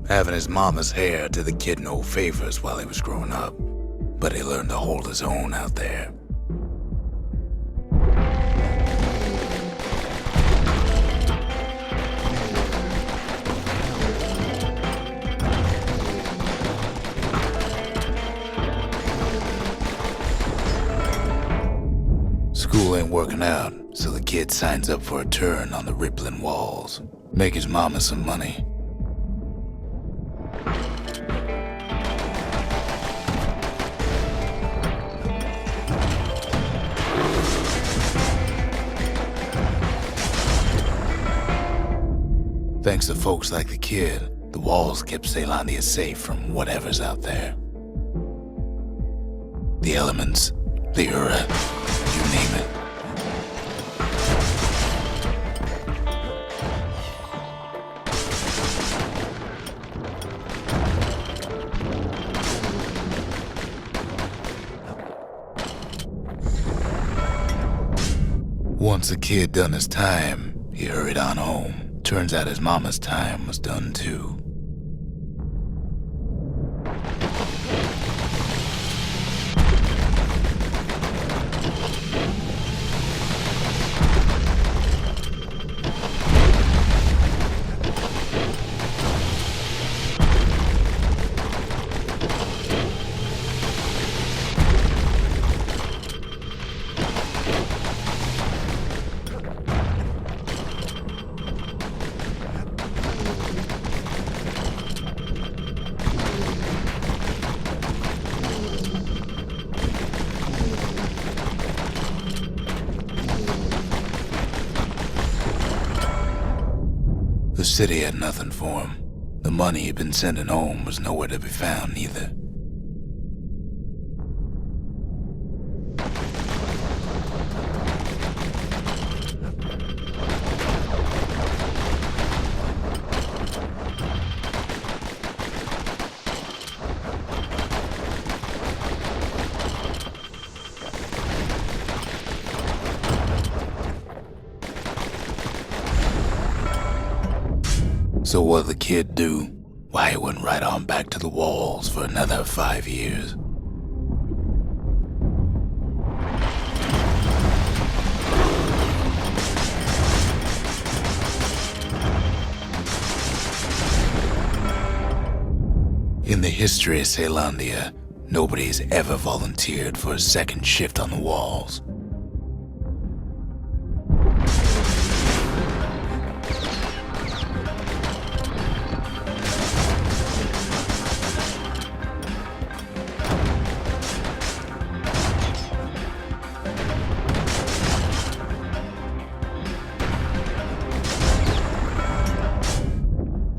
Speaker 1: Having his mama's hair did the kid no favors while he was growing up, but he learned to hold his own out there. School ain't working out, so the kid signs up for a turn on the rippling walls. Make his mama some money. Thanks to folks like the kid, the walls kept Ceylondia safe from whatever's out there. The elements, the Ura, you name it. Once the kid done his time, he hurried on home. Turns out his mama's time was done too. The city had nothing for him. The money he'd been sending home was nowhere to be found either. So what'd the kid do? Why, he went right on back to the walls for another 5 years. In the history of Ceylondia, nobody's ever volunteered for a second shift on the walls.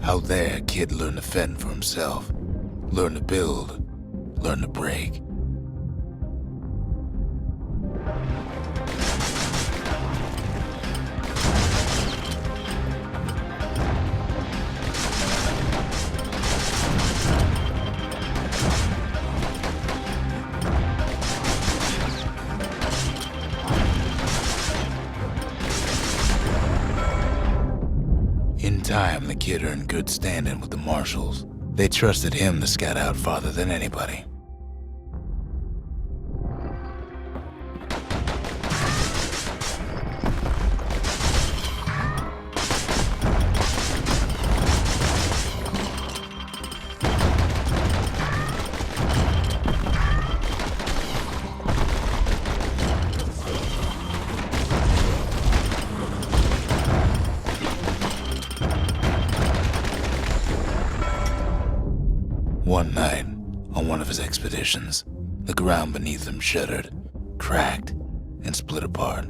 Speaker 1: Out there, kid learned to fend for himself, learn to build, learn to break. In time, the kid earned good standing with the marshals. They trusted him to scout out farther than anybody. One night, on one of his expeditions, the ground beneath him shuddered, cracked, and split apart.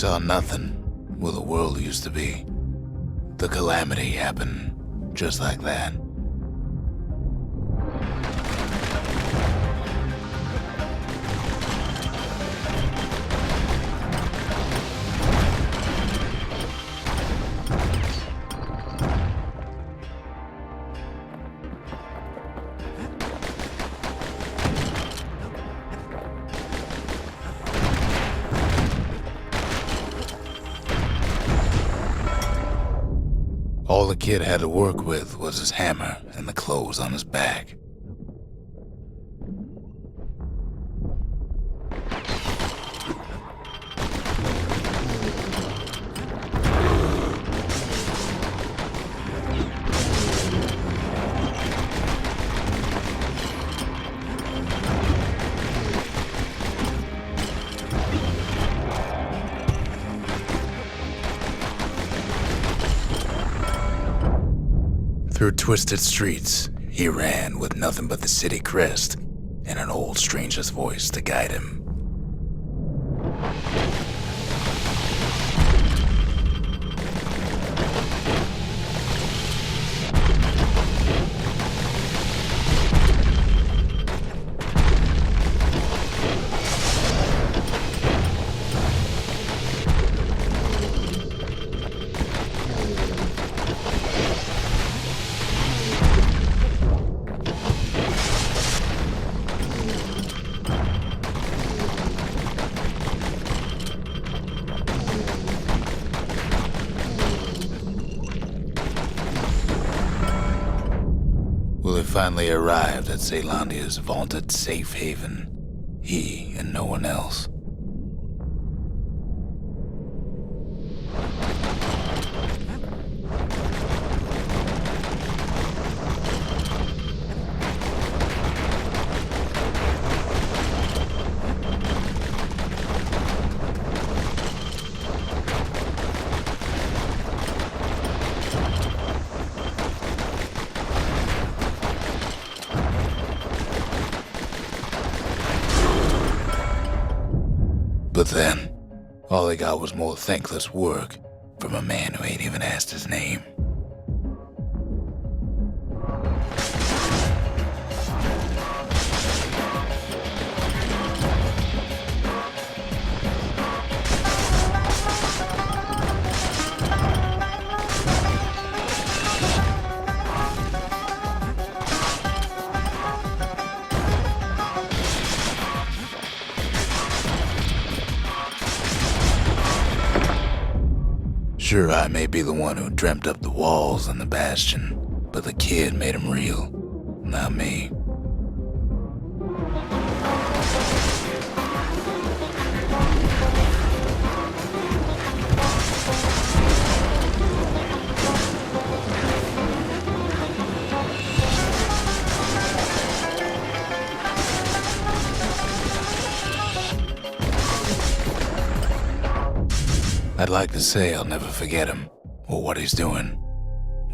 Speaker 1: saw nothing where the world used to be. The calamity happened just like that. All the kid had to work with was his hammer and the clothes on his back. Through twisted streets, he ran with nothing but the city crest and an old stranger's voice to guide him. Willie finally arrived at Celandia's vaunted safe haven. He and no one else. But then, all they got was more thankless work from a man who ain't even asked his name. Sure, I may be the one who dreamt up the walls and the Bastion, but the kid made them real, not me. I'd like to say I'll never forget him, or what he's doing,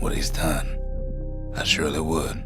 Speaker 1: what he's done. I surely would.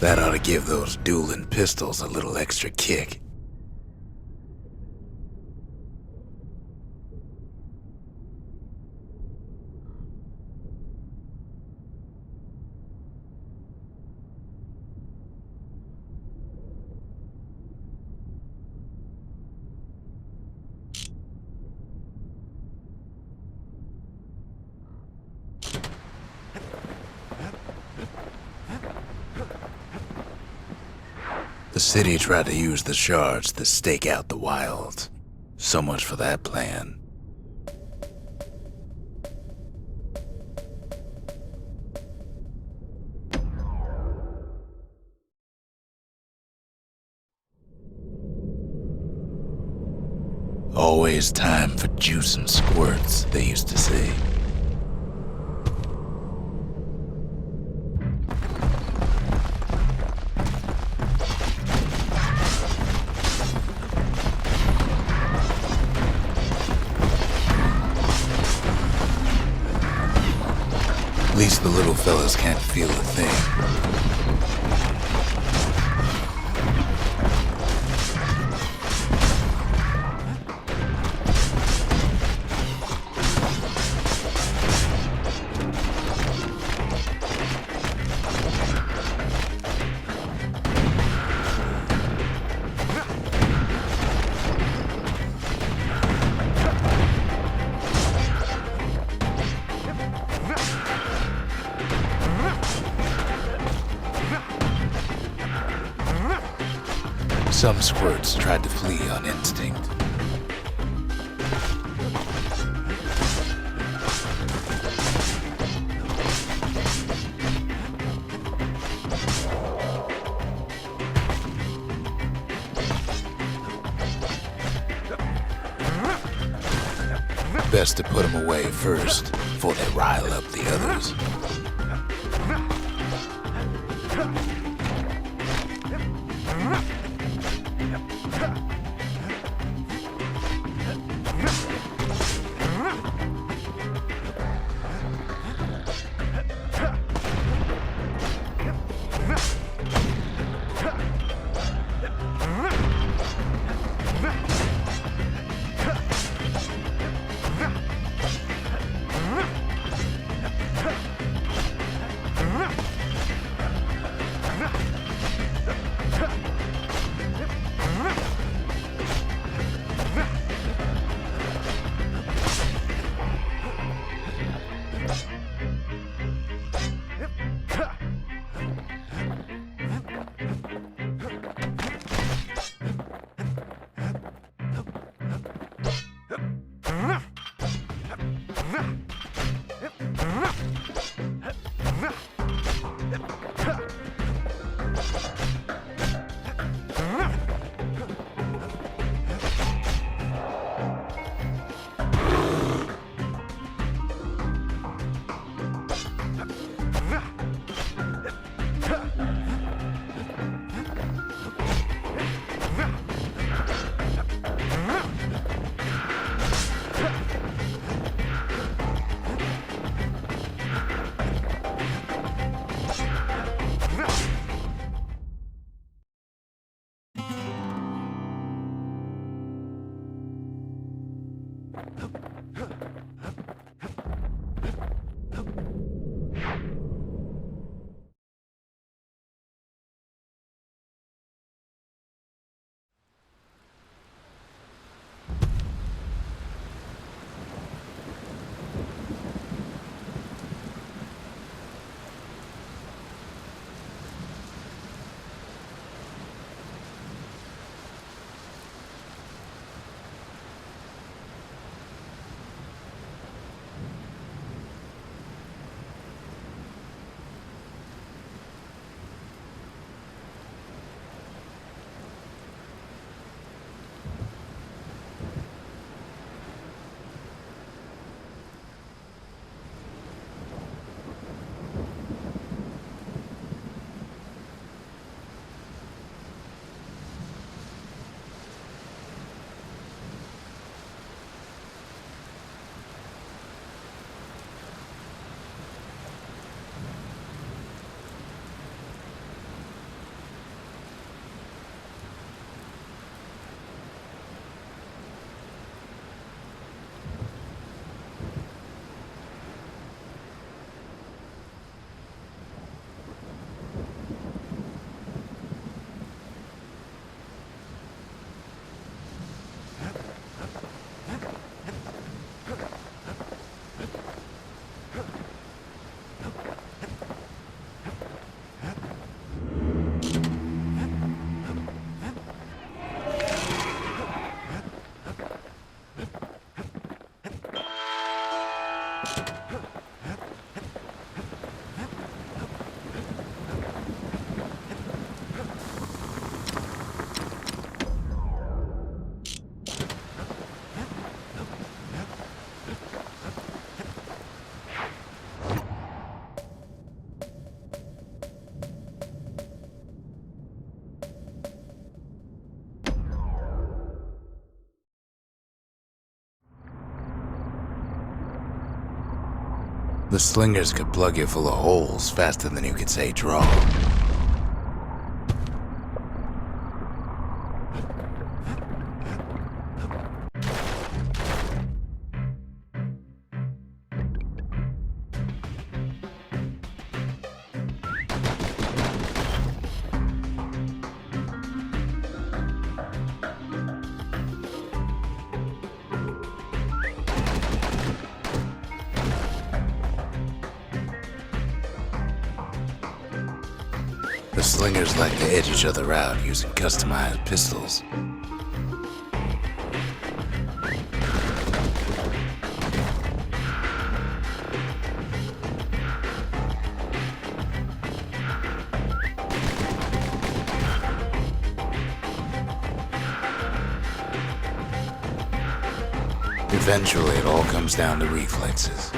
Speaker 1: That ought to give those dueling pistols a little extra kick. The city tried to use the shards to stake out the wilds. So much for that plan. Always time for juice and squirts, they used to say. At least the little fellas can't feel a thing. Some squirts tried to flee on instinct. Best to put them away first, before they rile up the others. The slingers could plug you full of holes faster than you could say draw. The slingers like to edge each other out using customized pistols. Eventually, it all comes down to reflexes.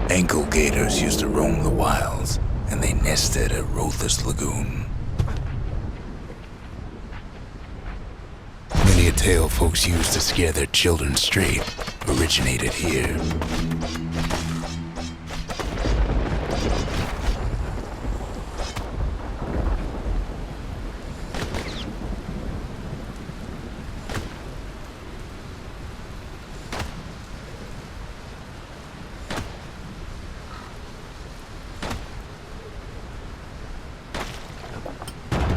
Speaker 1: Ankle gators used to roam the wilds, and they nested at Rothus Lagoon. Many a tale folks used to scare their children straight originated here.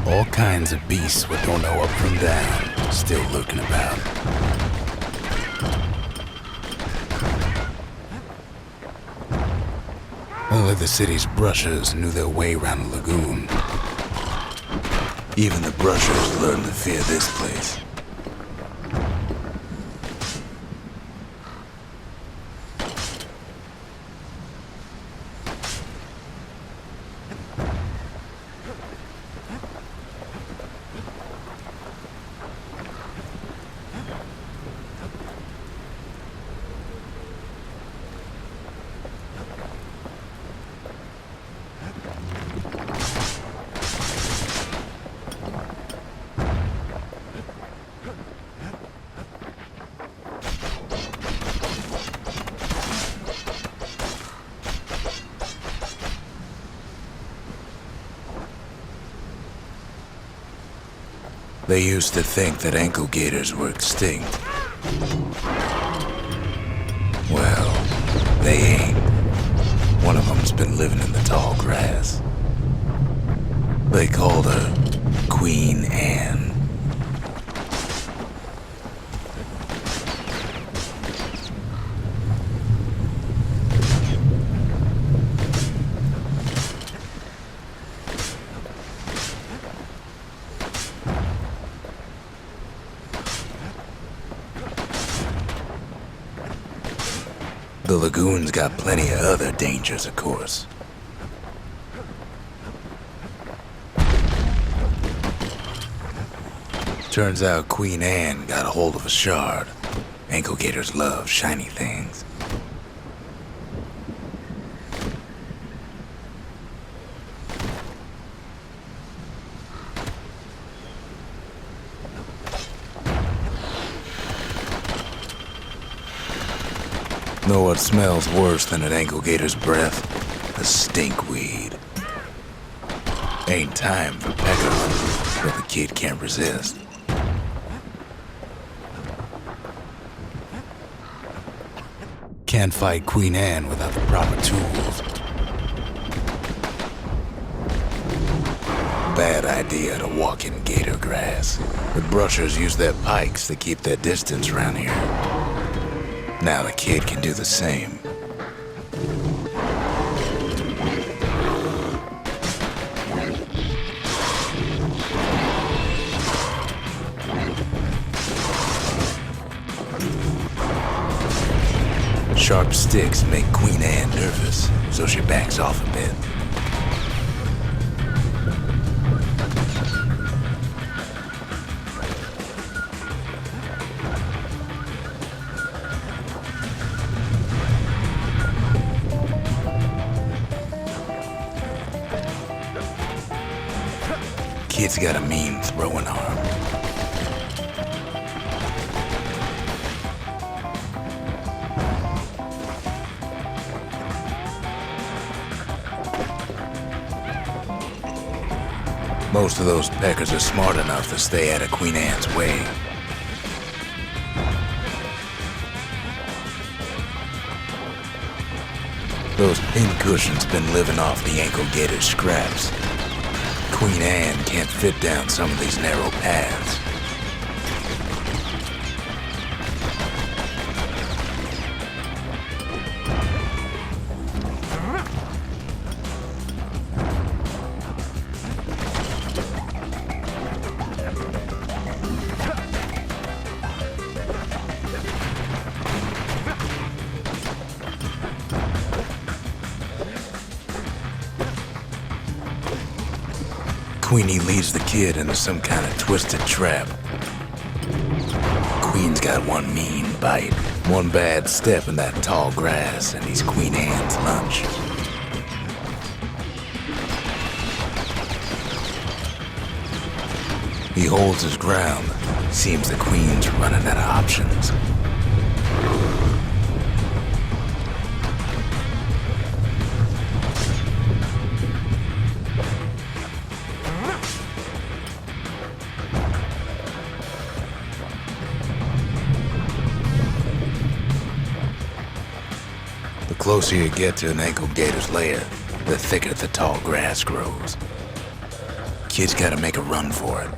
Speaker 1: All kinds of beasts with don't know up from down, still lurking about. Only the city's brushers knew their way around the lagoon. Even the brushers learned to fear this place. They used to think that ankle gators were extinct. Well, they ain't. One of them's been living in the tall grass. They called her Queen Anne. The lagoon's got plenty of other dangers, of course. Turns out Queen Anne got a hold of a shard. Ankle gators love shiny things. Know what smells worse than an ankle gator's breath? A stinkweed. Ain't time for pecker hunting, but the kid can't resist. Can't fight Queen Anne without the proper tools. Bad idea to walk in gator grass. The brushers use their pikes to keep their distance around here. Now the kid can do the same. Sharp sticks make Queen Anne nervous, so she backs off a bit. Kid's got a mean throwing arm. Most of those peckers are smart enough to stay out of Queen Anne's way. Those pincushions been living off the ankle gator's scraps. Queen Anne can't fit down some of these narrow paths. Queenie leads the kid into some kind of twisted trap. Queen's got one mean bite. One bad step in that tall grass and he's Queen Anne's lunch. He holds his ground. Seems the Queen's running out of options. The closer you get to an ankle gator's lair, the thicker the tall grass grows. Kid's gotta make a run for it.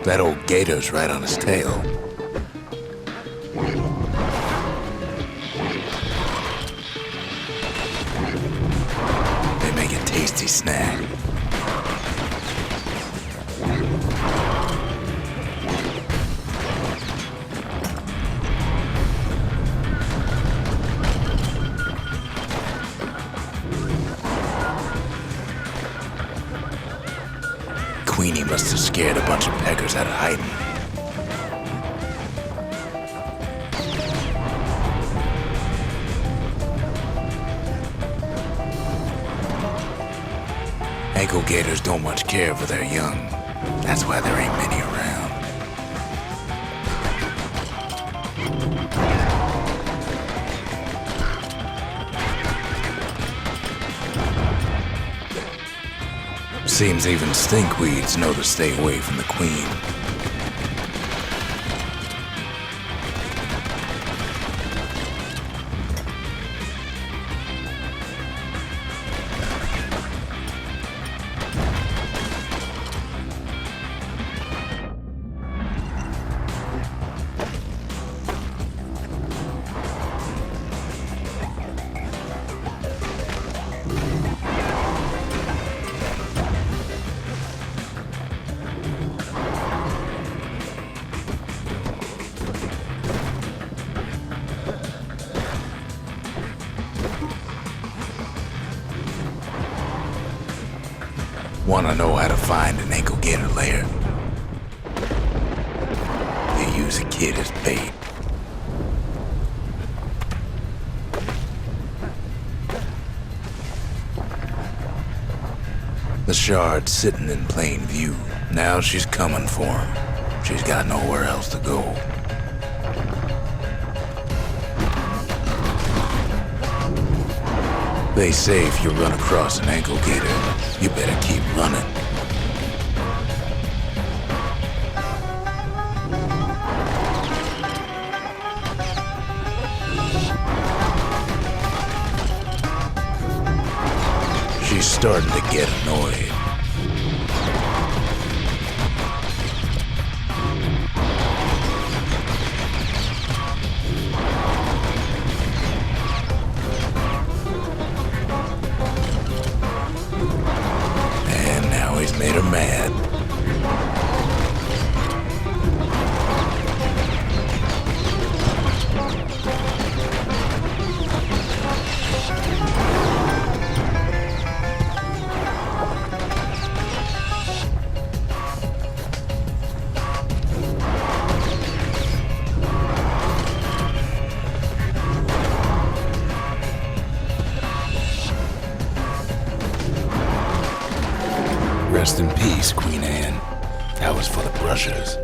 Speaker 1: That old gator's right on his tail. They make a tasty snack. Queenie must have scared a bunch of peckers out of hiding. Ankle gators don't much care for their young. That's why there ain't many around. Seems even stinkweeds know to stay away from the Queen. Want to know how to find an ankle gator lair? They use a kid as bait. The shard's sitting in plain view. Now she's coming for him. She's got nowhere else to go. They say if you run across an ankle gator, you better keep running. She's starting to get annoyed. And now he's made her mad. Rest in peace, Queen Anne. That was for the brushers.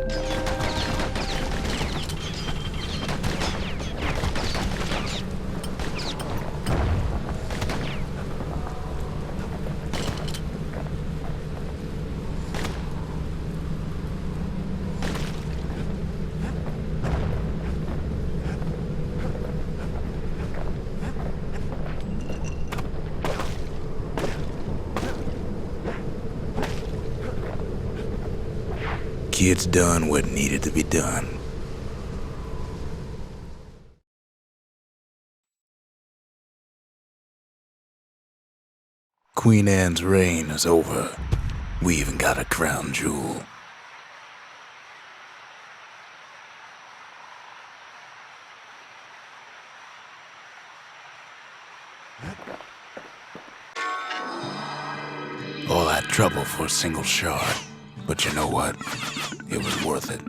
Speaker 1: Kid's done what needed to be done. Queen Anne's reign is over. We even got a crown jewel. All that trouble for a single shard. But you know what? It was worth it.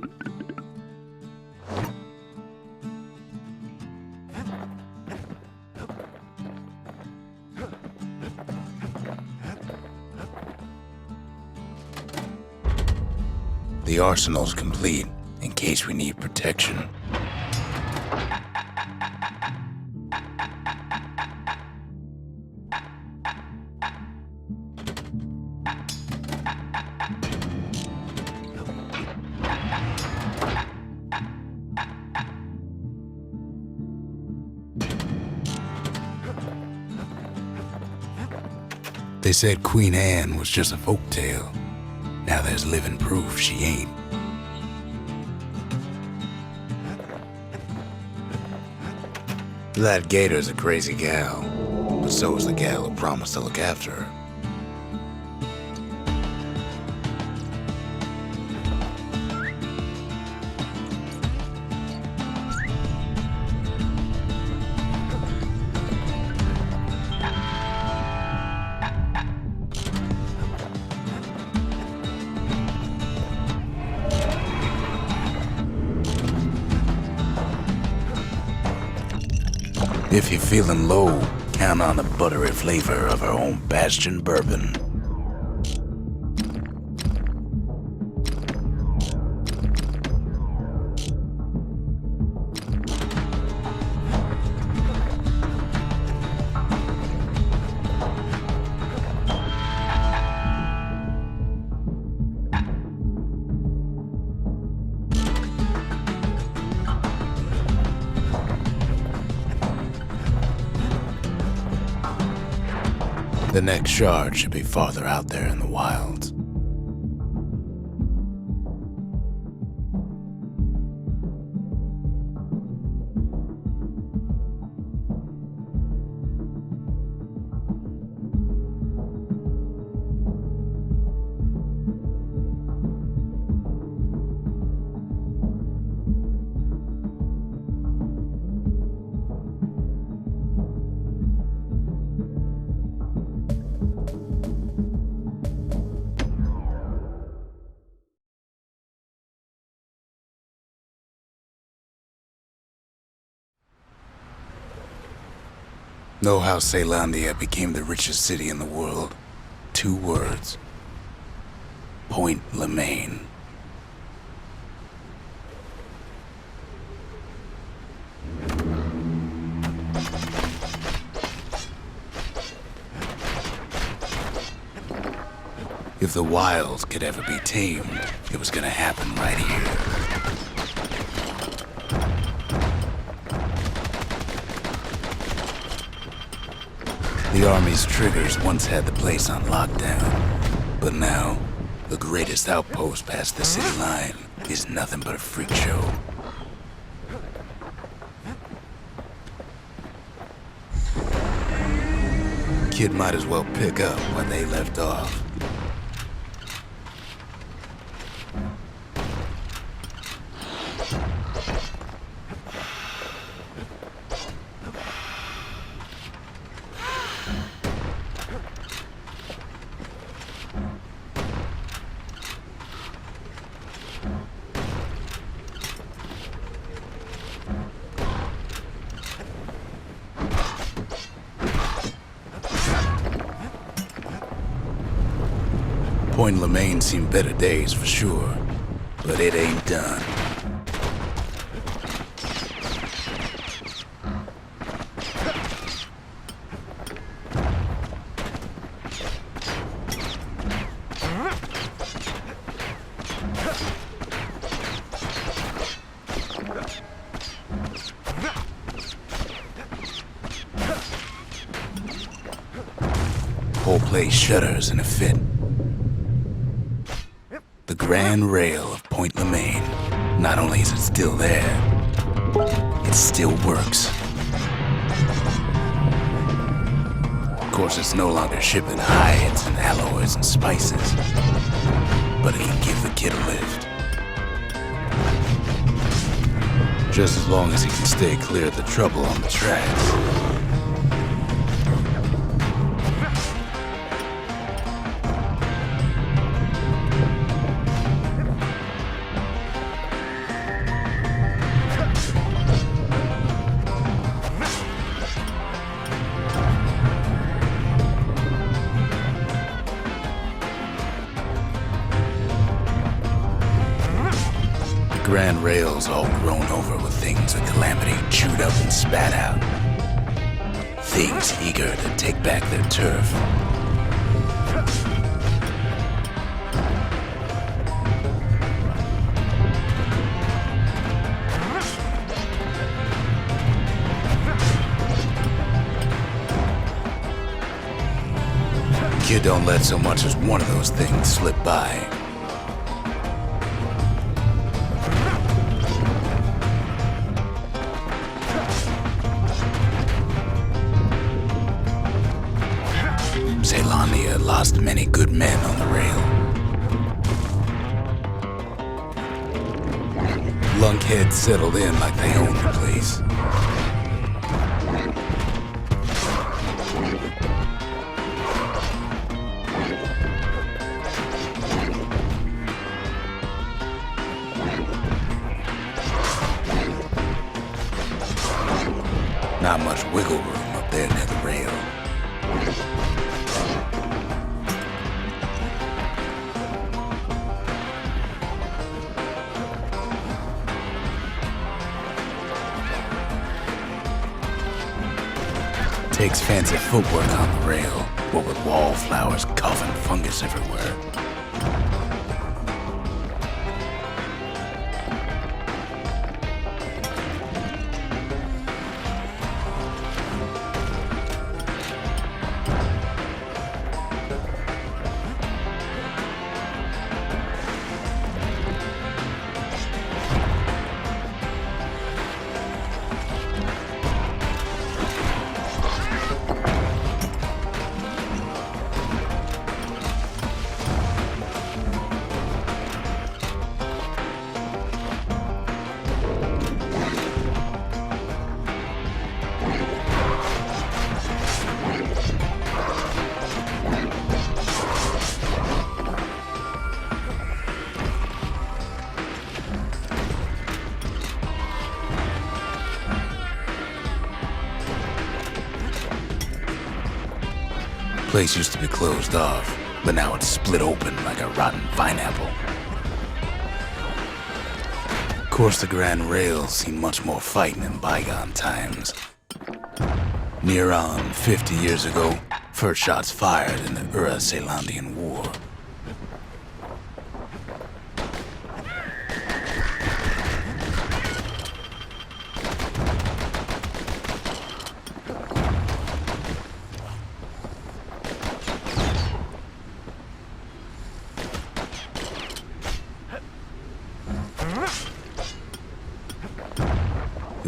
Speaker 1: The arsenal's complete, in case we need protection. They said Queen Anne was just a folktale. Now there's living proof she ain't. That gator's a crazy gal, but so is the gal who promised to look after her. If you're feeling low, count on the buttery flavor of our own Bastion bourbon. The next shard should be farther out there in the wilds. Know how Caelondia became the richest city in the world? 2 words. Point Lemaine. If the wild could ever be tamed, it was gonna happen right here. The Army's triggers once had the place on lockdown, but now, the greatest outpost past the city line is nothing but a freak show. Kid might as well pick up where they left off. Point Lemaine seen better days for sure, but it ain't done. Whole place shudders in a fit. The grand rail of Point Lemaine, not only is it still there, it still works. Of course, it's no longer shipping hides and alloys and spices, but it can give the kid a lift. Just as long as he can stay clear of the trouble on the tracks. Grand rails all grown over with things the Calamity chewed up and spat out. Things eager to take back their turf. Kid don't let so much as one of those things slip by. Ceylania lost many good men on the rail. Lunkheads settled in like they owned the place. Not much wiggle room up there near the rail. Takes fancy footwork on the rail, what with wallflowers coughing fungus everywhere. Place used to be closed off, but now it's split open like a rotten pineapple. Of course, the Grand Rail's seen much more fighting in bygone times. Near on 50 years ago, first shots fired in the Ura-Ceylandian War.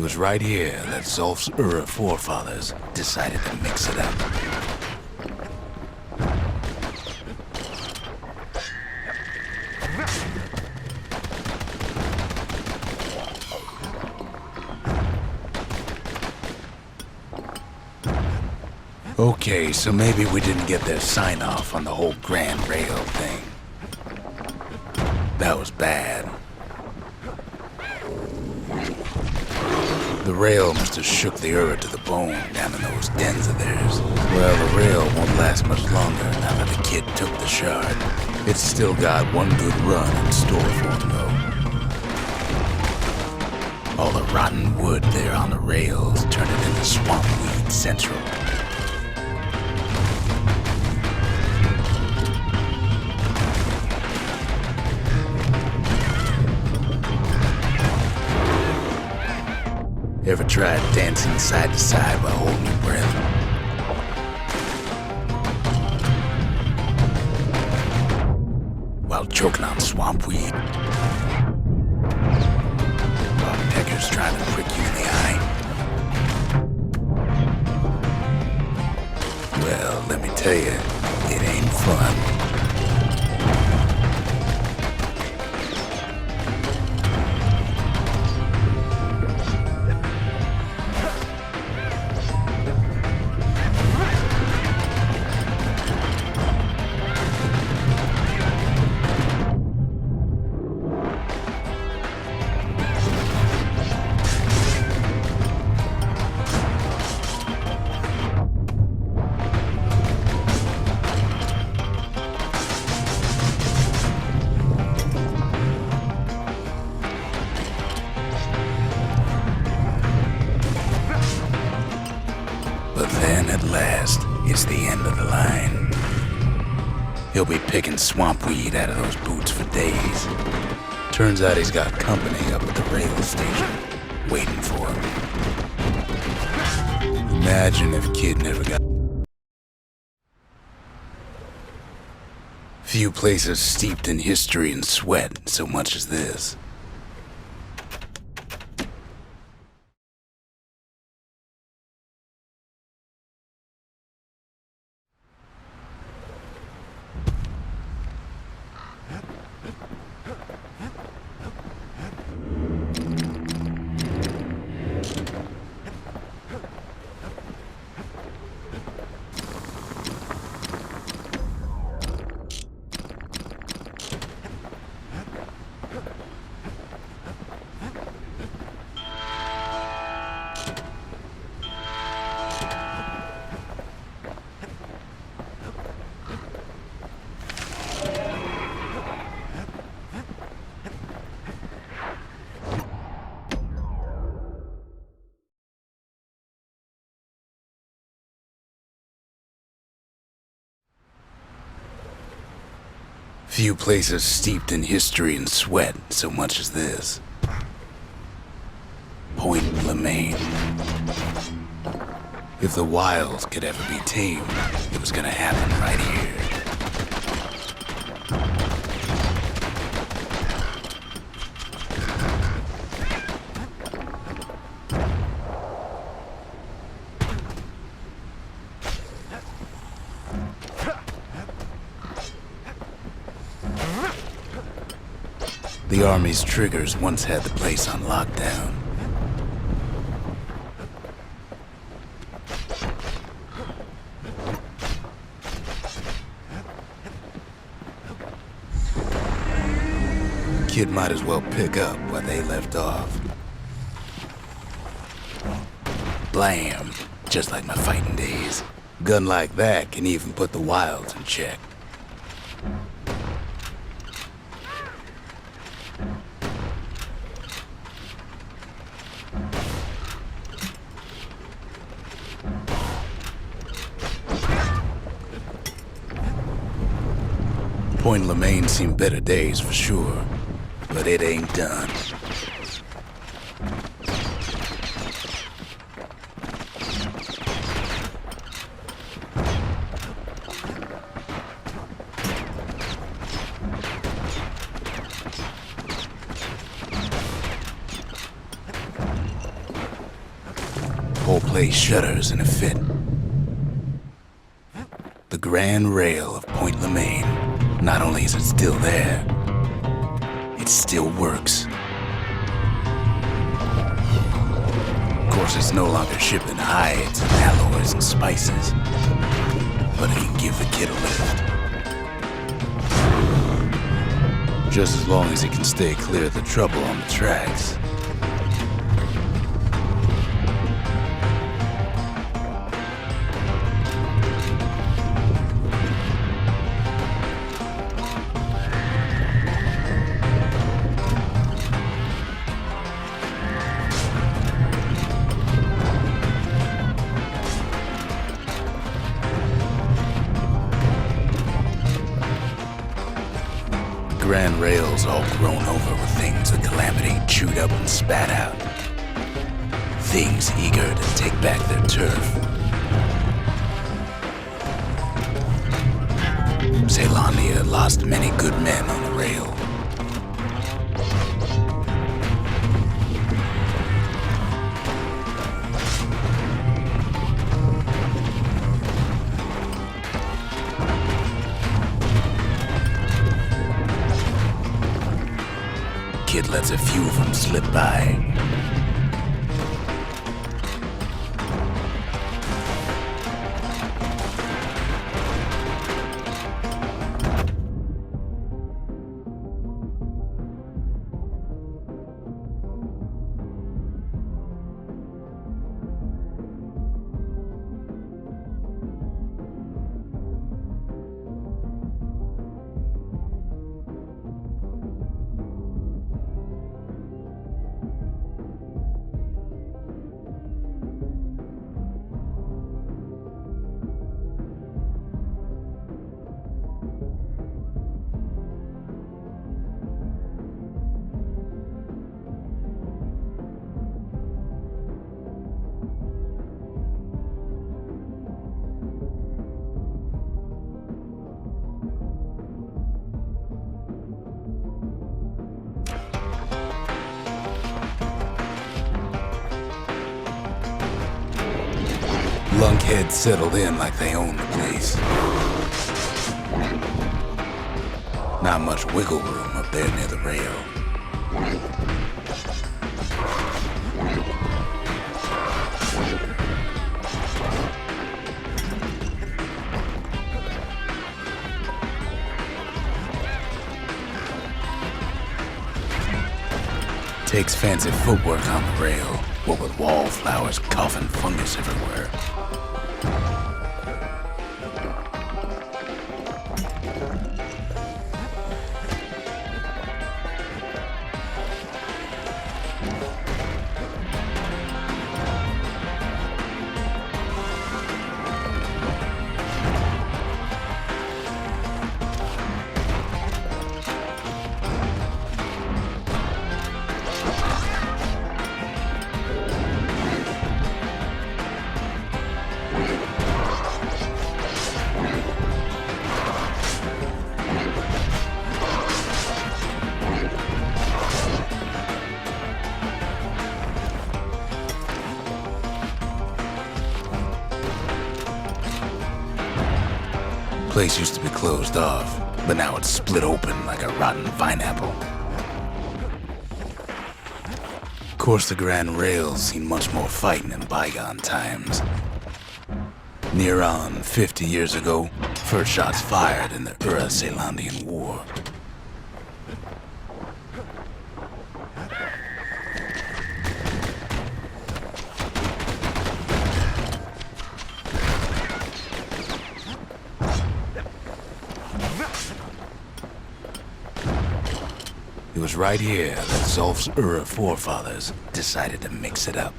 Speaker 1: It was right here that Zolf's Ura forefathers decided to mix it up. Okay, so maybe we didn't get their sign-off on the whole Grand Rail thing. That was bad. The rail must have shook the Ura to the bone down in those dens of theirs. Well, the rail won't last much longer now that the kid took the shard. It's still got one good run in store for him, though. All the rotten wood there on the rails turned it into swamp weed central. Ever tried dancing side to side while holding your breath? While choking on swamp weed? While peckers trying to prick you in the eye? Well, let me tell you, it ain't fun. At last, it's the end of the line. He'll be picking swamp weed out of those boots for days. Turns out he's got company up at the rail station, waiting for him. Imagine if Kid never got... Few places steeped in history and sweat so much as this. Few places steeped in history and sweat so much as this. Point Lemaine. If the wilds could ever be tamed, it was gonna happen right here. The Army's triggers once had the place on lockdown. Kid might as well pick up where they left off. Blam! Just like my fighting days. Gun like that can even put the wilds in check. Point Lemaine seen better days for sure, but it ain't done. place shudders in a fit. The Grand Rail of Point Lemaine, not only is it still there, it still works. Of course, it's no longer shipping hides and alloys and spices, but it can give the kid a lift. Just as long as it can stay clear of the trouble on the tracks. Grand rails all grown over with things the Calamity chewed up and spat out. Things eager to take back their turf. Zealandia lost many good men on the rail. Kid lets a few of them slip by. Lunkheads settled in like they owned the place. Not much wiggle room up there near the rail. Takes fancy footwork on the rail, what with wallflowers coughing fungus everywhere. Place used to be closed off, but now it's split open like a rotten pineapple. Of course, the Grand Rail's seen much more fighting in bygone times. Near on 50 years ago, first shots fired in the Zealandian War. It was right here that Zulf's forefathers decided to mix it up.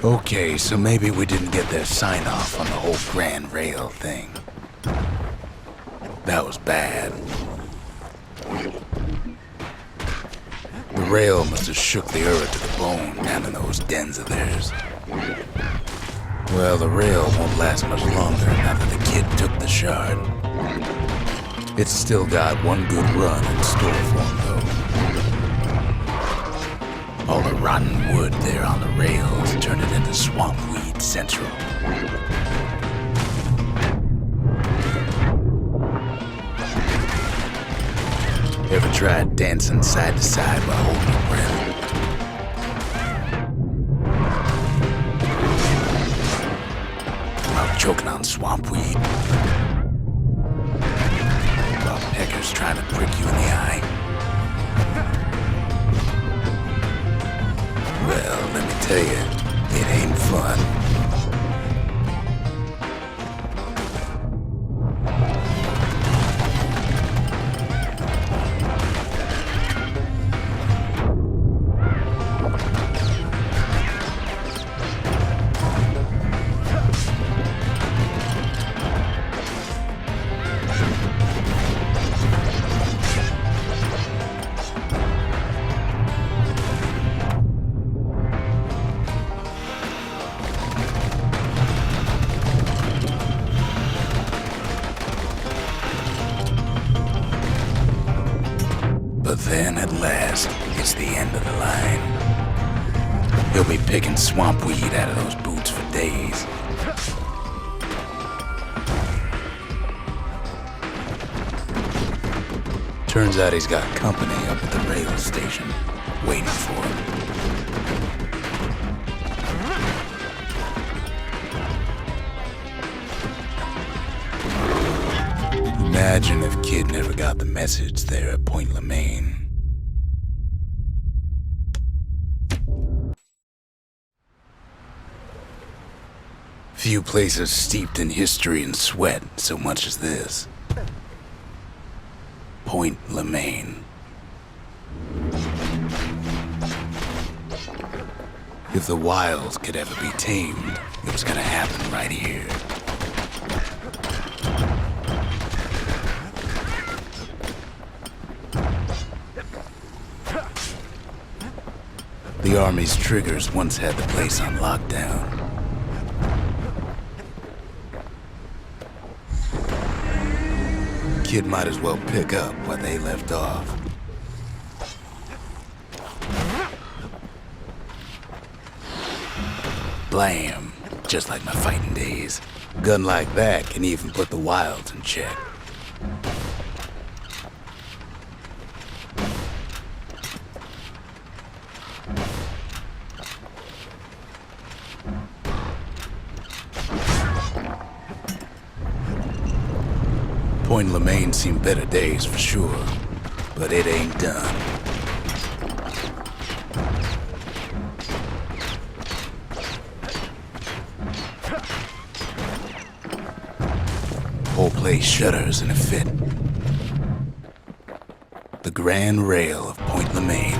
Speaker 1: Okay, so maybe we didn't get their sign-off on the whole Grand Rail thing. That was bad. The rail must have shook the earth to the bone down in those dens of theirs. Well, the rail won't last much longer now that the kid took the shard. It's still got one good run in store for him, though. All the rotten wood there on the rails turned it into swamp weed central. Ever tried dancing side to side while holding your breath? While choking on swamp weed? While peckers trying to prick you in the eye? Well, let me tell you, it ain't fun. But then, at last, it's the end of the line. He'll be picking swamp weed out of those boots for days. Turns out he's got company up at the rail station, waiting for him. Imagine if Kid never got the message there at Point Lemaine. Few places steeped in history and sweat so much as this. Point Lemaine. If the wilds could ever be tamed, it was gonna happen right here. The Army's triggers once had the place on lockdown. Kid might as well pick up where they left off. Blam! Just like my fighting days. Gun like that can even put the wilds in check. Point Lemaine seen better days for sure, but it ain't done. Whole place shudders in a fit. The grand rail of Point Lemaine,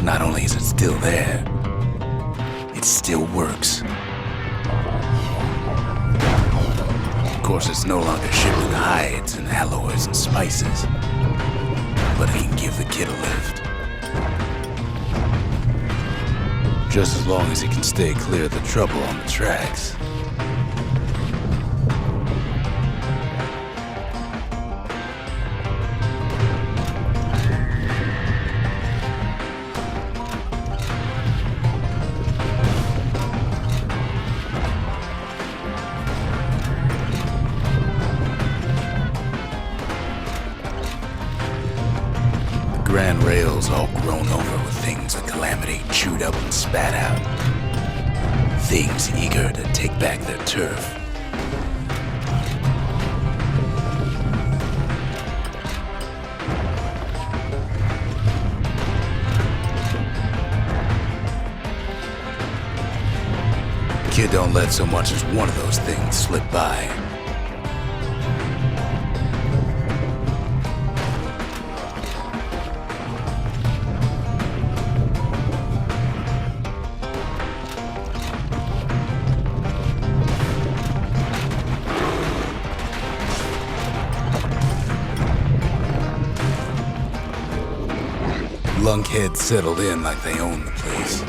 Speaker 1: not only is it still there, it still works. Of course, it's no longer shipping hides and alloys and spices, but it can give the kid a lift. Just as long as he can stay clear of the trouble on the tracks. Grand rails all grown over with things the Calamity chewed up and spat out. Things eager to take back their turf. Kid don't let so much as one of those things slip by. lunkheads settled in like they own the place.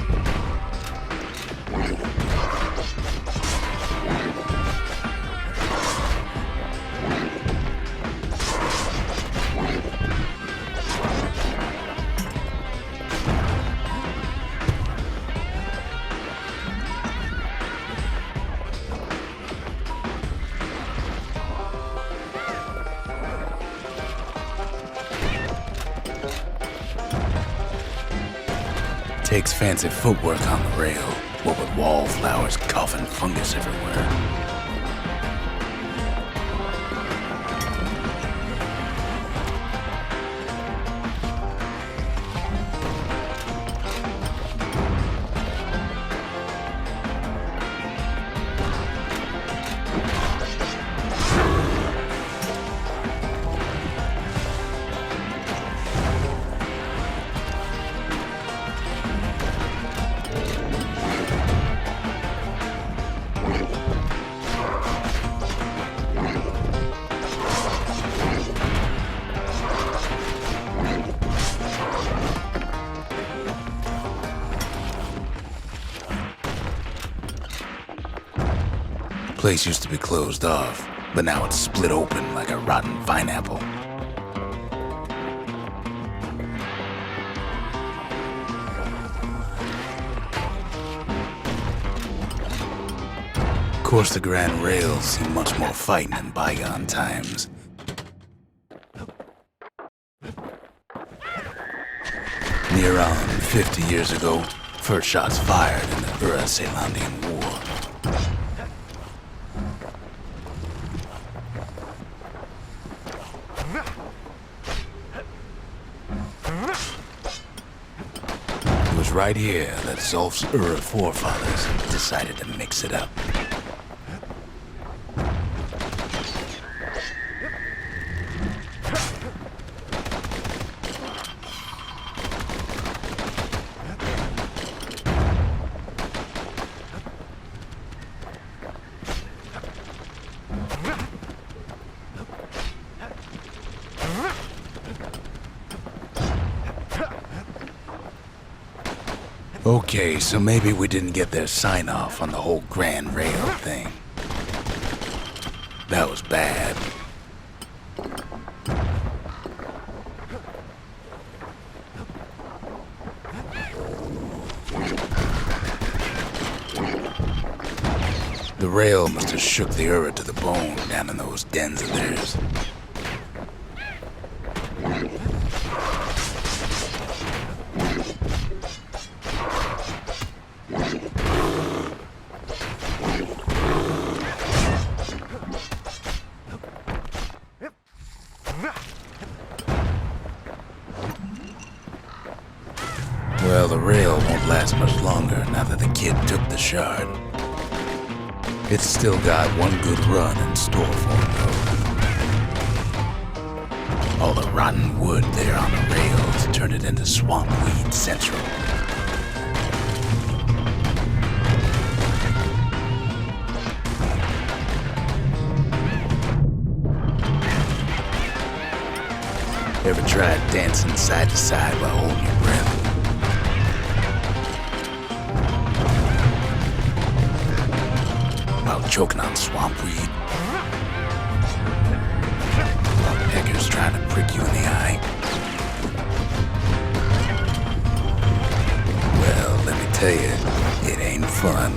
Speaker 1: Takes fancy footwork on the rail, what with wallflowers coughing fungus everywhere. Place used to be closed off, but now it's split open like a rotten pineapple. Of course, the Grand Rails seem much more fighting in bygone times. Near on 50 years ago, first shots fired in the Ura-Celandian War. It was right here that Zolf's Ura forefathers decided to mix it up. Okay, so maybe we didn't get their sign-off on the whole Grand Rail thing. That was bad. The rail must have shook the Ura to the bone down in those dens of theirs. Well, the rail won't last much longer now that the kid took the shard. It's still got one good run in store for him, though. All the rotten wood there on the rails turned it into swamp weed central. Ever tried dancing side to side while holding your breath? While choking on swamp weed? While peggers trying to prick you in the eye? Well, let me tell you, it ain't fun.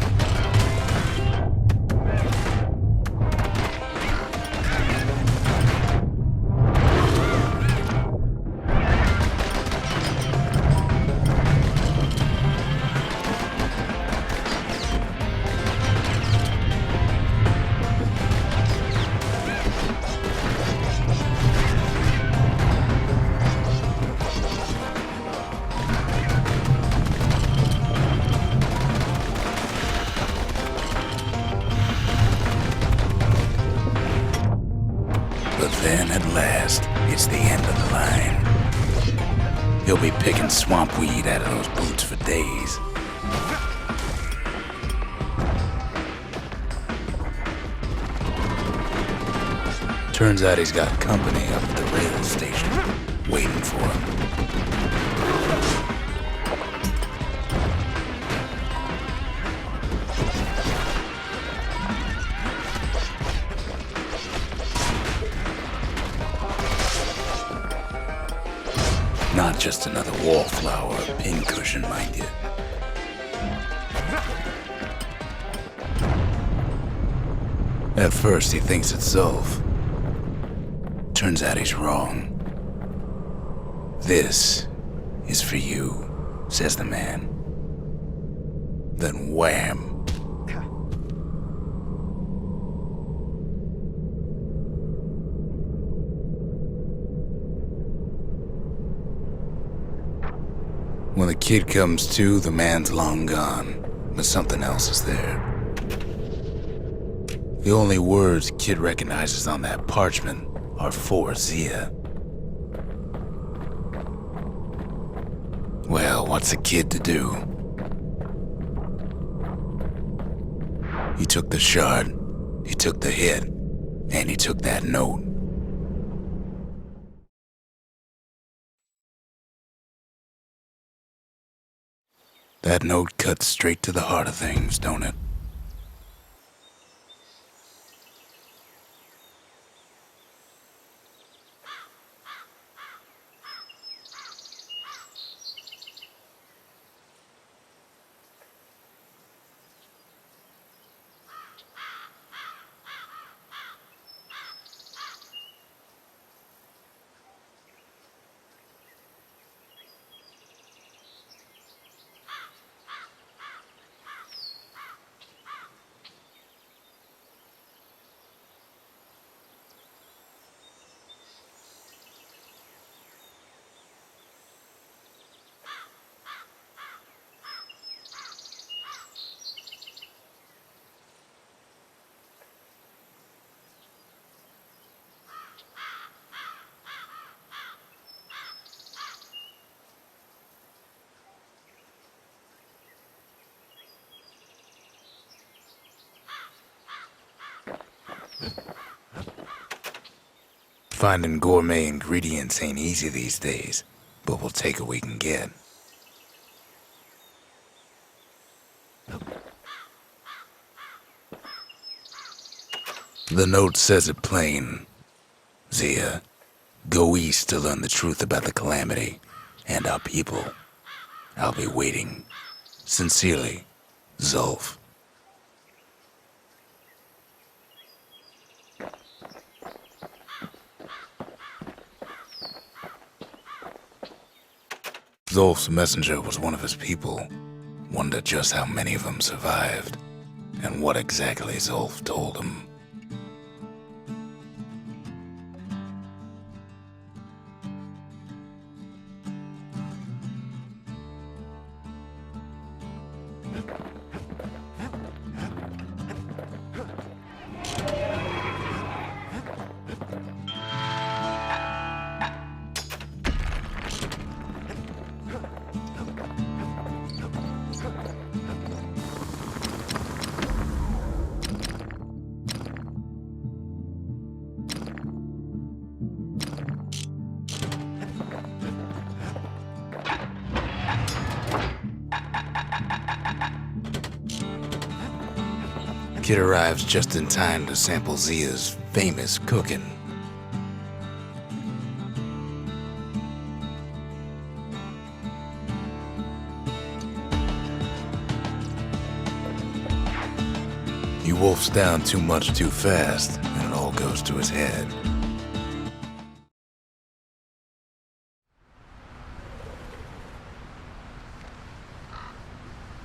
Speaker 1: But then, at last, it's the end of the line. He'll be picking swamp weed out of those boots for days. Turns out he's got company up at the rail station, waiting for him. just another wallflower, a pincushion, mind you. At first, he thinks it's Zulf. Turns out he's wrong. "This is for you," says the man. Then wham! When the kid comes to, the man's long gone, but something else is there. The only words Kid recognizes on that parchment are for Zia. Well, what's a kid to do? He took the shard, he took the hit, and he took that note. That note cuts straight to the heart of things, don't it? Finding gourmet ingredients ain't easy these days, but we'll take what we can get. The note says it plain. Zia, go east to learn the truth about the calamity and our people. I'll be waiting. Sincerely, Zulf. Zulf's messenger was one of his people. Wondered just how many of them survived, and what exactly Zulf told him. Kid arrives just in time to sample Zia's famous cooking. He wolfs down too much too fast, and it all goes to his head.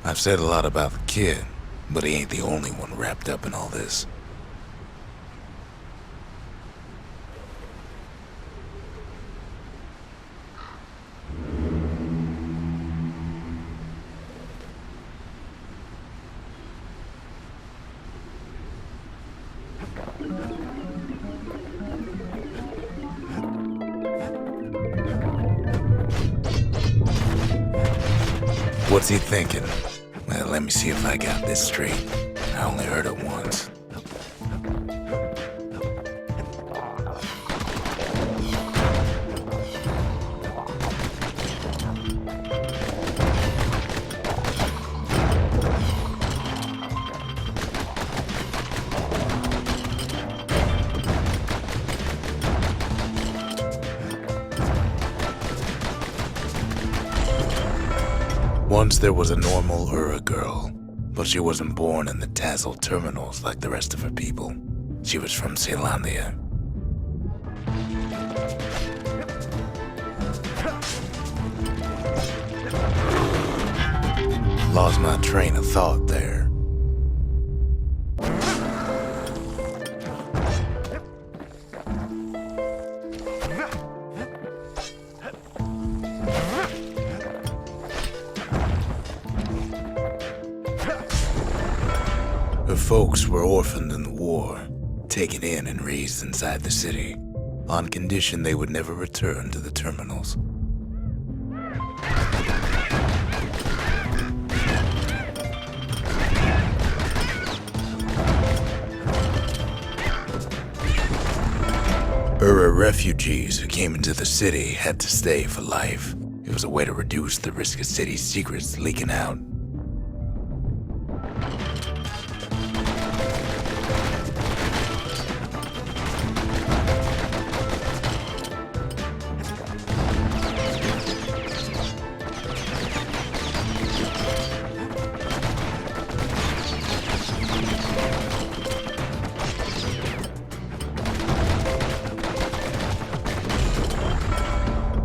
Speaker 1: I've said a lot about the kid, but he ain't the only one wrapped up in all this. What's he thinking? Well, let me see if I got this straight. I only heard it once. Once there was a normal Ura girl, but she wasn't born in the tassel terminals like the rest of her people. She was from Celandia. Lost my train of thought there. Her folks were orphaned in the war, taken in and raised inside the city, on condition they would never return to the terminals. Ura refugees who came into the city had to stay for life. It was a way to reduce the risk of city secrets leaking out.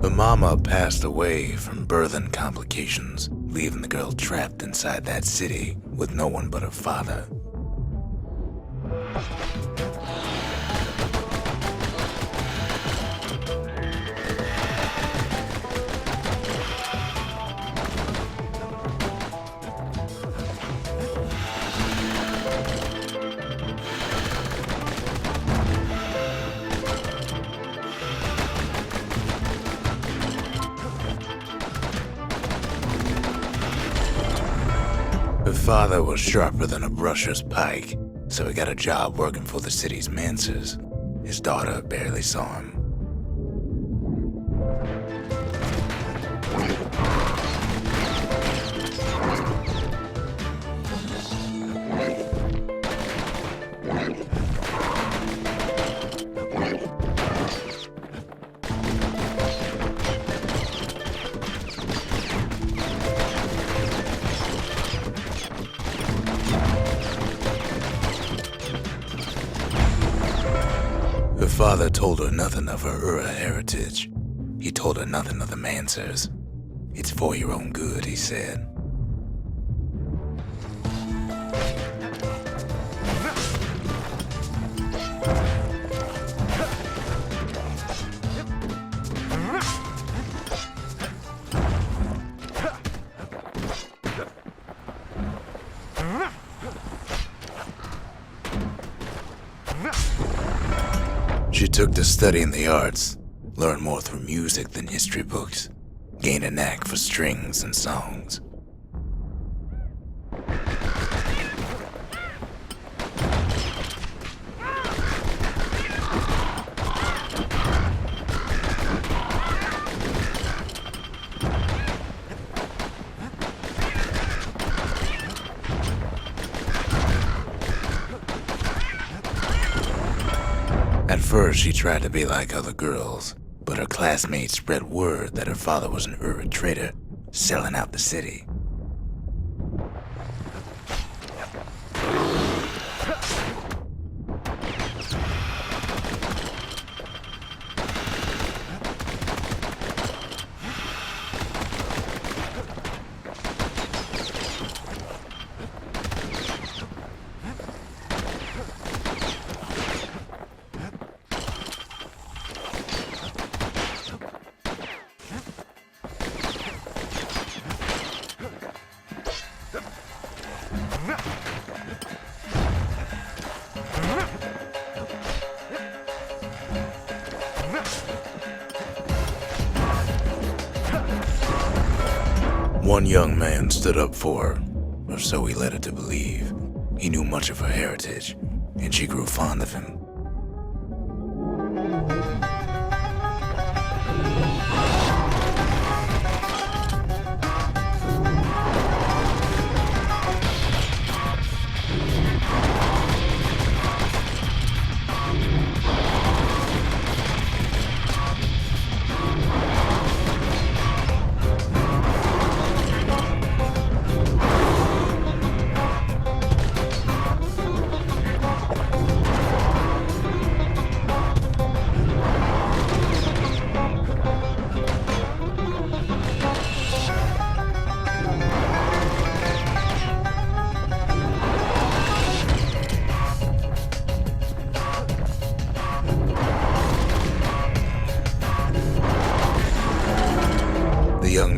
Speaker 1: The mama passed away from birthing complications, leaving the girl trapped inside that city with no one but her father. Her father was sharper than a brusher's pike, so he got a job working for the city's mancers. His daughter barely saw him. Her father told her nothing of her Ura heritage. He told her nothing of the Mancers. It's for your own good, he said. She took to studying the arts, learned more through music than history books, gained a knack for strings and songs. At first, she tried to be like other girls, but her classmates spread word that her father was an Ura trader, selling out the city. One young man stood up for her, or so he led her to believe. He knew much of her heritage, and she grew fond of him.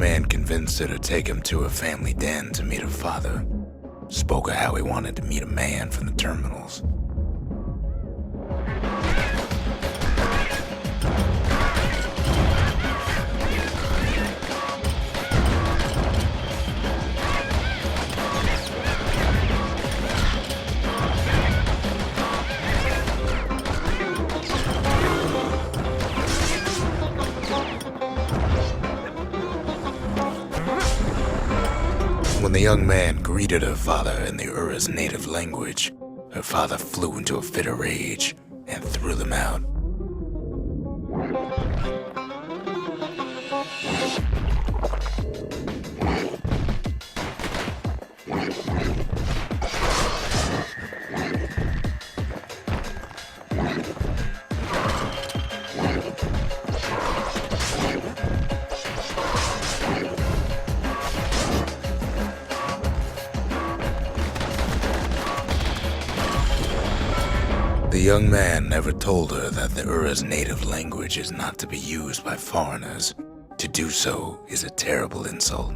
Speaker 1: man convinced her to take him to a family den to meet her father. Spoke of how he wanted to meet a man from the terminals. When the young man greeted her father in the Ura's native language, her father flew into a fit of rage and threw them out. The young man never told her that the Ura's native language is not to be used by foreigners. To do so is a terrible insult.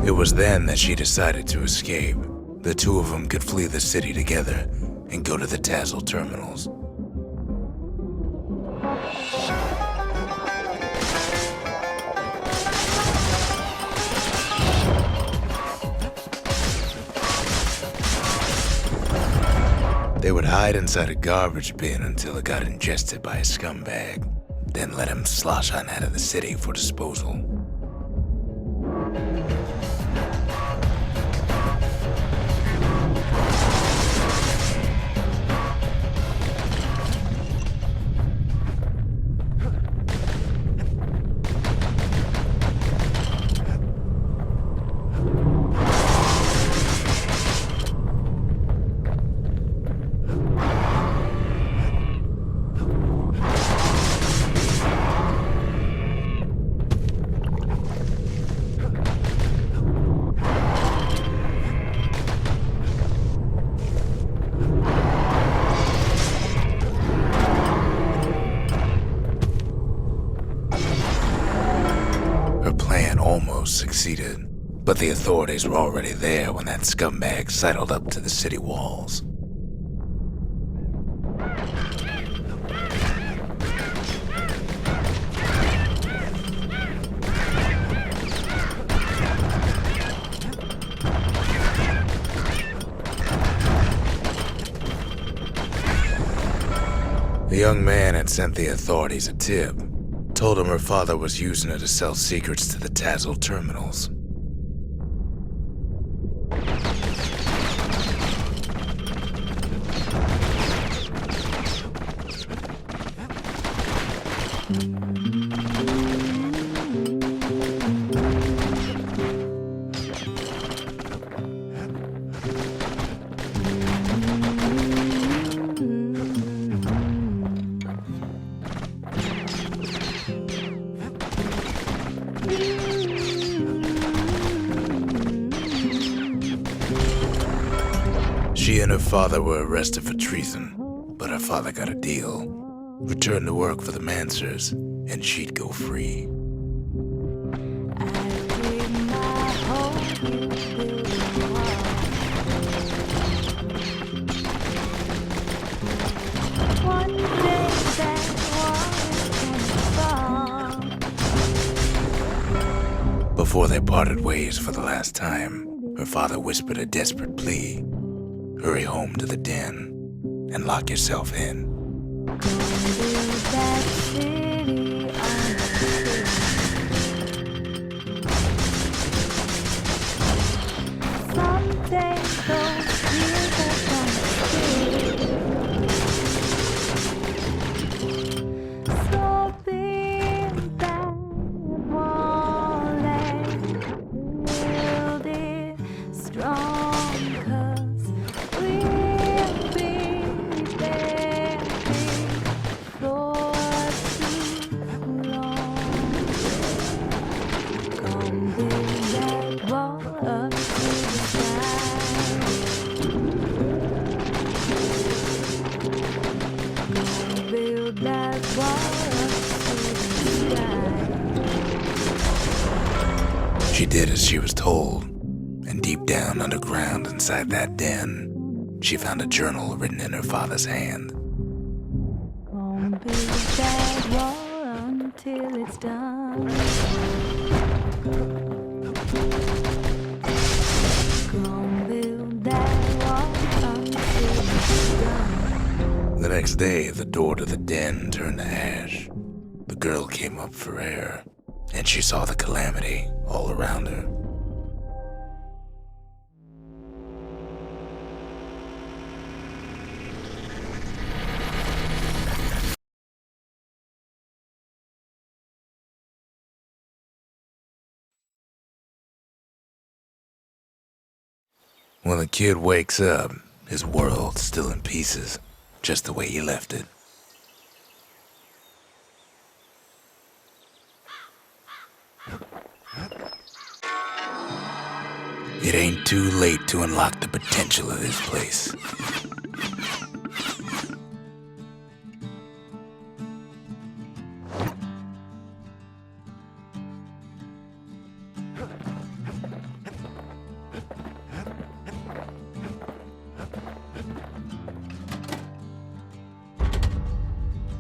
Speaker 1: It was then that she decided to escape. The two of them could flee the city together and go to the Tassel terminals. They would hide inside a garbage bin until it got ingested by a scumbag, then let him slosh on out of the city for disposal. Her plan almost succeeded, but the authorities were already there when that scumbag sidled up to the city walls. The young man had sent the authorities a tip. Told him her father was using her to sell secrets to the Tassel terminals. She and her father were arrested for treason, but her father got a deal. Returned to work for the Mansers, and she'd go free. Before they parted ways for the last time, her father whispered a desperate plea. Hurry home to the den and lock yourself in.
Speaker 2: that water to the sky.
Speaker 1: She did as she was told, and deep down underground inside that den, she found a journal written in her father's hand.
Speaker 2: Gonna build that wall until it's done. Gonna build that wall until it's done.
Speaker 1: The next day, the door to the den turned to ash. The girl came up for air, and she saw the calamity all around her. When the kid wakes up, his world's still in pieces, just the way he left it. It ain't too late to unlock the potential of this place.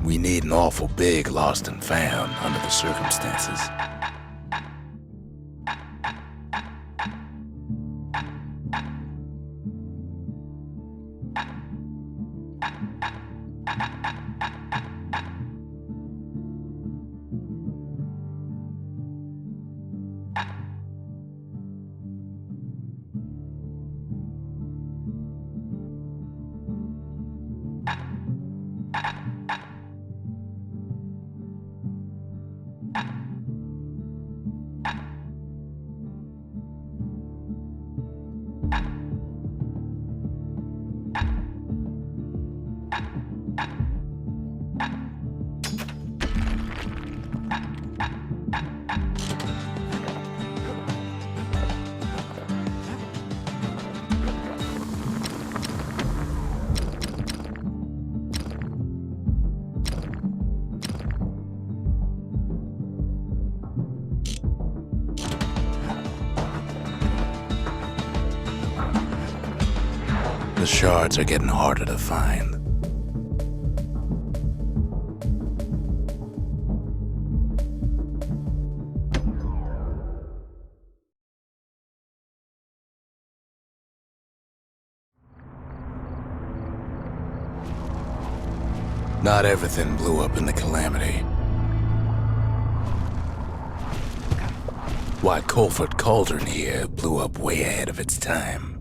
Speaker 1: We need an awful big lost and found under the circumstances. The shards are getting harder to find. Not everything blew up in the calamity. Why, Colford Cauldron here blew up way ahead of its time.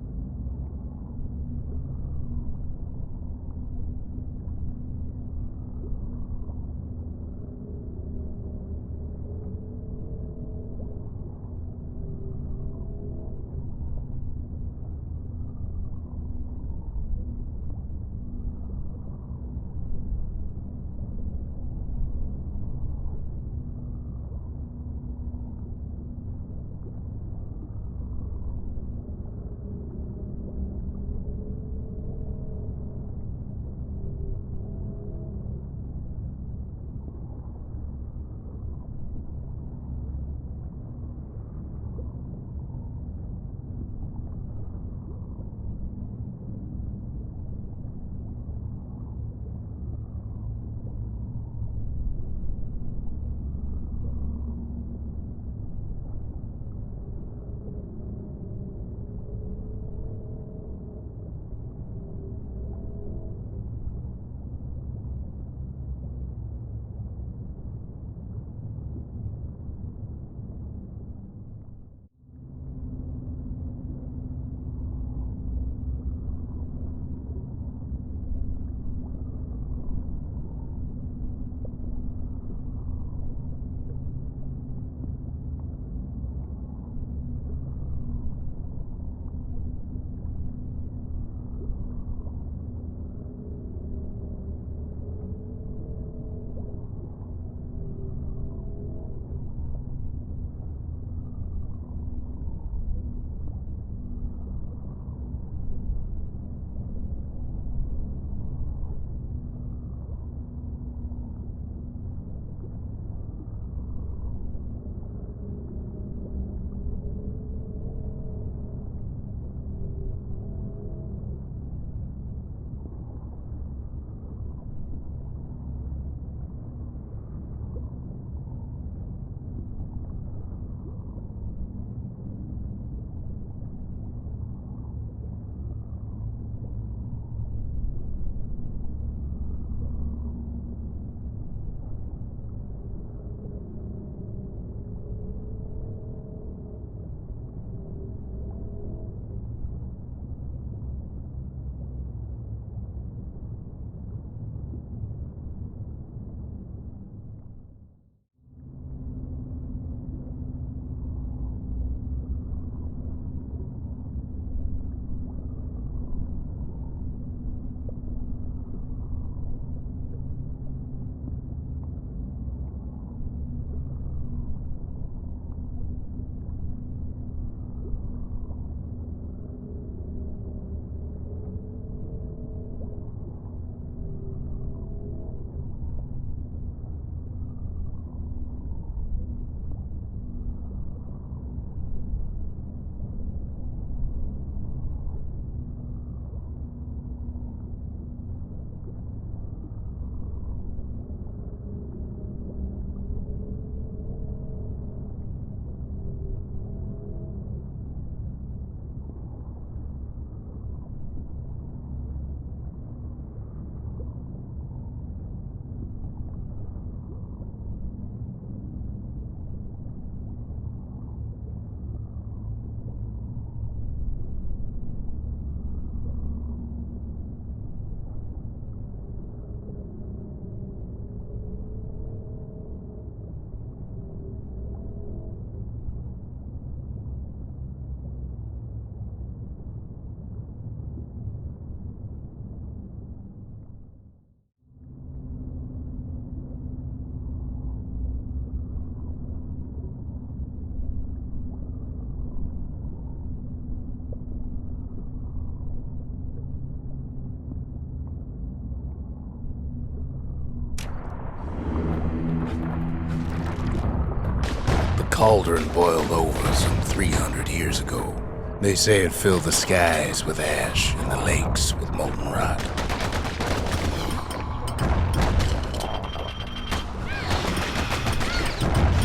Speaker 1: cauldron boiled over some 300 years ago. They say it filled the skies with ash and the lakes with molten rock.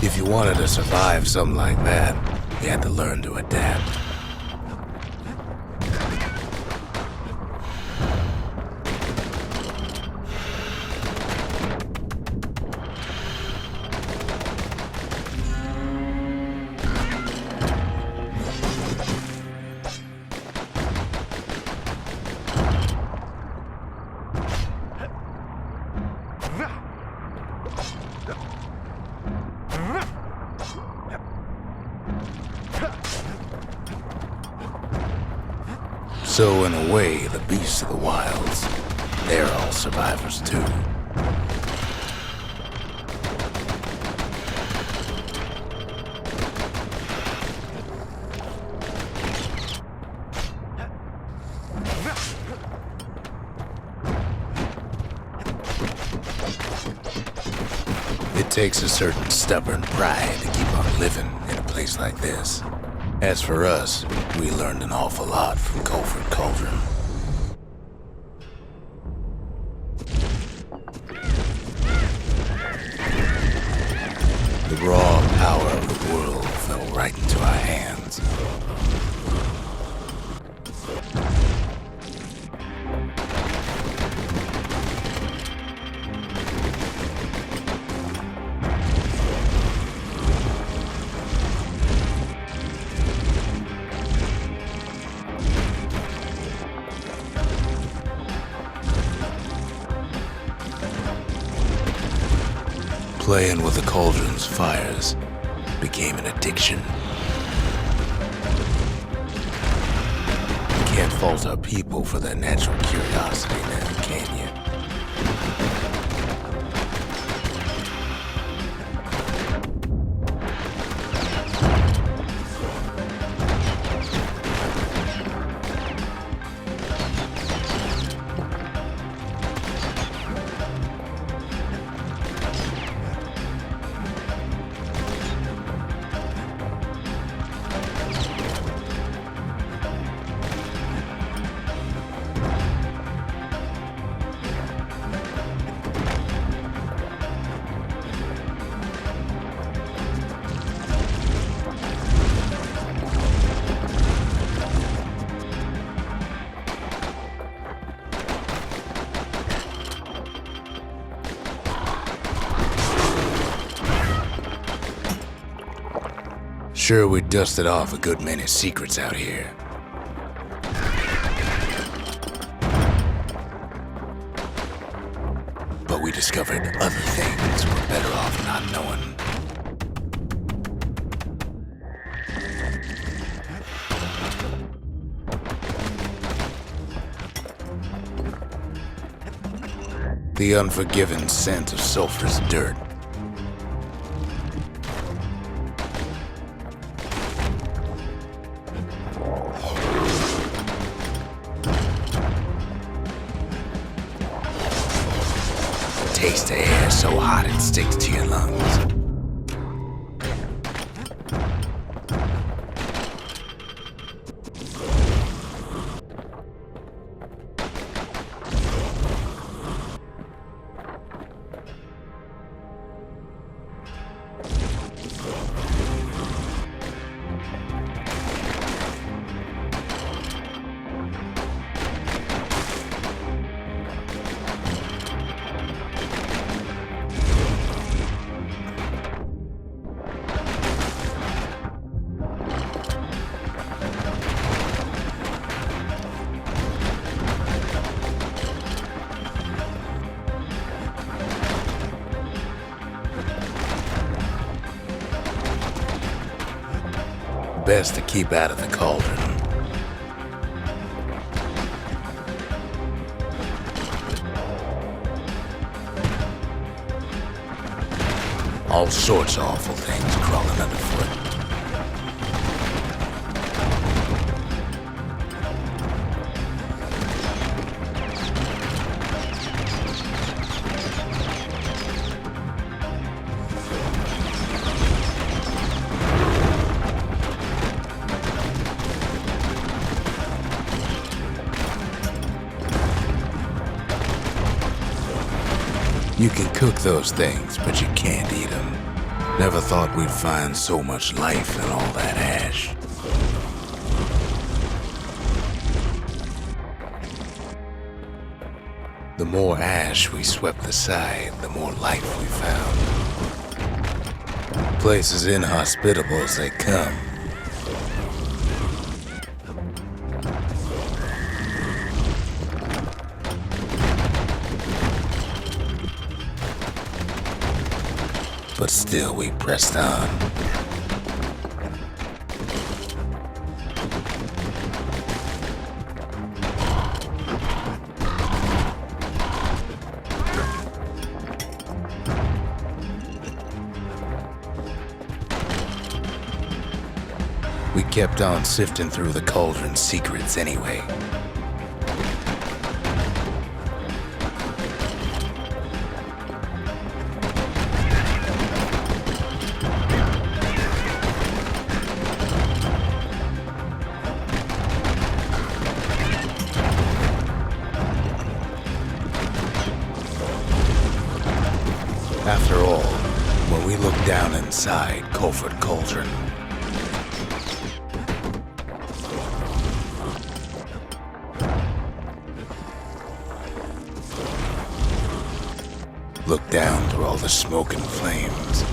Speaker 1: If you wanted to survive something like that, you had to learn to adapt. So in a way, the beasts of the wilds, they're all survivors too. It takes a certain stubborn pride to keep on living in a place like this. As for us, we learned an awful lot from Gopher Cauldron. The raw power of the world fell right into our hands. Playing with the cauldron's fires became an addiction. You can't fault our people for their natural curiosity now, can you? Sure, we dusted off a good many secrets out here. But we discovered other things we're better off not knowing. The unforgiving scent of sulfurous dirt. Taste the air so hot it sticks to your lungs. Best to keep out of the cauldron. All sorts of awful things crawling underfoot. You can cook those things, but you can't eat them. Never thought we'd find so much life in all that ash. The more ash we swept aside, the more life we found. Place as inhospitable as they come. But still we pressed on. We kept on sifting through the cauldron's secrets anyway. After all, when we looked down inside Culford Cauldron, looked down through all the smoke and flames,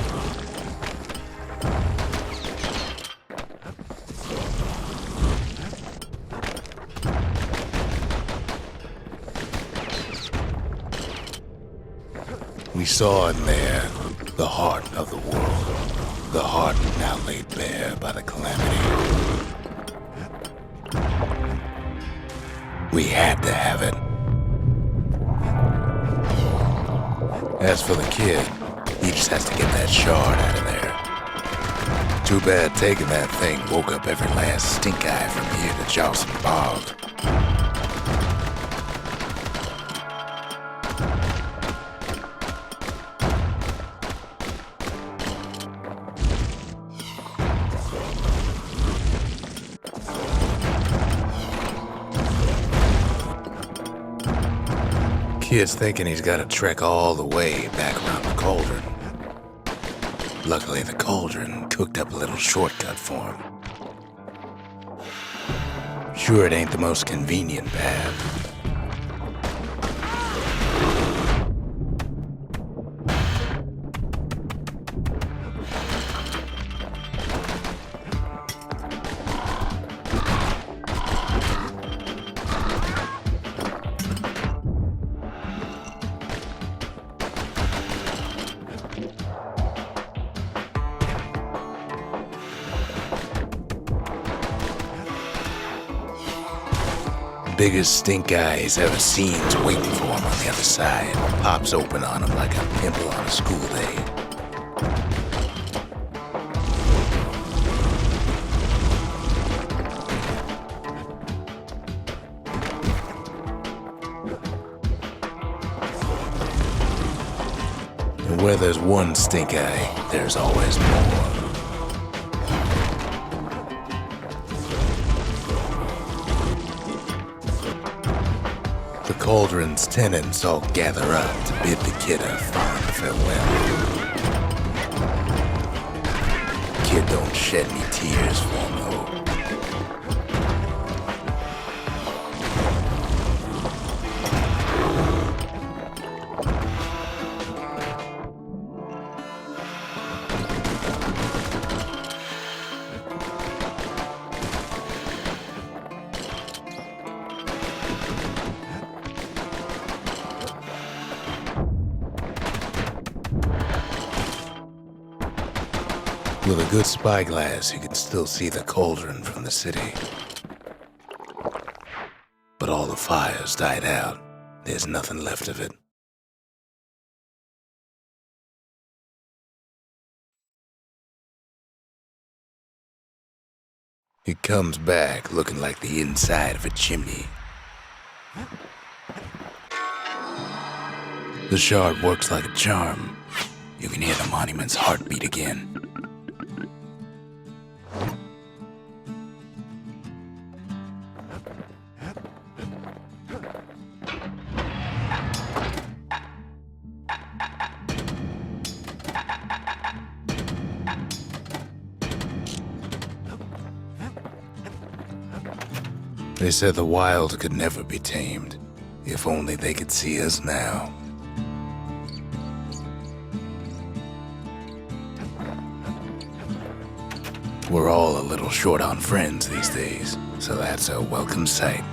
Speaker 1: we saw in there the heart of the world, the heart now laid bare by the calamity. We had to have it. As for the kid, he just has to get that shard out of there. Too bad taking that thing woke up every last stink eye from here to Johnson Bog. Kid's thinking he's got to trek all the way back around the cauldron. Luckily, the cauldron cooked up a little shortcut for him. Sure, it ain't the most convenient path. Biggest stink eye he's ever seen's waiting for him on the other side. Pops open on him like a pimple on a school day. And where there's one stink eye, there's always more. The cauldron's tenants all gather up to bid the kid a fond farewell. Kid don't shed any tears for him, though. With a good spyglass, you can still see the cauldron from the city. But all the fires died out. There's nothing left of it. It comes back looking like the inside of a chimney. The shard works like a charm. You can hear the monument's heartbeat again. They said the wild could never be tamed, if only they could see us now. We're all a little short on friends these days, so that's a welcome sight.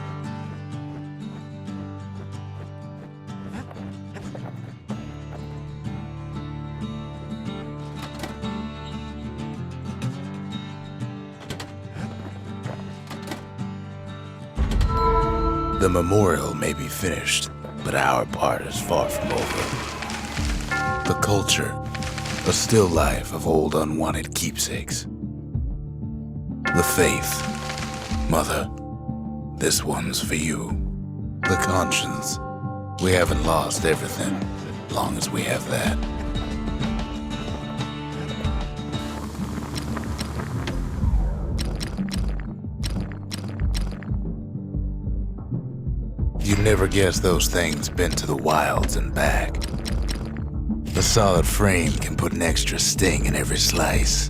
Speaker 1: The memorial may be finished, but our part is far from over. The culture, a still life of old unwanted keepsakes. The faith, Mother, this one's for you. The conscience, we haven't lost everything, long as we have that. You'd never guess those things been to the wilds and back. A solid frame can put an extra sting in every slice.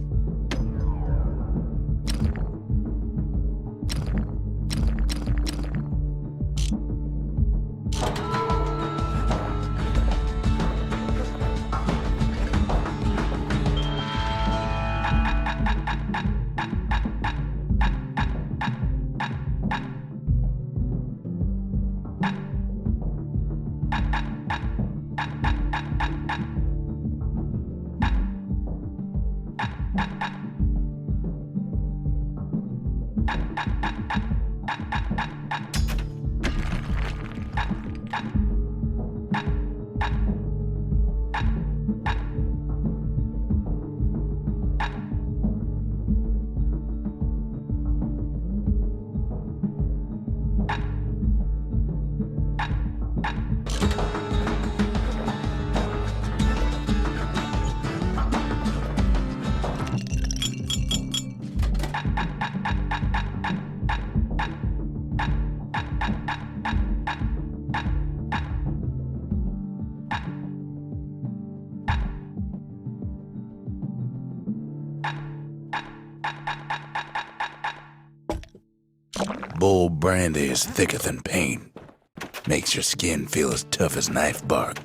Speaker 1: Bold brandy is thicker than paint. Makes your skin feel as tough as knife bark.